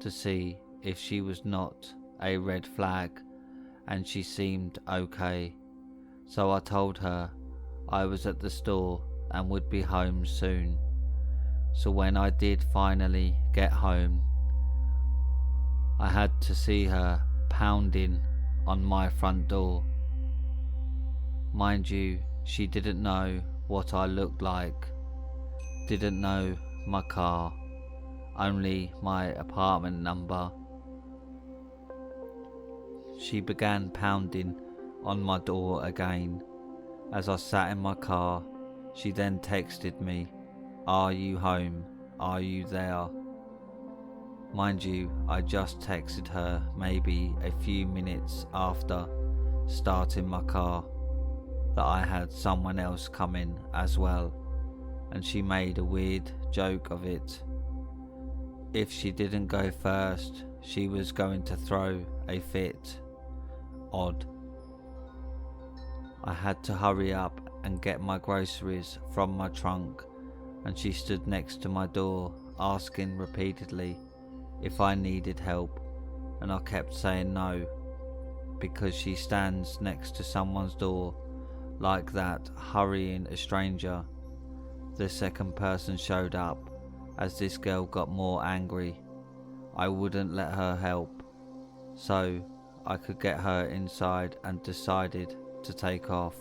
to see if she was not a red flag, and she seemed okay. So I told her I was at the store and would be home soon. So when I did finally get home, I had to see her pounding on my front door. Mind you, she didn't know what I looked like, didn't know my car, only my apartment number. She began pounding on my door again. As I sat in my car, she then texted me, "Are you home? Are you there?" Mind you, I just texted her maybe a few minutes after starting my car that I had someone else coming as well, and she made a weird joke of it. If she didn't go first, she was going to throw a fit. Odd. I had to hurry up and get my groceries from my trunk, and she stood next to my door asking repeatedly if I needed help, and I kept saying no, because she stands next to someone's door like that, hurrying a stranger. The second person showed up. As this girl got more angry, I wouldn't let her help, so I could get her inside, and decided to take off.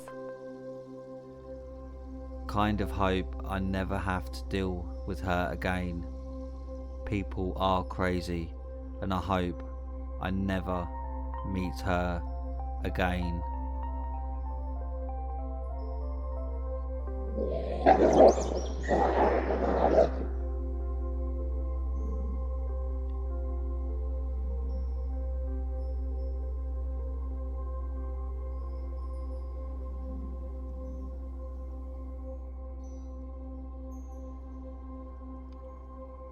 kind of hope I never have to deal with her again. People are crazy, and I hope I never meet her again.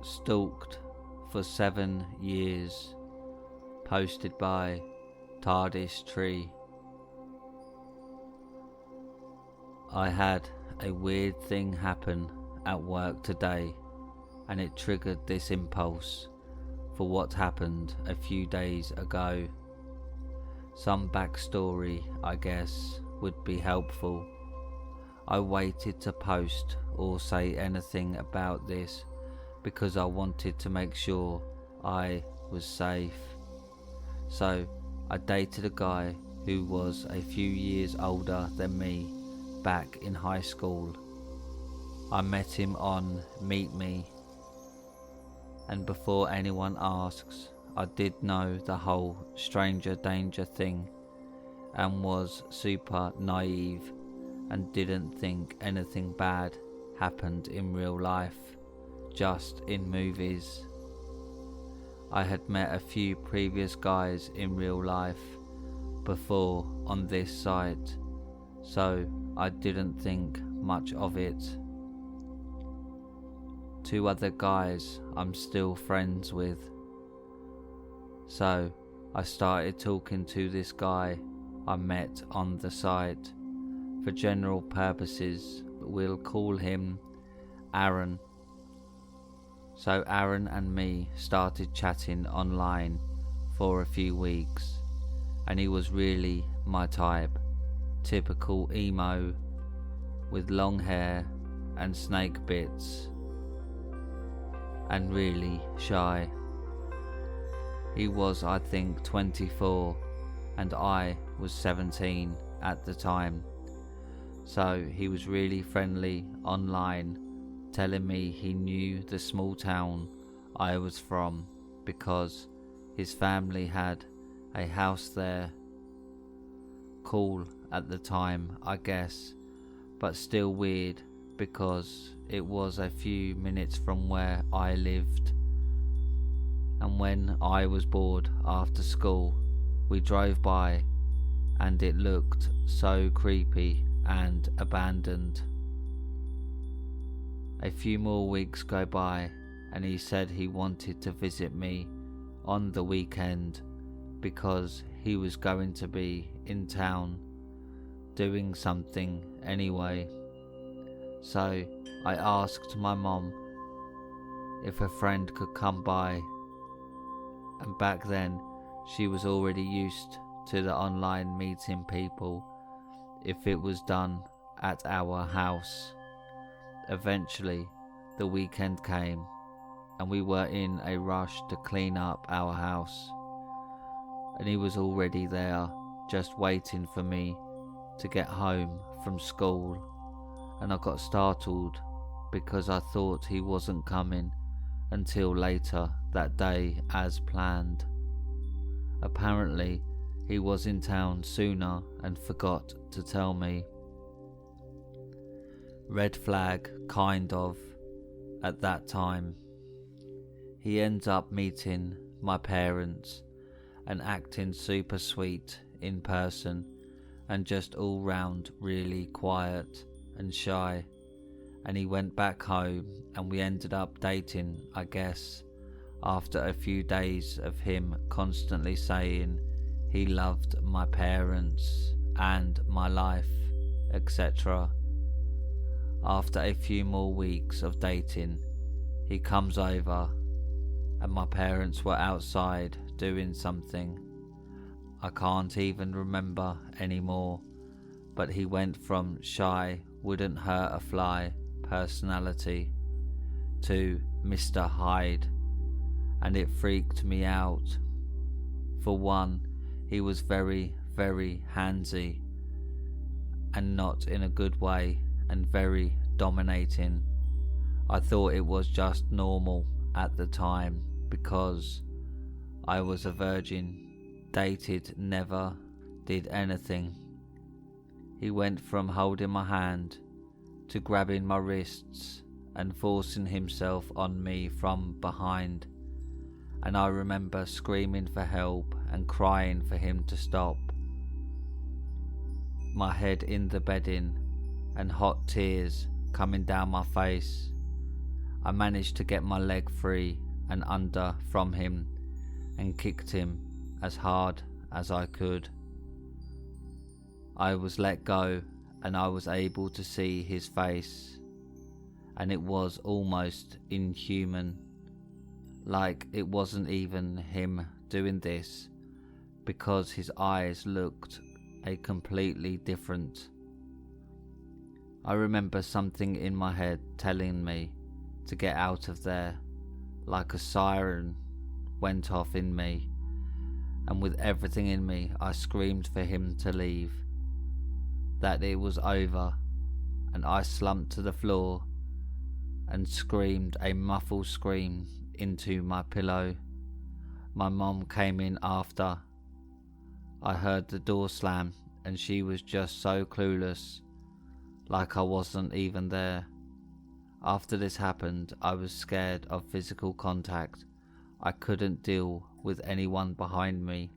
Stalked for 7 years. Posted by TARDIS Tree. I had a weird thing happen at work today, and it triggered this impulse for what happened a few days ago. Some backstory, I guess, would be helpful. I waited to post or say anything about this because I wanted to make sure I was safe. So I dated a guy who was a few years older than me back in high school. I met him on Meet Me, and before anyone asks, I did know the whole stranger danger thing and was super naive and didn't think anything bad happened in real life, just in movies. I had met a few previous guys in real life before on this site, so I didn't think much of it. 2 other guys I'm still friends with. So I started talking to this guy I met on the site. For general purposes, we'll call him Aaron. So Aaron and me started chatting online for a few weeks, and he was really my type. Typical emo with long hair and snake bits, and really shy. He was, I think, 24 and I was 17 at the time, so he was really friendly online, telling me he knew the small town I was from because his family had a house there. Cool at the time, I guess, but still weird because it was a few minutes from where I lived. And when I was bored after school, we drove by and it looked so creepy and abandoned. A few more weeks go by and he said he wanted to visit me on the weekend because he was going to be in town doing something anyway. So I asked my mom if a friend could come by, and back then she was already used to the online meeting people if it was done at our house. Eventually the weekend came and we were in a rush to clean up our house, and he was already there just waiting for me to get home from school, and I got startled because I thought he wasn't coming until later that day as planned. Apparently he was in town sooner and forgot to tell me. Red flag, kind of, at that time. He ends up meeting my parents and acting super sweet in person and just all round really quiet and shy, and he went back home and we ended up dating, I guess, after a few days of him constantly saying he loved my parents and my life, etc. After a few more weeks of dating, he comes over and my parents were outside doing something. I can't even remember anymore, but he went from shy, wouldn't hurt a fly personality to Mr. Hyde, and it freaked me out. For one, he was very, very handsy, and not in a good way, and very dominating. I thought it was just normal at the time because I was a virgin, dated, never did anything. He went from holding my hand to grabbing my wrists and forcing himself on me from behind, and I remember screaming for help and crying for him to stop. My head in the bedding and hot tears coming down my face. I managed to get my leg free and under from him and kicked him as hard as I could. I was let go and I was able to see his face, and it was almost inhuman, like it wasn't even him doing this, because his eyes looked a completely different. I remember something in my head telling me to get out of there, like a siren went off in me, and with everything in me I screamed for him to leave, that it was over, and I slumped to the floor and screamed a muffled scream into my pillow. My mom came in after. I heard the door slam and she was just so clueless, like I wasn't even there. After this happened, I was scared of physical contact. I couldn't deal with anyone behind me,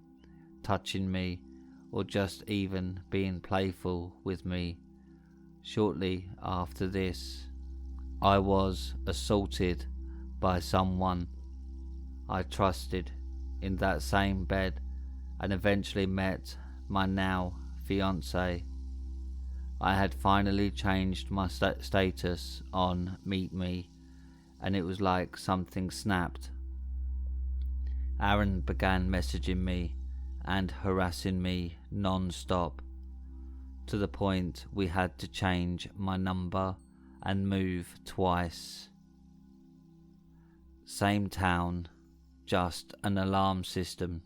touching me, or just even being playful with me. Shortly after this, I was assaulted by someone I trusted in that same bed, and eventually met my now fiance. I had finally changed my status on Meet Me, and it was like something snapped. Aaron began messaging me and harassing me non-stop, to the point we had to change my number and move twice. Same town, just an alarm system.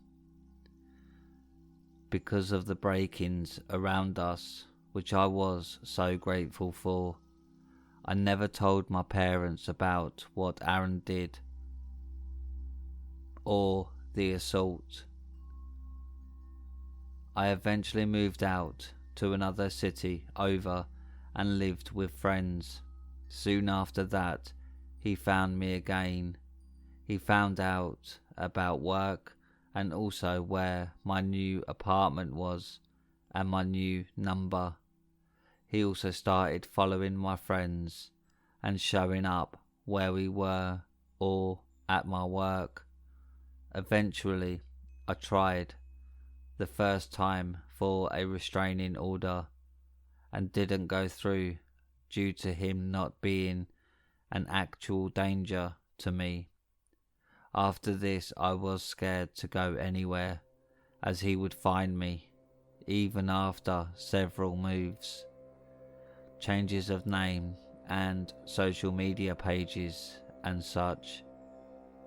Because of the break-ins around us, which I was so grateful for, I never told my parents about what Aaron did or the assault. I eventually moved out to another city over and lived with friends. Soon after that, he found me again. He found out about work and also where my new apartment was and my new number. He also started following my friends and showing up where we were or at my work. Eventually, I tried the first time for a restraining order and didn't go through due to him not being an actual danger to me. After this, I was scared to go anywhere, as he would find me, even after several moves, changes of name and social media pages and such.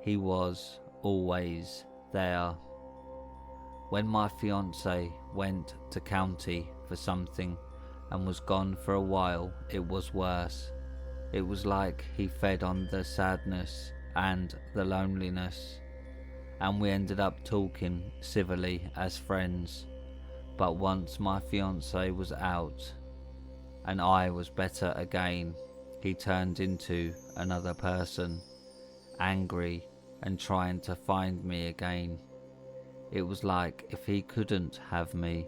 He was always there. When my fiance went to county for something and was gone for a while, it was worse. It was like he fed on the sadness and the loneliness, and we ended up talking civilly as friends. But once my fiance was out and I was better again, he turned into another person, angry and trying to find me again. It was like if he couldn't have me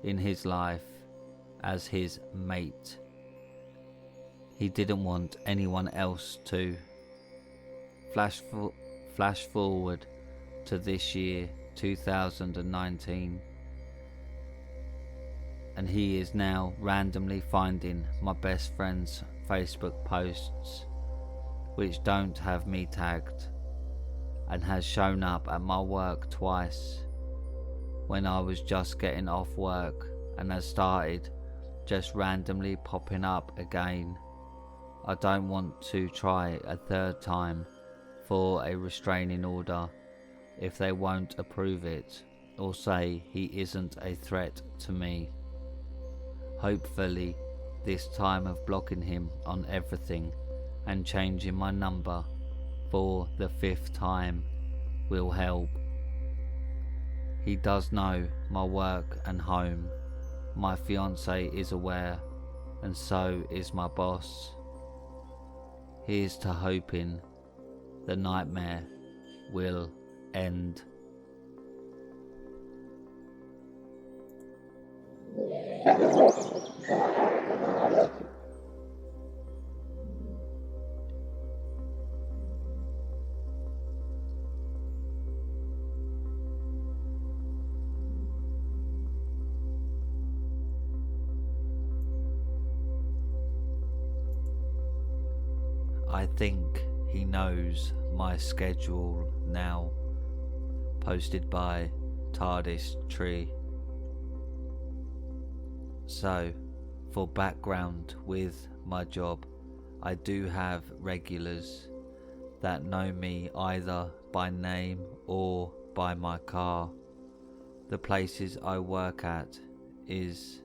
in his life as his mate, he didn't want anyone else to. Flash forward to this year, 2019, and he is now randomly finding my best friend's Facebook posts, which don't have me tagged, and has shown up at my work twice when I was just getting off work, and has started just randomly popping up again. I don't want to try a third time for a restraining order if they won't approve it or say he isn't a threat to me. Hopefully this time of blocking him on everything and changing my number for the 5th time will help. He does know my work and home. My fiance is aware, and so is my boss. Here's to hoping the nightmare will end. I think he knows my schedule now. Posted by TARDIS Tree. So, for background with my job, I do have regulars that know me either by name or by my car. The places I work at is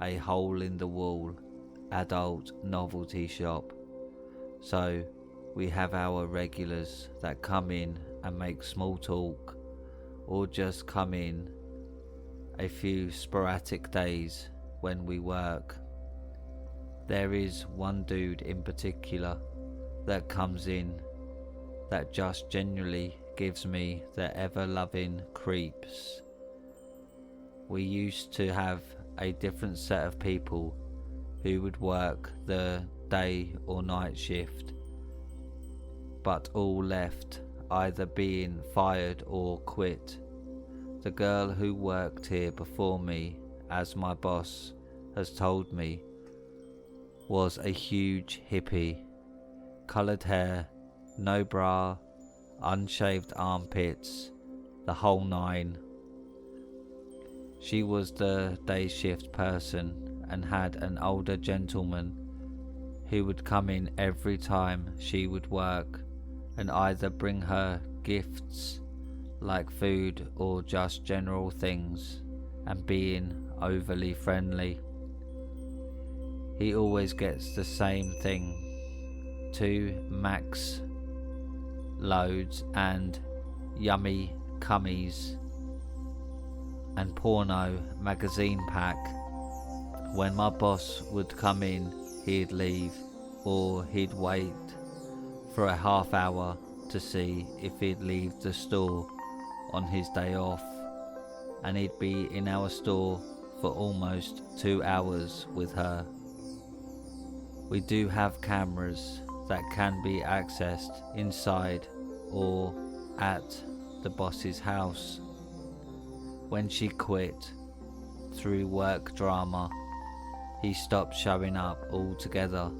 a hole-in-the-wall adult novelty shop. So we have our regulars that come in and make small talk, or just come in a few sporadic days when we work. There is one dude in particular that comes in that just genuinely gives me the ever-loving creeps. We used to have a different set of people who would work the day or night shift, but all left either being fired or quit. The girl who worked here before me, as my boss has told me, was a huge hippie. Coloured hair, no bra, unshaved armpits, the whole nine. She was the day shift person and had an older gentleman who would come in every time she would work and either bring her gifts like food or just general things, and being overly friendly. He always gets the same thing: 2 max loads and yummy cummies and porno magazine pack. When my boss would come in, he'd leave, or he'd wait for a half hour to see if he'd leave the store on his day off, and he'd be in our store for almost 2 hours with her. We do have cameras that can be accessed inside or at the boss's house. When she quit through work drama, he stopped showing up altogether.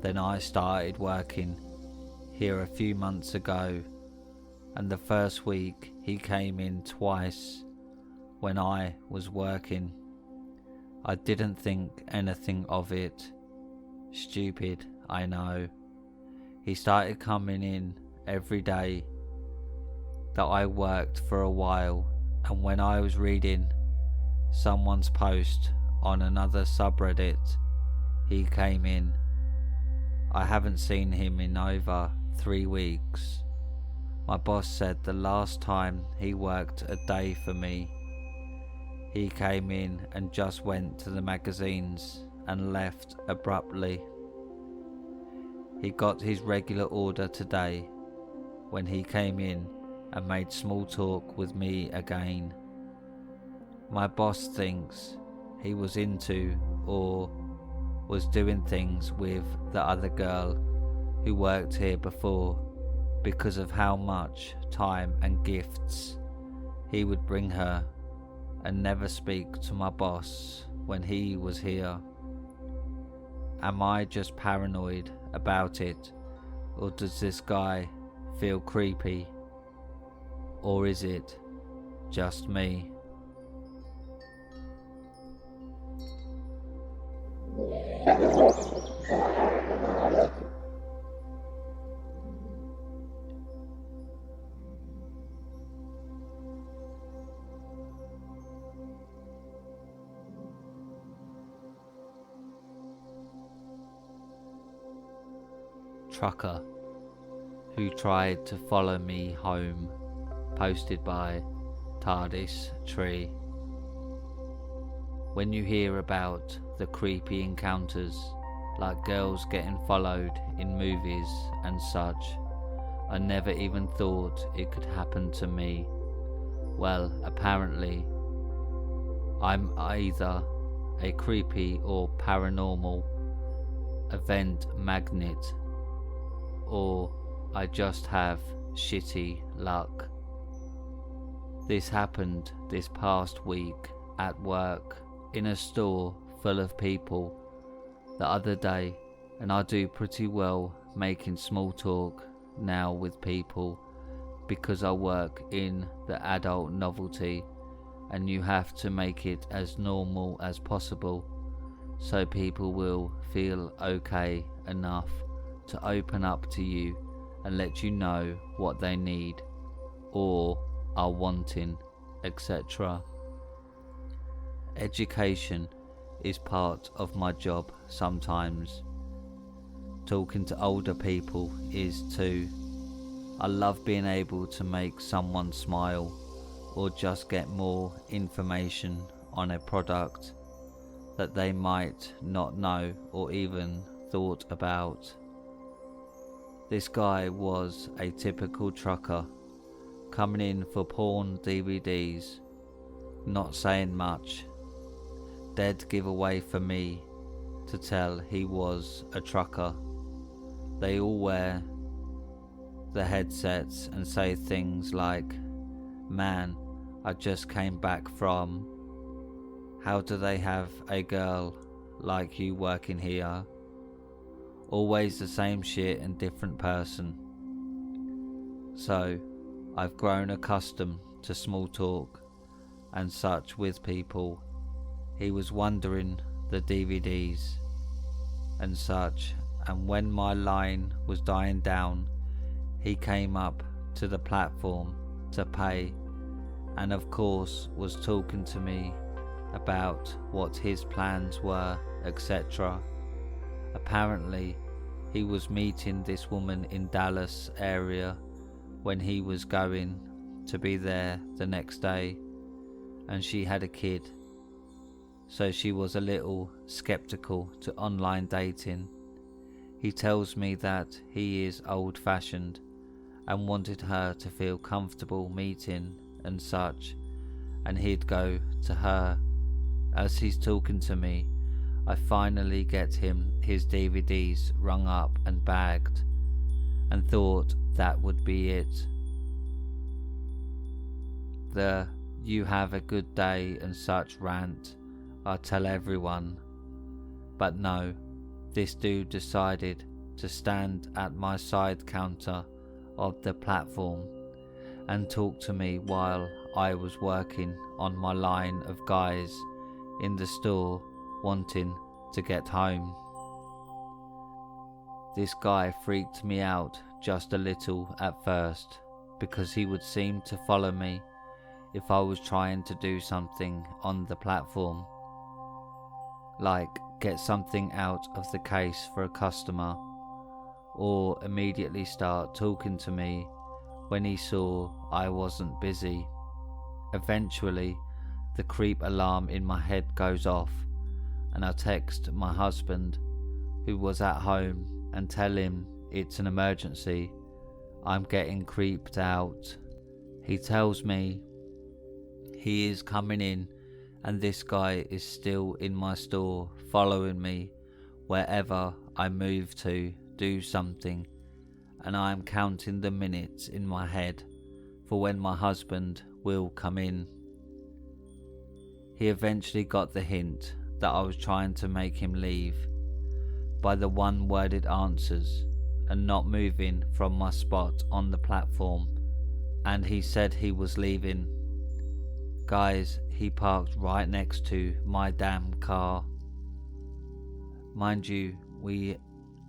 Then I started working here a few months ago, and the first week he came in twice when I was working. I didn't think anything of it. Stupid, I know. He started coming in every day that I worked for a while, and when I was reading someone's post on another subreddit, he came in. I haven't seen him in over 3 weeks. My boss said the last time he worked a day for me, he came in and just went to the magazines and left abruptly. He got his regular order today when he came in and made small talk with me again. My boss thinks he was into or was doing things with the other girl who worked here before because of how much time and gifts he would bring her, and never speak to my boss when he was here. Am I just paranoid about it, or does this guy feel creepy, or is it just me? trucker who tried to follow me home, posted by TARDIS Tree. When you hear about the creepy encounters, like girls getting followed in movies and such, I never even thought it could happen to me. Well, apparently, I'm either a creepy or paranormal event magnet, or I just have shitty luck. This happened this past week at work in a store full of people the other day, and I do pretty well making small talk now with people because I work in the adult novelty, and you have to make it as normal as possible so people will feel okay enough to open up to you and let you know what they need or are wanting, etc. Education is part of my job sometimes. Talking to older people is too. I love being able to make someone smile or just get more information on a product that they might not know or even thought about. This guy was a typical trucker, coming in for porn DVDs, not saying much. Dead giveaway for me to tell he was a trucker. They all wear the headsets and say things like, "Man, I just came back from... How do they have a girl like you working here?" Always the same shit and different person. So, I've grown accustomed to small talk and such with people. He was wondering the DVDs and such, and when my line was dying down, he came up to the platform to pay, and of course was talking to me about what his plans were, etc. Apparently, he was meeting this woman in Dallas area when he was going to be there the next day, and she had a kid, so she was a little skeptical to online dating. He tells me that he is old-fashioned and wanted her to feel comfortable meeting and such, and he'd go to her. As he's talking to me, I finally get him his DVDs rung up and bagged, and thought that would be it. The "you have a good day" and such rant I tell everyone, but no, this dude decided to stand at my side counter of the platform and talk to me while I was working on my line of guys in the store wanting to get home. This guy freaked me out just a little at first, because he would seem to follow me if I was trying to do something on the platform, like get something out of the case for a customer, or immediately start talking to me when he saw I wasn't busy. Eventually, the creep alarm in my head goes off, and I text my husband, who was at home, and tell him it's an emergency. I'm getting creeped out. He tells me he is coming in, and this guy is still in my store following me wherever I move to do something, and I am counting the minutes in my head for when my husband will come in. He eventually got the hint that I was trying to make him leave by the one-worded answers and not moving from my spot on the platform, and he said he was leaving. Guys, he parked right next to my damn car. Mind you, we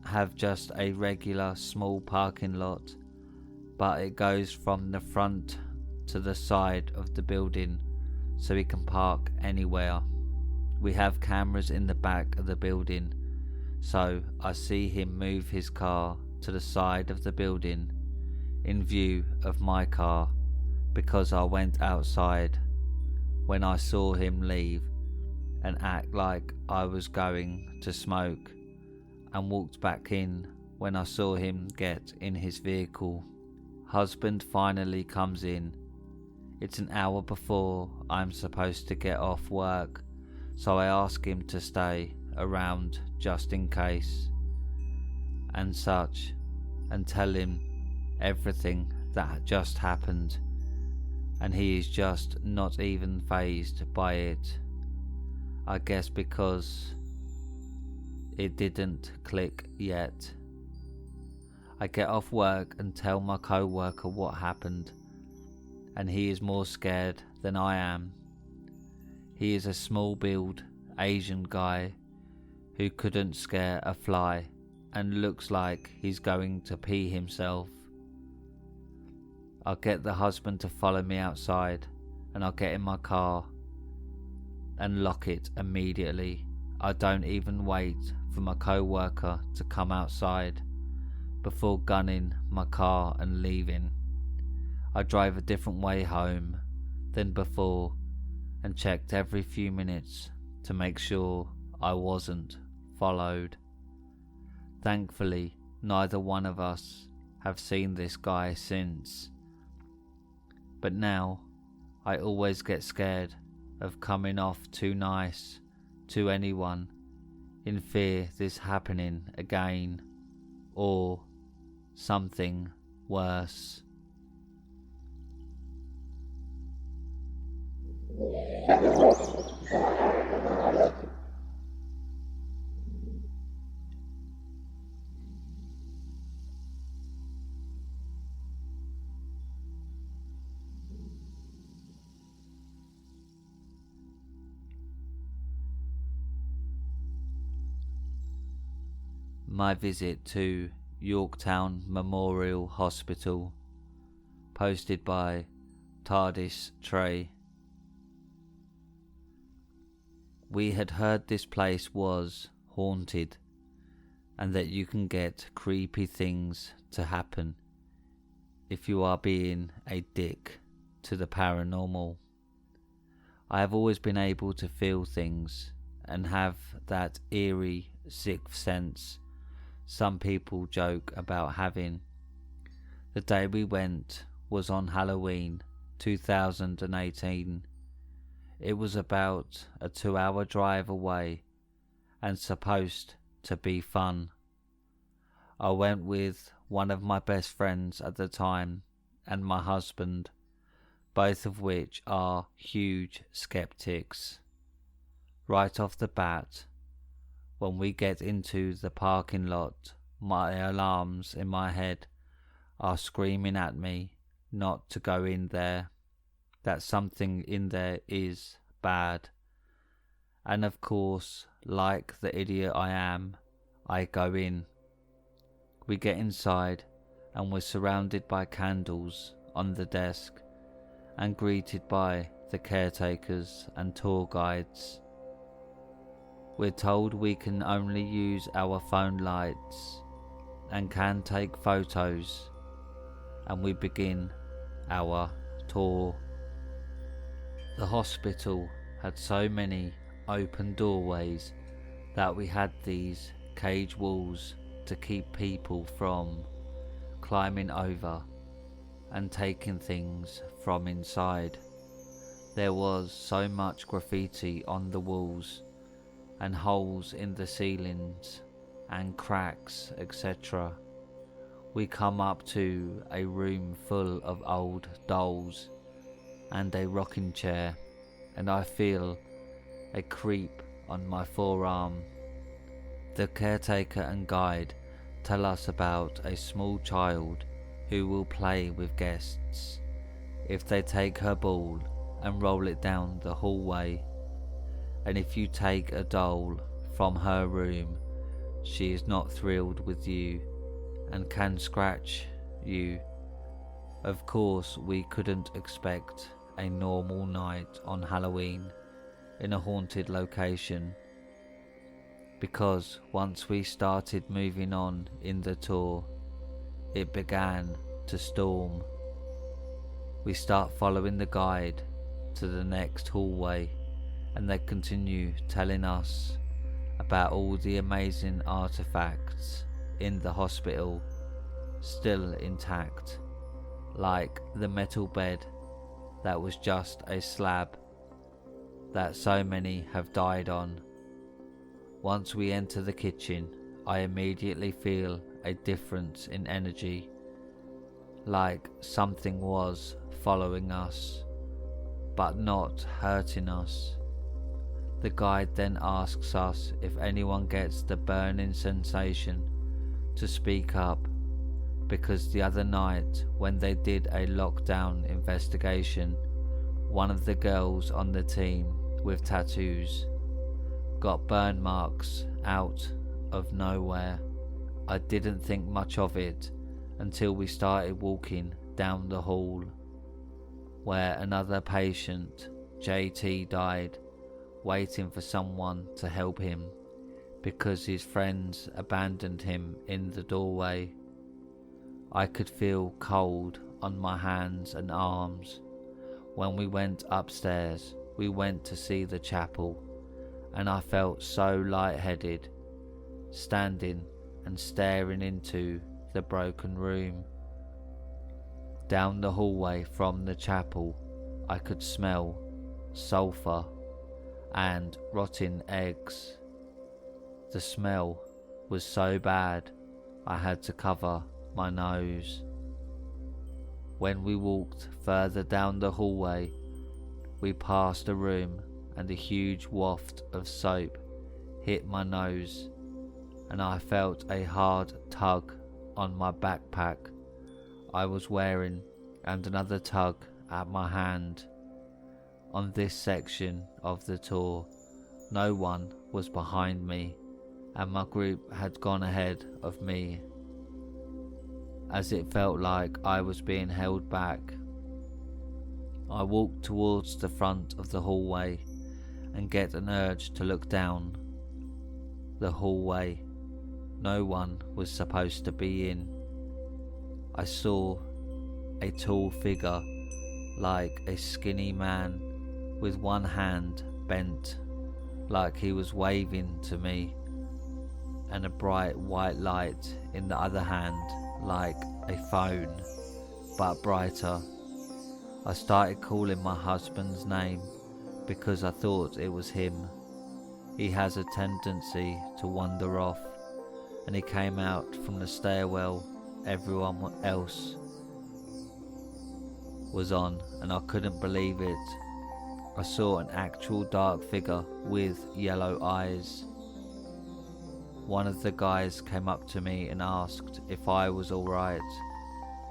have just a regular small parking lot, but it goes from the front to the side of the building, so we can park anywhere. We have cameras in the back of the building, so I see him move his car to the side of the building in view of my car because I went outside when I saw him leave and act like I was going to smoke, and walked back in when I saw him get in his vehicle. Husband finally comes in. It's an hour before I'm supposed to get off work, so I ask him to stay around just in case and such, and tell him everything that just happened, and he is just not even fazed by it. I guess because it didn't click yet. I get off work and tell my co-worker what happened, and he is more scared than I am. He is a small build Asian guy who couldn't scare a fly and looks like he's going to pee himself. I'll get the husband to follow me outside, and I'll get in my car and lock it immediately. I don't even wait for my co-worker to come outside before gunning my car and leaving. I drive a different way home than before and checked every few minutes to make sure I wasn't followed. Thankfully, neither one of us have seen this guy since. But now, I always get scared of coming off too nice to anyone in fear this happening again, or something worse. My visit to Yorktown Memorial Hospital, posted by TARDIS Trey. We had heard this place was haunted and that you can get creepy things to happen if you are being a dick to the paranormal. I have always been able to feel things and have that eerie sixth sense some people joke about having. The day we went was on Halloween 2018. It was about a 2-hour drive away and supposed to be fun. I went with one of my best friends at the time and my husband, both of which are huge skeptics. Right off the bat, when we get into the parking lot, my alarms in my head are screaming at me not to go in there, that something in there is bad. And of course, like the idiot I am, I go in. We get inside and we're surrounded by candles on the desk and greeted by the caretakers and tour guides. We're told we can only use our phone lights and can take photos, and we begin our tour. The hospital had so many open doorways that we had these cage walls to keep people from climbing over and taking things from inside. There was so much graffiti on the walls and holes in the ceilings and cracks, etc. We come up to a room full of old dolls and a rocking chair, and I feel a creep on my forearm. The caretaker and guide tell us about a small child who will play with guests if they take her ball and roll it down the hallway, and if you take a doll from her room, she is not thrilled with you and can scratch you. Of course, we couldn't expect a normal night on Halloween in a haunted location, because once we started moving on in the tour, it began to storm. We start following the guide to the next hallway, and they continue telling us about all the amazing artifacts in the hospital still intact, like the metal bed that was just a slab that so many have died on. Once we enter the kitchen, I immediately feel a difference in energy, like something was following us, but not hurting us. The guide then asks us if anyone gets the burning sensation to speak up, because the other night when they did a lockdown investigation, one of the girls on the team with tattoos got burn marks out of nowhere. I didn't think much of it until we started walking down the hall where another patient, JT, died, waiting for someone to help him because his friends abandoned him in the doorway. I could feel cold on my hands and arms. When we went upstairs, we went to see the chapel, and I felt so lightheaded, standing and staring into the broken room. Down the hallway from the chapel, I could smell sulphur and rotting eggs. The smell was so bad, I had to cover my nose. When we walked further down the hallway, we passed a room and a huge waft of soap hit my nose, and I felt a hard tug on my backpack I was wearing and another tug at my hand. On this section of the tour, no one was behind me, and my group had gone ahead of me, as it felt like I was being held back. I walked towards the front of the hallway and get an urge to look down the hallway no one was supposed to be in. I saw a tall figure, like a skinny man with one hand bent like he was waving to me, and a bright white light in the other hand like a phone, but brighter. I started calling my husband's name because I thought it was him. He has a tendency to wander off, and he came out from the stairwell everyone else was on, and I couldn't believe it. I saw an actual dark figure with yellow eyes. One of the guys came up to me and asked if I was alright,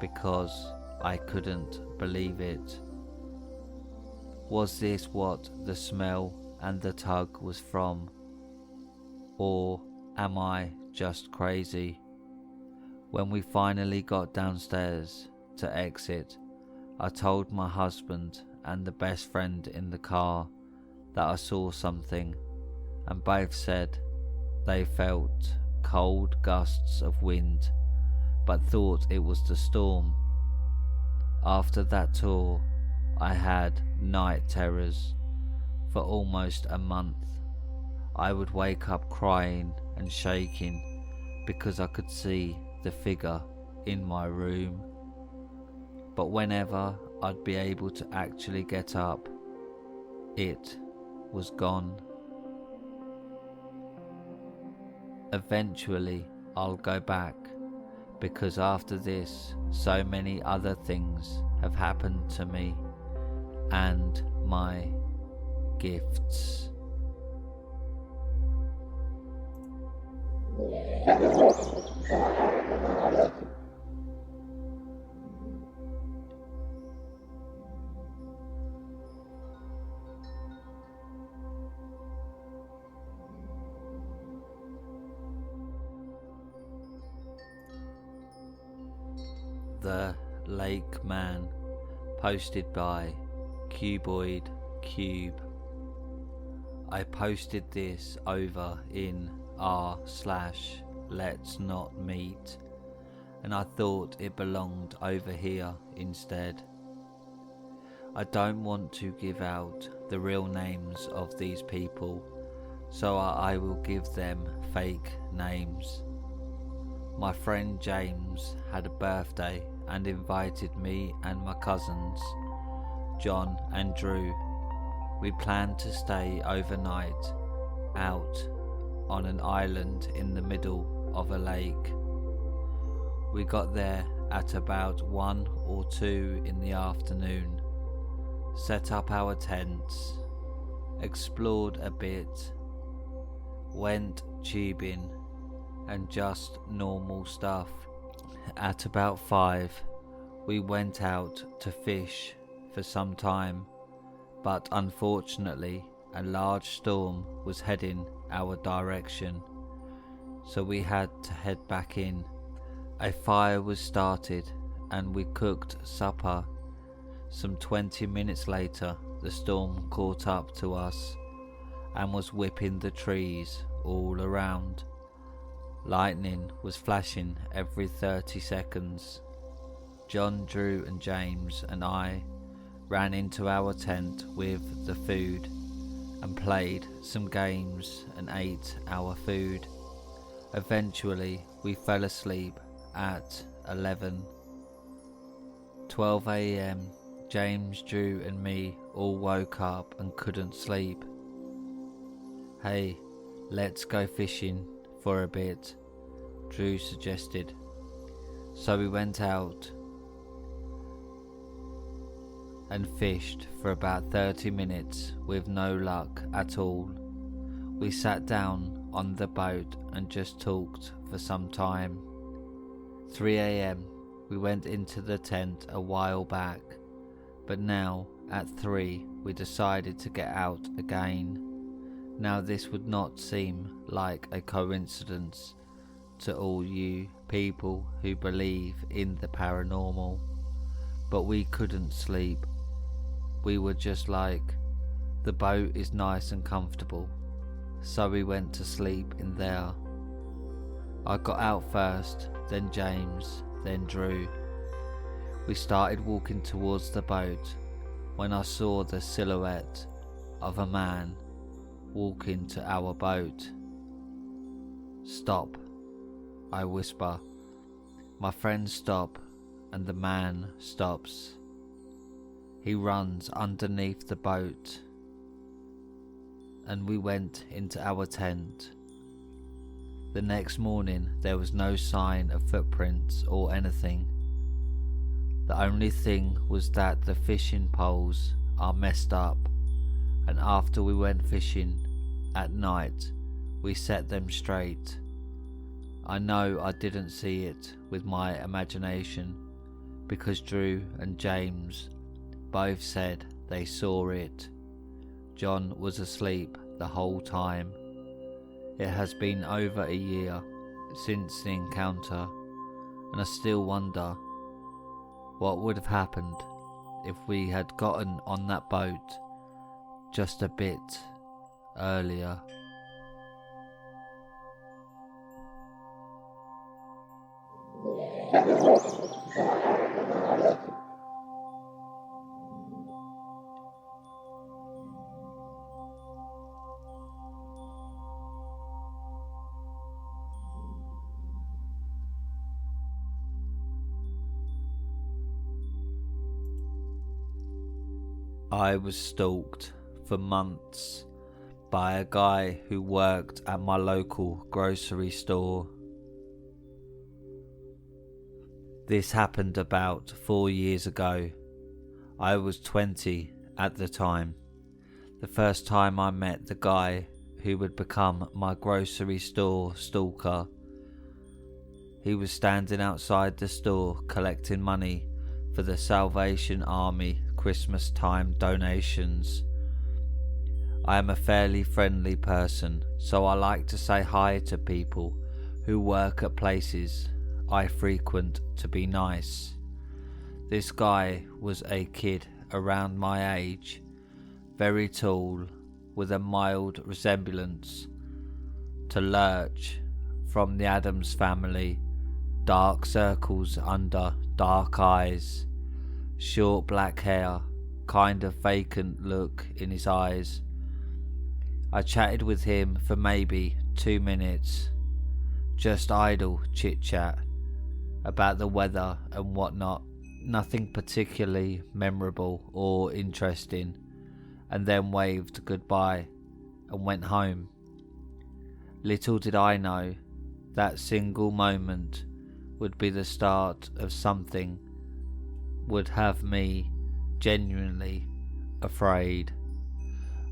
because I couldn't believe it. Was this what the smell and the tug was from? Or am I just crazy? When we finally got downstairs to exit, I told my husband and the best friend in the car that I saw something, and both said they felt cold gusts of wind but thought it was the storm. After that tour, I had night terrors for almost a month. I would wake up crying and shaking because I could see the figure in my room. But whenever I'd be able to actually get up, it was gone. Eventually I'll go back, because after this so many other things have happened to me and my gifts. The Lake Man, posted by Cuboid Cube. I posted this over in r/let's not meet, and I thought it belonged over here instead. I don't want to give out the real names of these people, so I will give them fake names. My friend James had a birthday and invited me and my cousins, John and Drew. We planned to stay overnight out on an island in the middle of a lake. We got there at about 1 or 2 in the afternoon, set up our tents, explored a bit, went tubing and just normal stuff. At about 5, we went out to fish for some time, but unfortunately a large storm was heading our direction, so we had to head back in. A fire was started and we cooked supper. Some 20 minutes later, the storm caught up to us and was whipping the trees all around. Lightning was flashing every 30 seconds. John, Drew and James and I ran into our tent with the food and played some games and ate our food. Eventually we fell asleep at 12 a.m. James, Drew and me all woke up and couldn't sleep. "Hey, let's go fishing for a bit," Drew suggested. So we went out and fished for about 30 minutes with no luck at all. We sat down on the boat and just talked for some time. 3 a.m. we went into the tent a while back, but now at 3 we decided to get out again. Now this would not seem like a coincidence to all you people who believe in the paranormal, but we couldn't sleep. We were just like, the boat is nice and comfortable, so we went to sleep in there. I got out first, then James, then Drew. We started walking towards the boat when I saw the silhouette of a man walking to our boat. "Stop," I whisper. My friends stop and the man stops. He runs underneath the boat and we went into our tent. The next morning there was no sign of footprints or anything. The only thing was that the fishing poles are messed up, and after we went fishing at night we set them straight. I know I didn't see it with my imagination because Drew and James both said they saw it. John was asleep the whole time. It has been over a year since the encounter, and I still wonder what would have happened if we had gotten on that boat just a bit earlier. I was stalked for months by a guy who worked at my local grocery store. This happened about 4 years ago. I was 20 at the time. The first time I met the guy who would become my grocery store stalker. He was standing outside the store collecting money for the Salvation Army Christmas time donations. I am a fairly friendly person, so I like to say hi to people who work at places I frequent to be nice. This guy was a kid around my age, very tall, with a mild resemblance to Lurch from the Addams Family, dark circles under dark eyes, short black hair, kind of vacant look in his eyes. I chatted with him for maybe 2 minutes, just idle chit-chat about the weather and whatnot, nothing particularly memorable or interesting, and then waved goodbye and went home. Little did I know that single moment would be the start of something would have me genuinely afraid.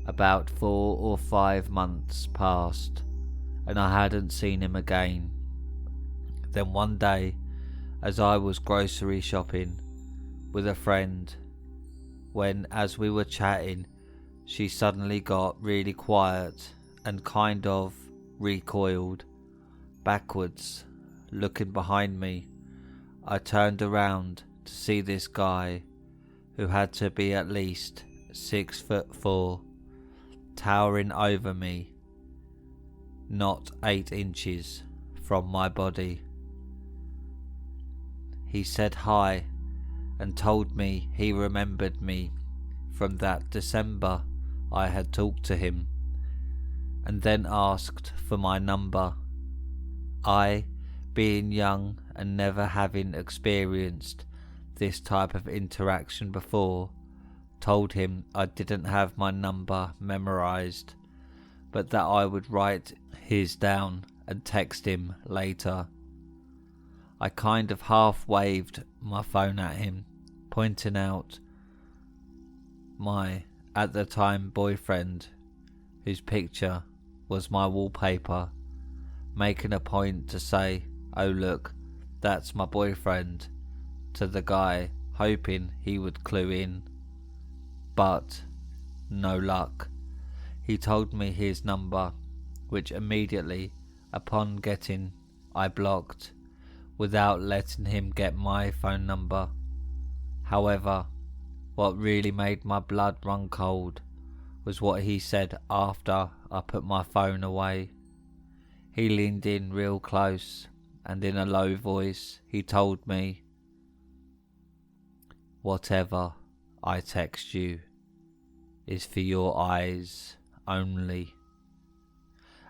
About 4 or 5 months passed and I hadn't seen him again. Then one day, as I was grocery shopping with a friend, when as we were chatting she suddenly got really quiet and kind of recoiled backwards. Looking behind me, I turned around to see this guy, who had to be at least 6'4", towering over me, not 8 inches from my body. He said hi and told me he remembered me from that December I had talked to him, and then asked for my number. I, being young and never having experienced this type of interaction before, told him I didn't have my number memorized, but that I would write his down and text him later. I kind of half waved my phone at him, pointing out my, at the time, boyfriend, whose picture was my wallpaper, making a point to say, "Oh look, that's my boyfriend," to the guy, hoping he would clue in. But no luck. He told me his number, which immediately upon getting I blocked, without letting him get my phone number. However, what really made my blood run cold was what he said after I put my phone away. He leaned in real close, and in a low voice he told me, "Whatever I text you is for your eyes only."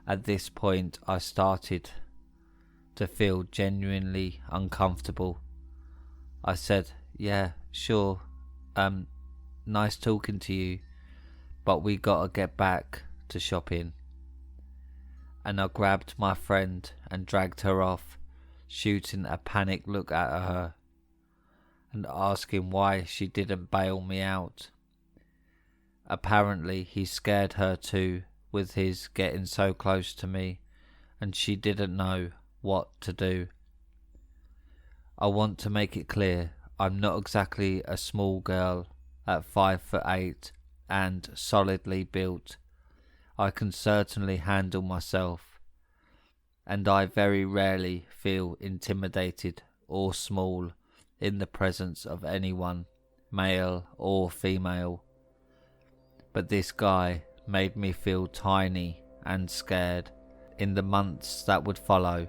At this point I started to feel genuinely uncomfortable. I said, "Yeah, sure, nice talking to you, but we gotta get back to shopping." And I grabbed my friend and dragged her off, shooting a panicked look at her and asking why she didn't bail me out. Apparently he scared her too with his getting so close to me, and she didn't know what to do. I want to make it clear, I'm not exactly a small girl at 5'8" and solidly built. I can certainly handle myself, and I very rarely feel intimidated or small in the presence of anyone, male or female. But this guy made me feel tiny and scared. In the months that would follow,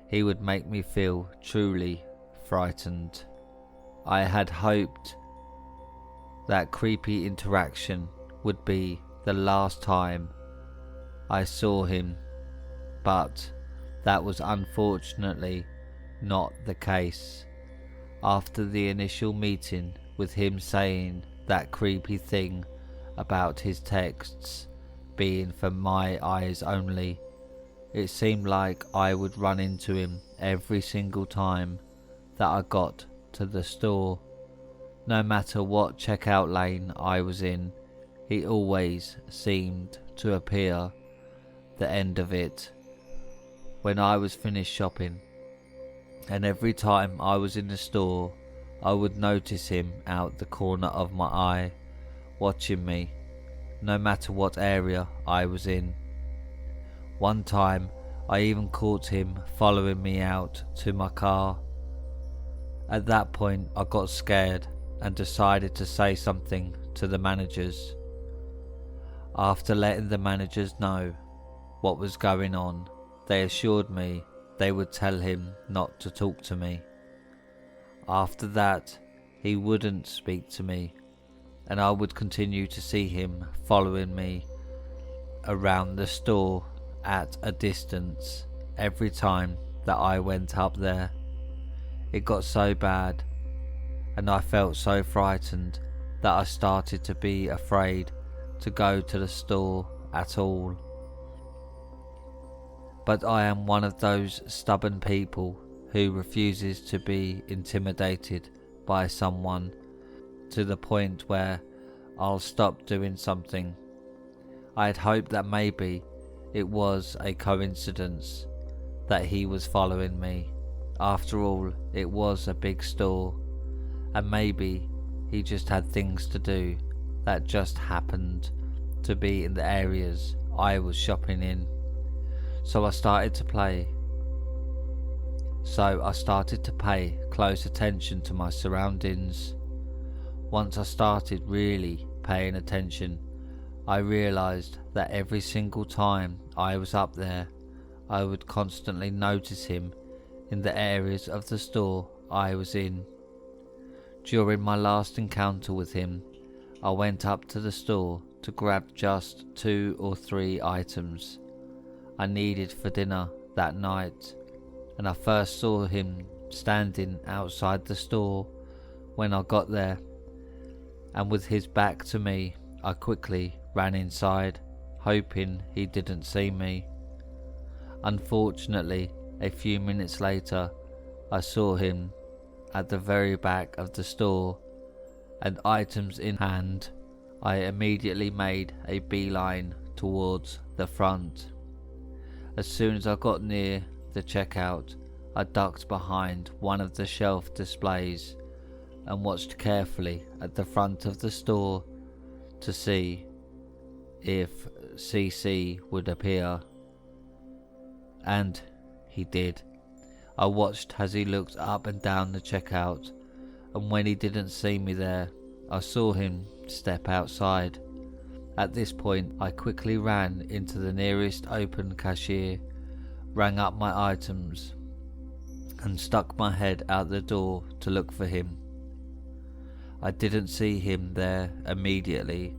he would make me feel truly frightened. I had hoped that creepy interaction would be the last time I saw him, but that was unfortunately not the case. After the initial meeting with him saying that creepy thing about his texts being for my eyes only, it seemed like I would run into him every single time that I got to the store. No matter what checkout lane I was in, he always seemed to appear the end of it when I was finished shopping, and every time I was in the store I would notice him out the corner of my eye, watching me, no matter what area I was in. One time I even caught him following me out to my car. At that point I got scared and decided to say something to the managers. After letting the managers know what was going on, they assured me they would tell him not to talk to me. After that, he wouldn't speak to me, and I would continue to see him following me around the store at a distance every time that I went up there. It got so bad, and I felt so frightened that I started to be afraid to go to the store at all. But I am one of those stubborn people who refuses to be intimidated by someone to the point where I'll stop doing something. I had hoped that maybe it was a coincidence that he was following me. After all, it was a big store, and maybe he just had things to do that just happened to be in the areas I was shopping in. So I started to pay close attention to my surroundings. Once I started really paying attention, I realised that every single time I was up there, I would constantly notice him in the areas of the store I was in. During my last encounter with him, I went up to the store to grab just 2 or 3 items I needed for dinner that night, and I first saw him standing outside the store when I got there, and with his back to me, I quickly ran inside, hoping he didn't see me. Unfortunately, a few minutes later, I saw him at the very back of the store, and items in hand, I immediately made a beeline towards the front. As soon as I got near the checkout, I ducked behind one of the shelf displays and watched carefully at the front of the store to see if CC would appear. And he did. I watched as he looked up and down the checkout, and when he didn't see me there, I saw him step outside. At this point, I quickly ran into the nearest open cashier, rang up my items, and stuck my head out the door to look for him. I didn't see him there immediately,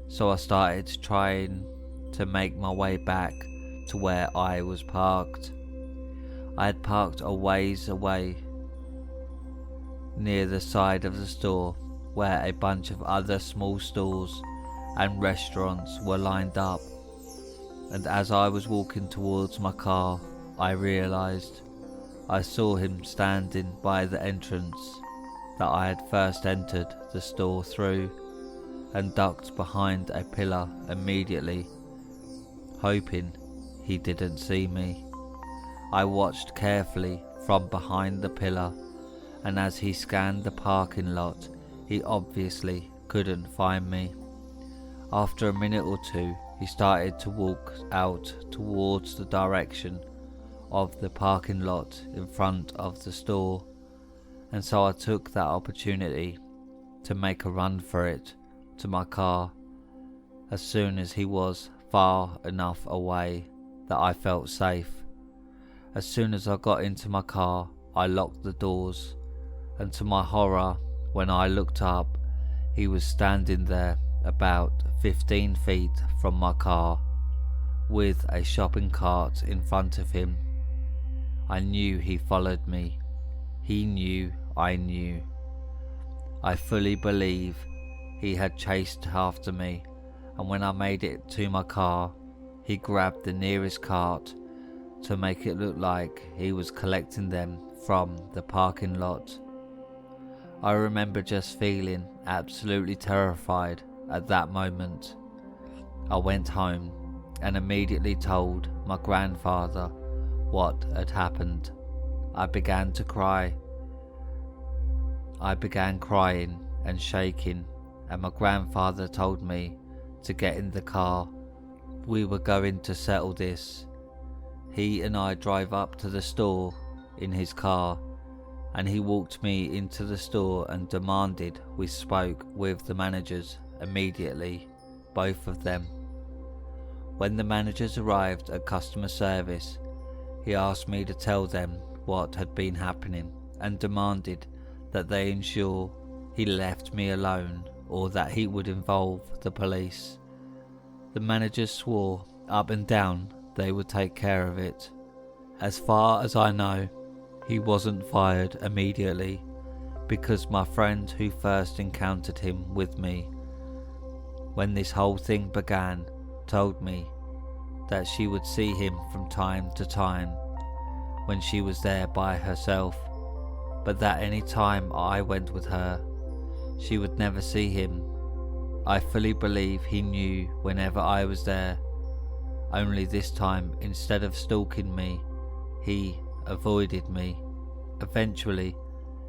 so I started trying to make my way back to where I was parked. I had parked a ways away near the side of the store where a bunch of other small stores and restaurants were lined up, and as I was walking towards my car, I realised I saw him standing by the entrance that I had first entered the store through, and ducked behind a pillar immediately, hoping he didn't see me. I watched carefully from behind the pillar, and as he scanned the parking lot, he obviously couldn't find me. After a minute or two, he started to walk out towards the direction of the parking lot in front of the store, and so I took that opportunity to make a run for it to my car as soon as he was far enough away that I felt safe. As soon as I got into my car, I locked the doors, and to my horror, when I looked up, he was standing there about 15 feet from my car, with a shopping cart in front of him. I knew he followed me. He knew I knew. I fully believe he had chased after me, and when I made it to my car, he grabbed the nearest cart to make it look like he was collecting them from the parking lot. I remember just feeling absolutely terrified at that moment. I went home and immediately told my grandfather what had happened. I began crying and shaking, and my grandfather told me to get in the car. We were going to settle this. He and I drove up to the store in his car, and he walked me into the store and demanded we spoke with the managers immediately, both of them. When the managers arrived at customer service, he asked me to tell them what had been happening and demanded that they ensure he left me alone or that he would involve the police. The managers swore up and down they would take care of it. As far as I know, he wasn't fired immediately because my friend who first encountered him with me when this whole thing began told me that she would see him from time to time when she was there by herself, but that any time I went with her, she would never see him. I fully believe he knew whenever I was there, only this time, instead of stalking me, he avoided me. Eventually,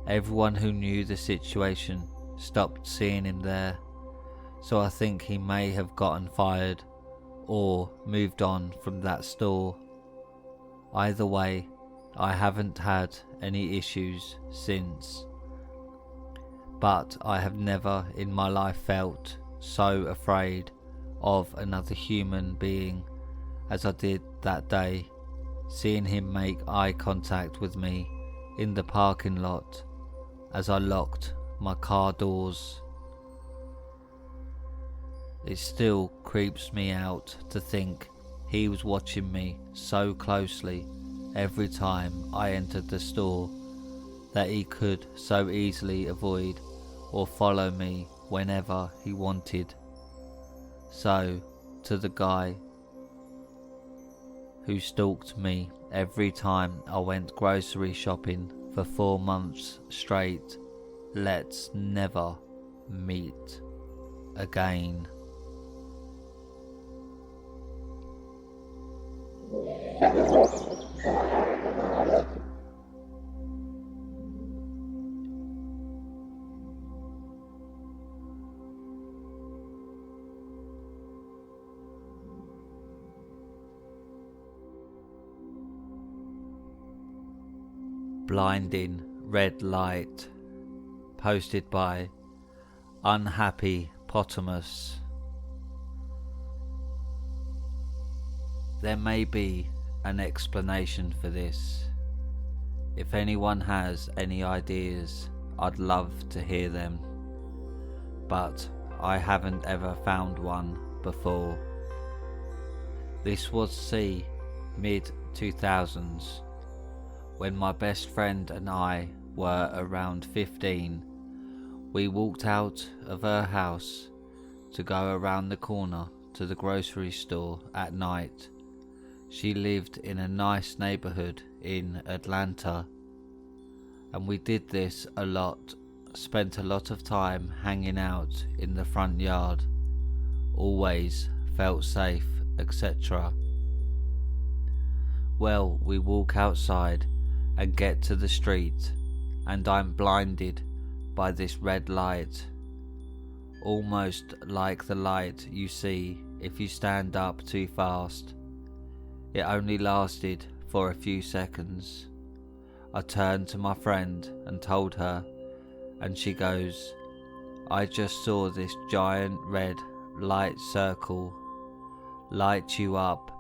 everyone who knew the situation stopped seeing him there, so I think he may have gotten fired or moved on from that store. Either way, I haven't had any issues since, but I have never in my life felt so afraid of another human being as I did that day, seeing him make eye contact with me in the parking lot as I locked my car doors. It still creeps me out to think he was watching me so closely every time I entered the store that he could so easily avoid or follow me whenever he wanted. So, to the guy who stalked me every time I went grocery shopping for 4 months straight, let's never meet again. Blinding red light, posted by Unhappy Potamus. There may be an explanation for this. If anyone has any ideas, I'd love to hear them, but I haven't ever found one before. This was mid-2000s, when my best friend and I were around 15. We walked out of her house to go around the corner to the grocery store at night. She lived in a nice neighborhood in Atlanta, and we did this a lot, spent a lot of time hanging out in the front yard, always felt safe, etc. Well, we walk outside and get to the street, and I'm blinded by this red light, almost like the light you see if you stand up too fast. It only lasted for a few seconds. I turned to my friend and told her, and she goes, "I just saw this giant red light circle light you up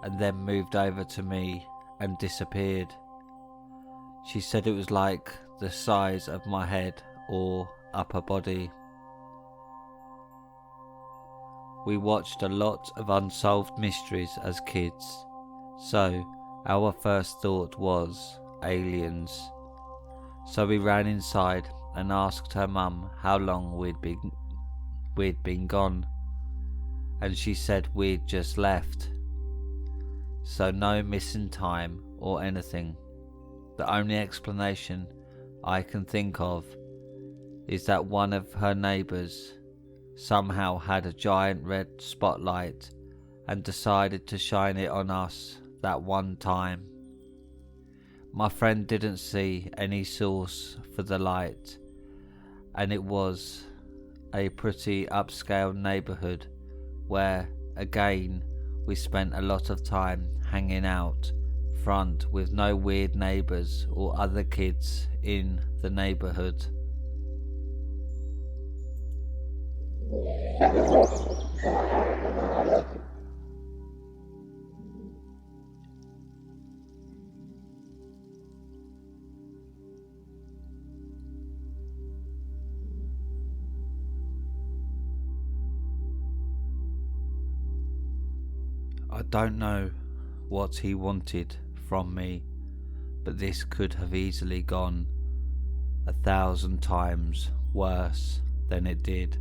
and then moved over to me and disappeared." She said it was like the size of my head or upper body. We watched a lot of unsolved mysteries as kids, so our first thought was aliens. So we ran inside and asked her mum how long we'd been gone, and she said we'd just left. So no missing time or anything. The only explanation I can think of is that one of her neighbours somehow had a giant red spotlight and decided to shine it on us that one time. My friend didn't see any source for the light, and it was a pretty upscale neighbourhood where, again, we spent a lot of time hanging out front with no weird neighbours or other kids in the neighbourhood. I don't know what he wanted from me, but this could have easily gone 1,000 times worse than it did.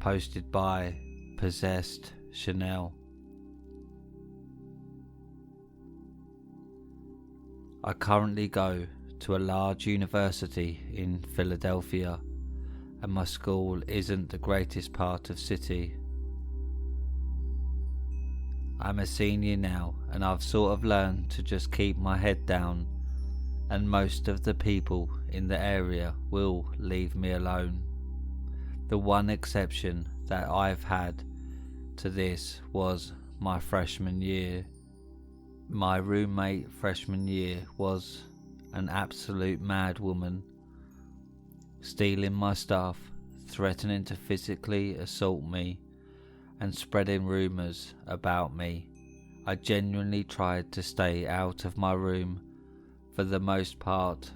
Posted by Possessed Chanel. I currently go to a large university in Philadelphia, and my school isn't the greatest part of city. I'm a senior now, and I've sort of learned to just keep my head down, and most of the people in the area will leave me alone. The one exception that I've had to this was my freshman year. My roommate freshman year was an absolute mad woman, stealing my stuff, threatening to physically assault me, and spreading rumours about me. I genuinely tried to stay out of my room for the most part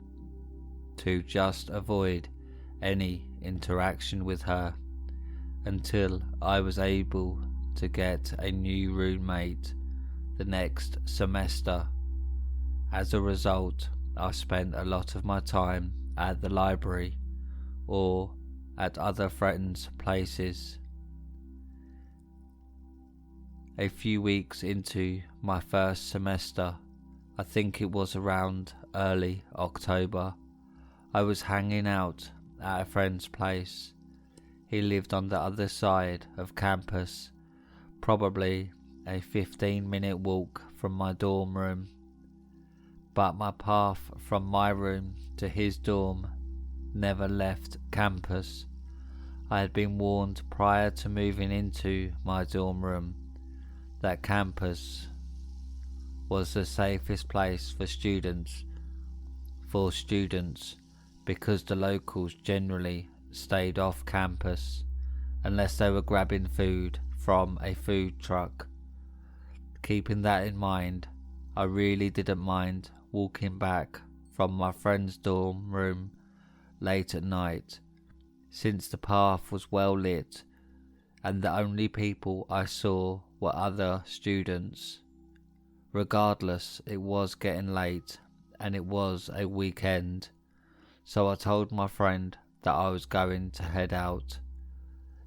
to just avoid any interaction with her, until I was able to get a new roommate the next semester. As a result, I spent a lot of my time at the library or at other friends' places. A few weeks into my first semester, I think it was around early October, I was hanging out at a friend's place. He lived on the other side of campus, probably a 15-minute walk from my dorm room. But my path from my room to his dorm never left campus. I had been warned prior to moving into my dorm room that campus was the safest place for students because the locals generally stayed off campus unless they were grabbing food from a food truck. Keeping that in mind, I really didn't mind walking back from my friend's dorm room late at night, since the path was well lit and the only people I saw were other students. Regardless, it was getting late and it was a weekend, so I told my friend that I was going to head out.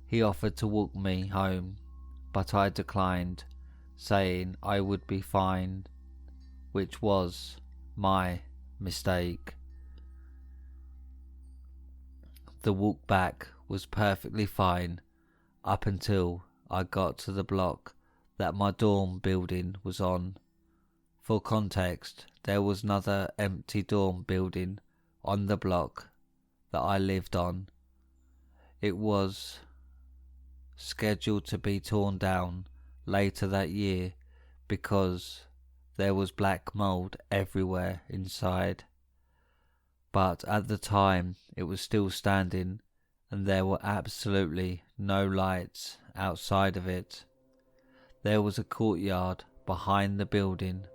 He offered to walk me home, but I declined, saying I would be fine, which was my mistake. The walk back was perfectly fine up until I got to the block that my dorm building was on. For context, there was another empty dorm building on the block that I lived on. It was scheduled to be torn down later that year because there was black mold everywhere inside. But at the time it was still standing and there were absolutely no lights outside of it. There was a courtyard behind the building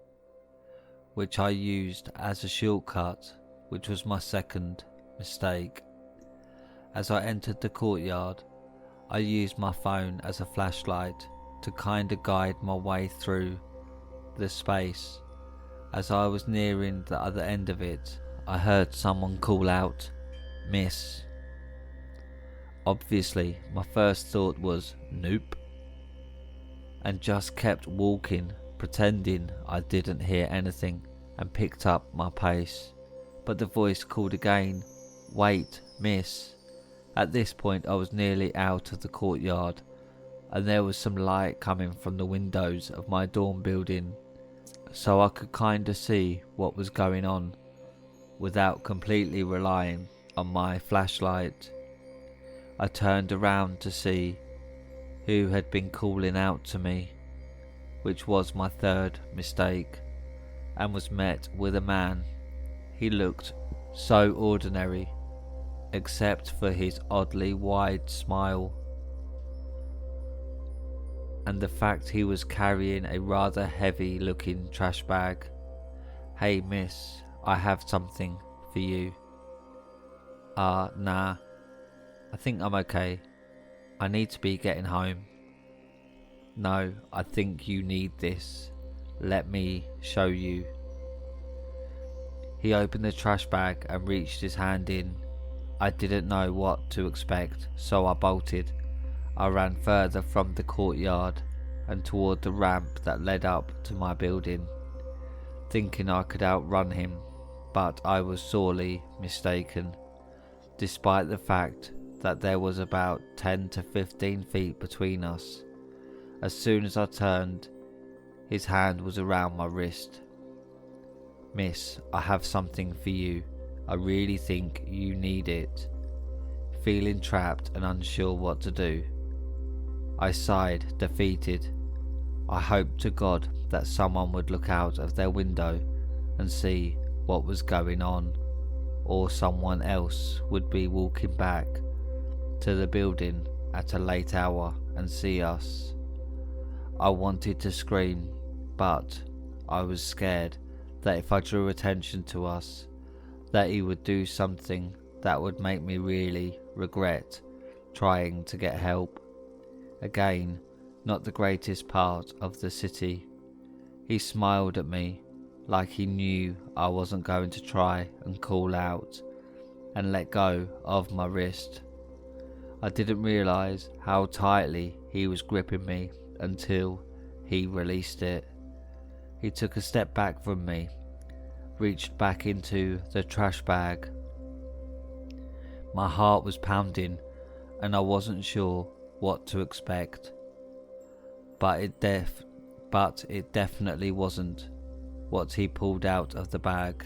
which I used as a shortcut, which was my second mistake. As I entered the courtyard, I used my phone as a flashlight to kinda guide my way through the space. As I was nearing the other end of it, I heard someone call out, "Miss." Obviously, my first thought was, "Nope," and just kept walking, pretending I didn't hear anything, and picked up my pace. But the voice called again, "Wait, miss." At this point I was nearly out of the courtyard, and there was some light coming from the windows of my dorm building, so I could kinda see what was going on without completely relying on my flashlight. I turned around to see who had been calling out to me, which was my third mistake, and was met with a man. He looked so ordinary, except for his oddly wide smile and the fact he was carrying a rather heavy looking trash bag. "Hey miss, I have something for you." Nah, I think I'm okay. I need to be getting home." No, I think you need this. Let me show you. He opened the trash bag and reached his hand in. I didn't know what to expect, so I bolted. I ran further from the courtyard and toward the ramp that led up to my building, thinking I could outrun him, but I was sorely mistaken, despite the fact that there was about 10 to 15 feet between us. As soon as I turned, his hand was around my wrist. Miss, I have something for you. I really think you need it. Feeling trapped and unsure what to do, I sighed, defeated. I hoped to God that someone would look out of their window and see what was going on, or someone else would be walking back to the building at a late hour and see us. I wanted to scream, but I was scared that if I drew attention to us, that he would do something that would make me really regret trying to get help. Again, not the greatest part of the city. He smiled at me like he knew I wasn't going to try and call out, and let go of my wrist. I didn't realise how tightly he was gripping me until he released it. He took a step back from me, reached back into the trash bag. My heart was pounding and I wasn't sure what to expect. But it definitely wasn't what he pulled out of the bag.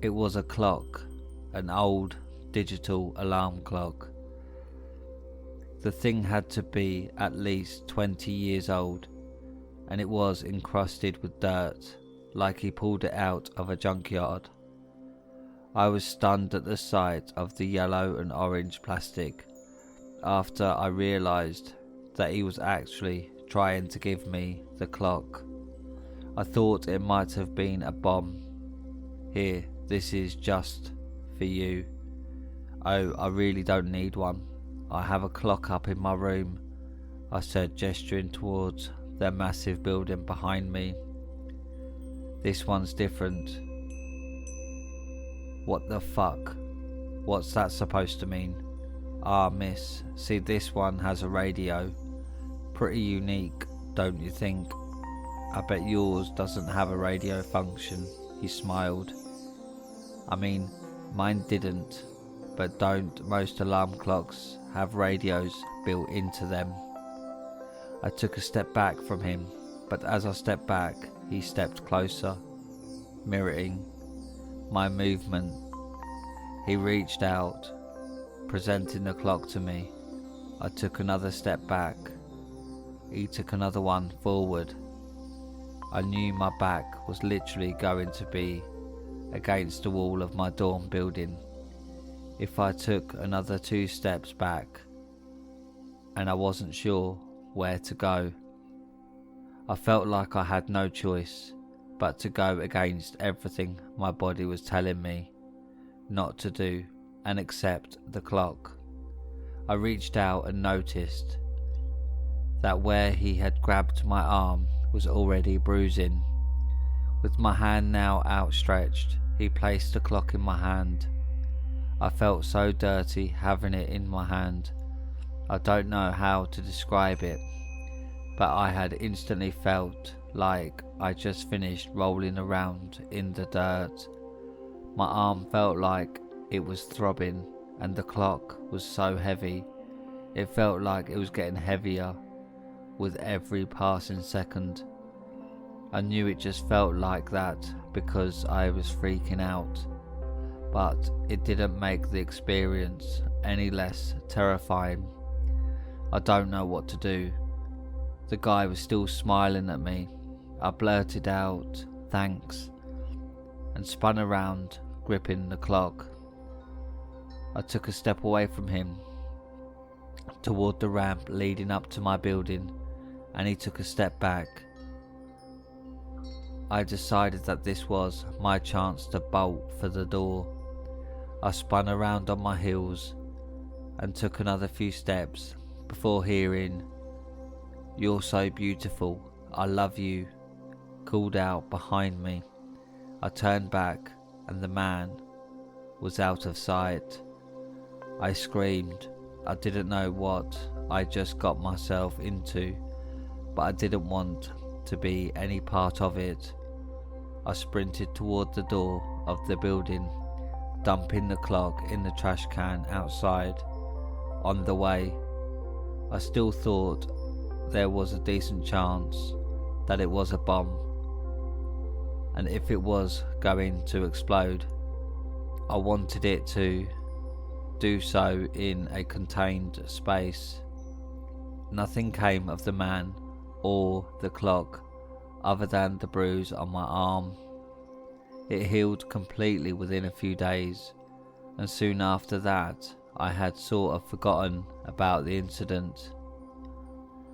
It was a clock, an old digital alarm clock. The thing had to be at least 20 years old, and it was encrusted with dirt, like he pulled it out of a junkyard. I was stunned at the sight of the yellow and orange plastic after I realised that he was actually trying to give me the clock. I thought it might have been a bomb. Here, this is just for you. Oh, I really don't need one. I have a clock up in my room, I said, gesturing towards the massive building behind me. This one's different. What the fuck? What's that supposed to mean? Ah, miss, see, this one has a radio. Pretty unique, don't you think? I bet yours doesn't have a radio function, he smiled. I mean, mine didn't, but don't most alarm clocks have radios built into them? I took a step back from him, but as I stepped back, he stepped closer, mirroring my movement. He reached out, presenting the clock to me. I took another step back. He took another one forward. I knew my back was literally going to be against the wall of my dorm building if I took another 2 steps back, and I wasn't sure where to go. I felt like I had no choice but to go against everything my body was telling me not to do and accept the clock. I reached out and noticed that where he had grabbed my arm was already bruising. With my hand now outstretched, he placed the clock in my hand. I felt so dirty having it in my hand. I don't know how to describe it, but I had instantly felt like I just finished rolling around in the dirt. My arm felt like it was throbbing, and the clock was so heavy. It felt like it was getting heavier with every passing second. I knew it just felt like that because I was freaking out, but it didn't make the experience any less terrifying. I don't know what to do. The guy was still smiling at me. I blurted out, "Thanks," and spun around, gripping the clock. I took a step away from him, toward the ramp leading up to my building, and he took a step back. I decided that this was my chance to bolt for the door. I spun around on my heels and took another few steps before hearing "You're so beautiful, I love you," called out behind me. I turned back and the man was out of sight. I screamed. I didn't know what I just got myself into, but I didn't want to be any part of it. I sprinted toward the door of the building, dumping the clock in the trash can outside. On the way, I still thought there was a decent chance that it was a bomb, and if it was going to explode, I wanted it to do so in a contained space. Nothing came of the man or the clock other than the bruise on my arm. It healed completely within a few days, and soon after that I had sort of forgotten about the incident.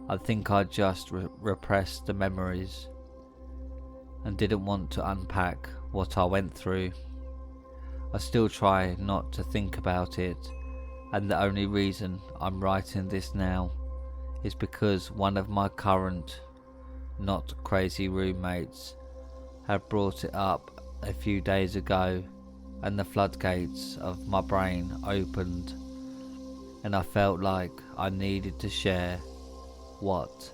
I think I just repressed the memories and didn't want to unpack what I went through. I still try not to think about it, and the only reason I'm writing this now is because one of my current, not crazy roommates had brought it up a few days ago, and the floodgates of my brain opened, and I felt like I needed to share what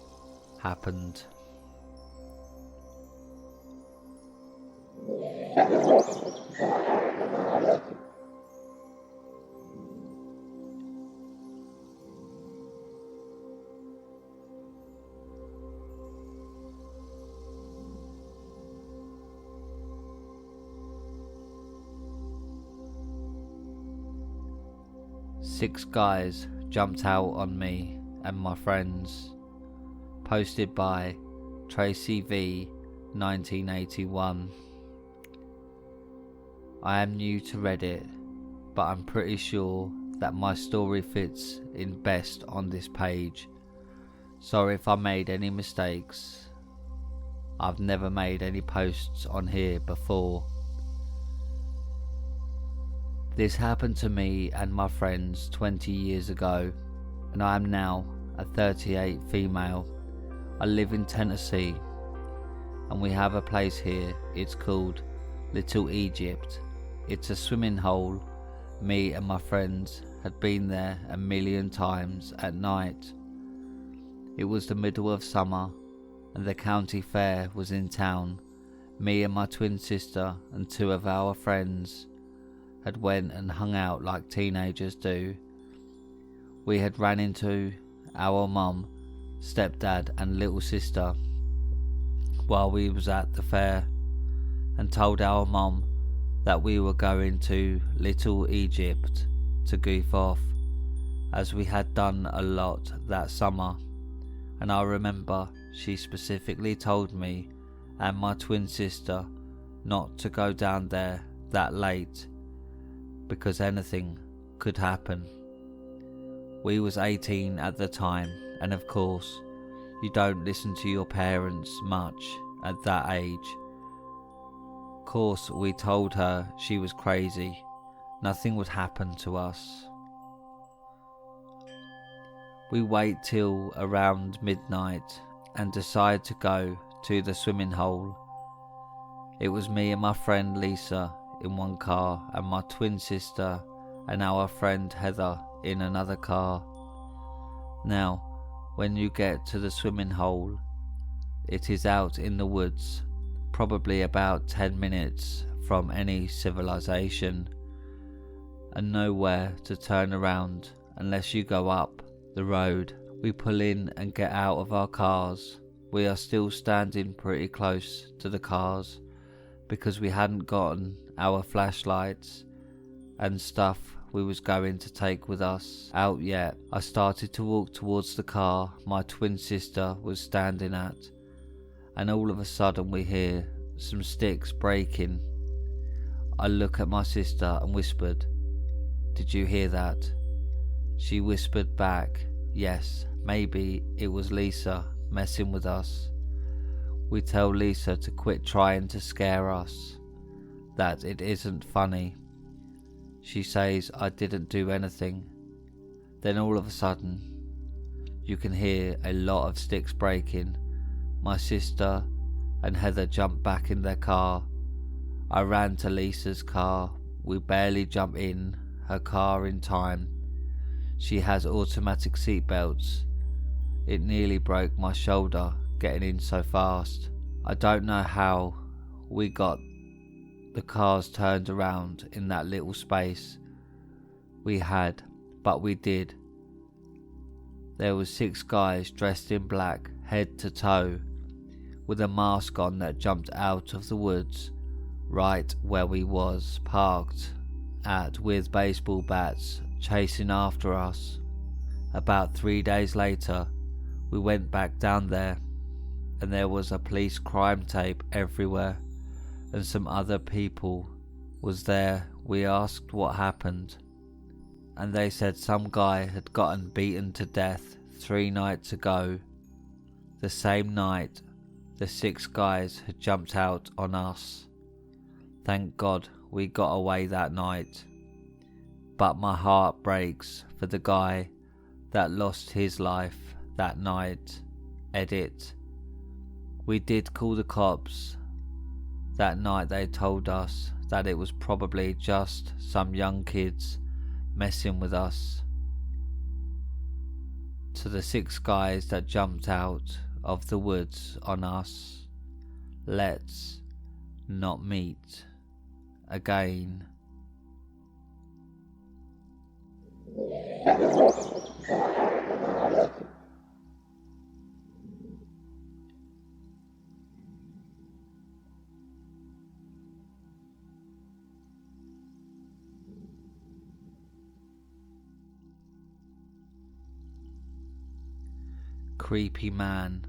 happened. Six guys jumped out on me and my friends. Posted by Tracy V 1981. I am new to Reddit, but I'm pretty sure that my story fits in best on this page. Sorry if I made any mistakes. I've never made any posts on here before. This happened to me and my friends 20 years ago, and I am now a 38 female. I live in Tennessee, and we have a place here. It's called Little Egypt. It's a swimming hole. Me and my friends had been there a million times at night. It was the middle of summer, and the county fair was in town. Me and my twin sister and two of our friends had went and hung out like teenagers do. We had ran into our mum, stepdad and little sister while we was at the fair, and told our mum that we were going to Little Egypt to goof off, as we had done a lot that summer. And I remember she specifically told me and my twin sister not to go down there that late, because anything could happen. We was 18 at the time, and of course, you don't listen to your parents much at that age. Course, we told her she was crazy. Nothing would happen to us. We wait till around midnight and decide to go to the swimming hole. It was me and my friend Lisa in one car, and my twin sister and our friend Heather in another car. Now, when you get to the swimming hole, it is out in the woods, probably about 10 minutes from any civilization, and nowhere to turn around unless you go up the road. We pull in and get out of our cars. We are still standing pretty close to the cars because we hadn't gotten our flashlights and stuff we was going to take with us out yet. I started to walk towards the car my twin sister was standing at, and all of a sudden we hear some sticks breaking. I look at my sister and whispered, "Did you hear that?" She whispered back, "Yes, maybe it was Lisa messing with us." We tell Lisa to quit trying to scare us, that it isn't funny. She says I didn't do anything. Then all of a sudden, You can hear a lot of sticks breaking. My sister and Heather jumped back in their car. I ran to Lisa's car. We barely jumped in her car in time. She has automatic seatbelts. It nearly broke my shoulder getting in so fast. I don't know how we got the cars turned around in that little space we had, but we did. There was 6 guys dressed in black, head to toe, with a mask on that jumped out of the woods right where we was parked at, with baseball bats chasing after us. About 3 days later, we went back down there and there was a police crime tape everywhere, and some other people was there. We asked what happened, and they said some guy had gotten beaten to death 3 nights ago. The same night, the 6 guys had jumped out on us. Thank God we got away that night. But my heart breaks for the guy that lost his life that night. Edit. We did call the cops. That night they told us that it was probably just some young kids messing with us. To the 6 guys that jumped out of the woods on us, let's not meet again. Creepy man,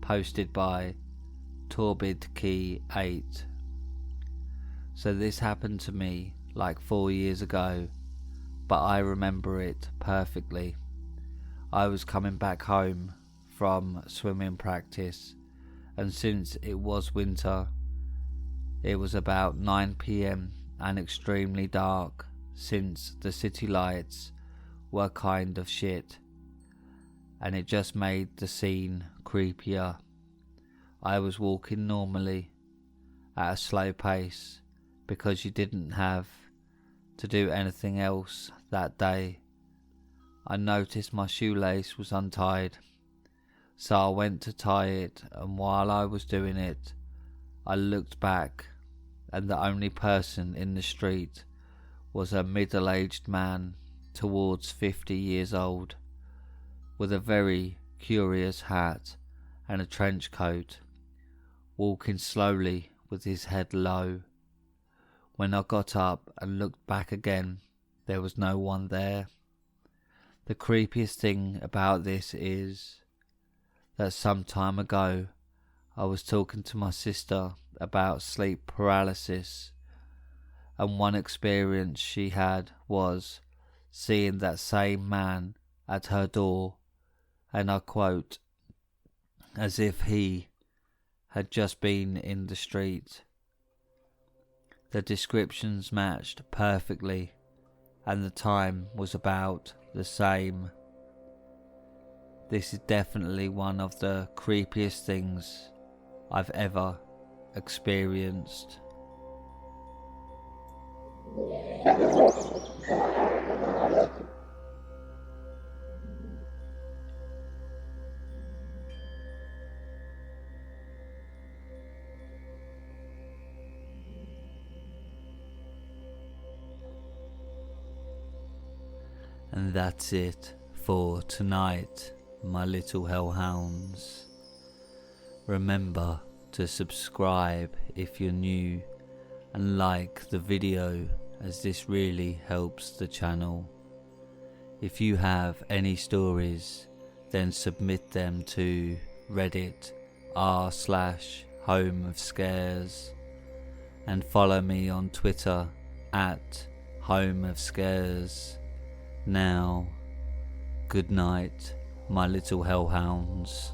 posted by Torbid Key 8. So this happened to me like 4 years ago, but I remember it perfectly. I was coming back home from swimming practice, and since it was winter, it was about 9 p.m. and extremely dark, since the city lights were kind of shit, and it just made the scene creepier. I was walking normally at a slow pace because you didn't have to do anything else that day. I noticed my shoelace was untied, so I went to tie it, and while I was doing it, I looked back, and the only person in the street was a middle-aged man towards 50 years old, with a very curious hat and a trench coat, walking slowly with his head low. When I got up and looked back again, there was no one there. The creepiest thing about this is that some time ago I was talking to my sister about sleep paralysis, and one experience she had was seeing that same man at her door, and I quote, as if he had just been in the street. The descriptions matched perfectly, and the time was about the same. This is definitely one of the creepiest things I've ever experienced. And that's it for tonight, my little hellhounds. Remember to subscribe if you're new, and like the video, as this really helps the channel. If you have any stories, then submit them to Reddit r/homeofscares, and follow me on Twitter at homeofscares. Now, good night, my little hellhounds.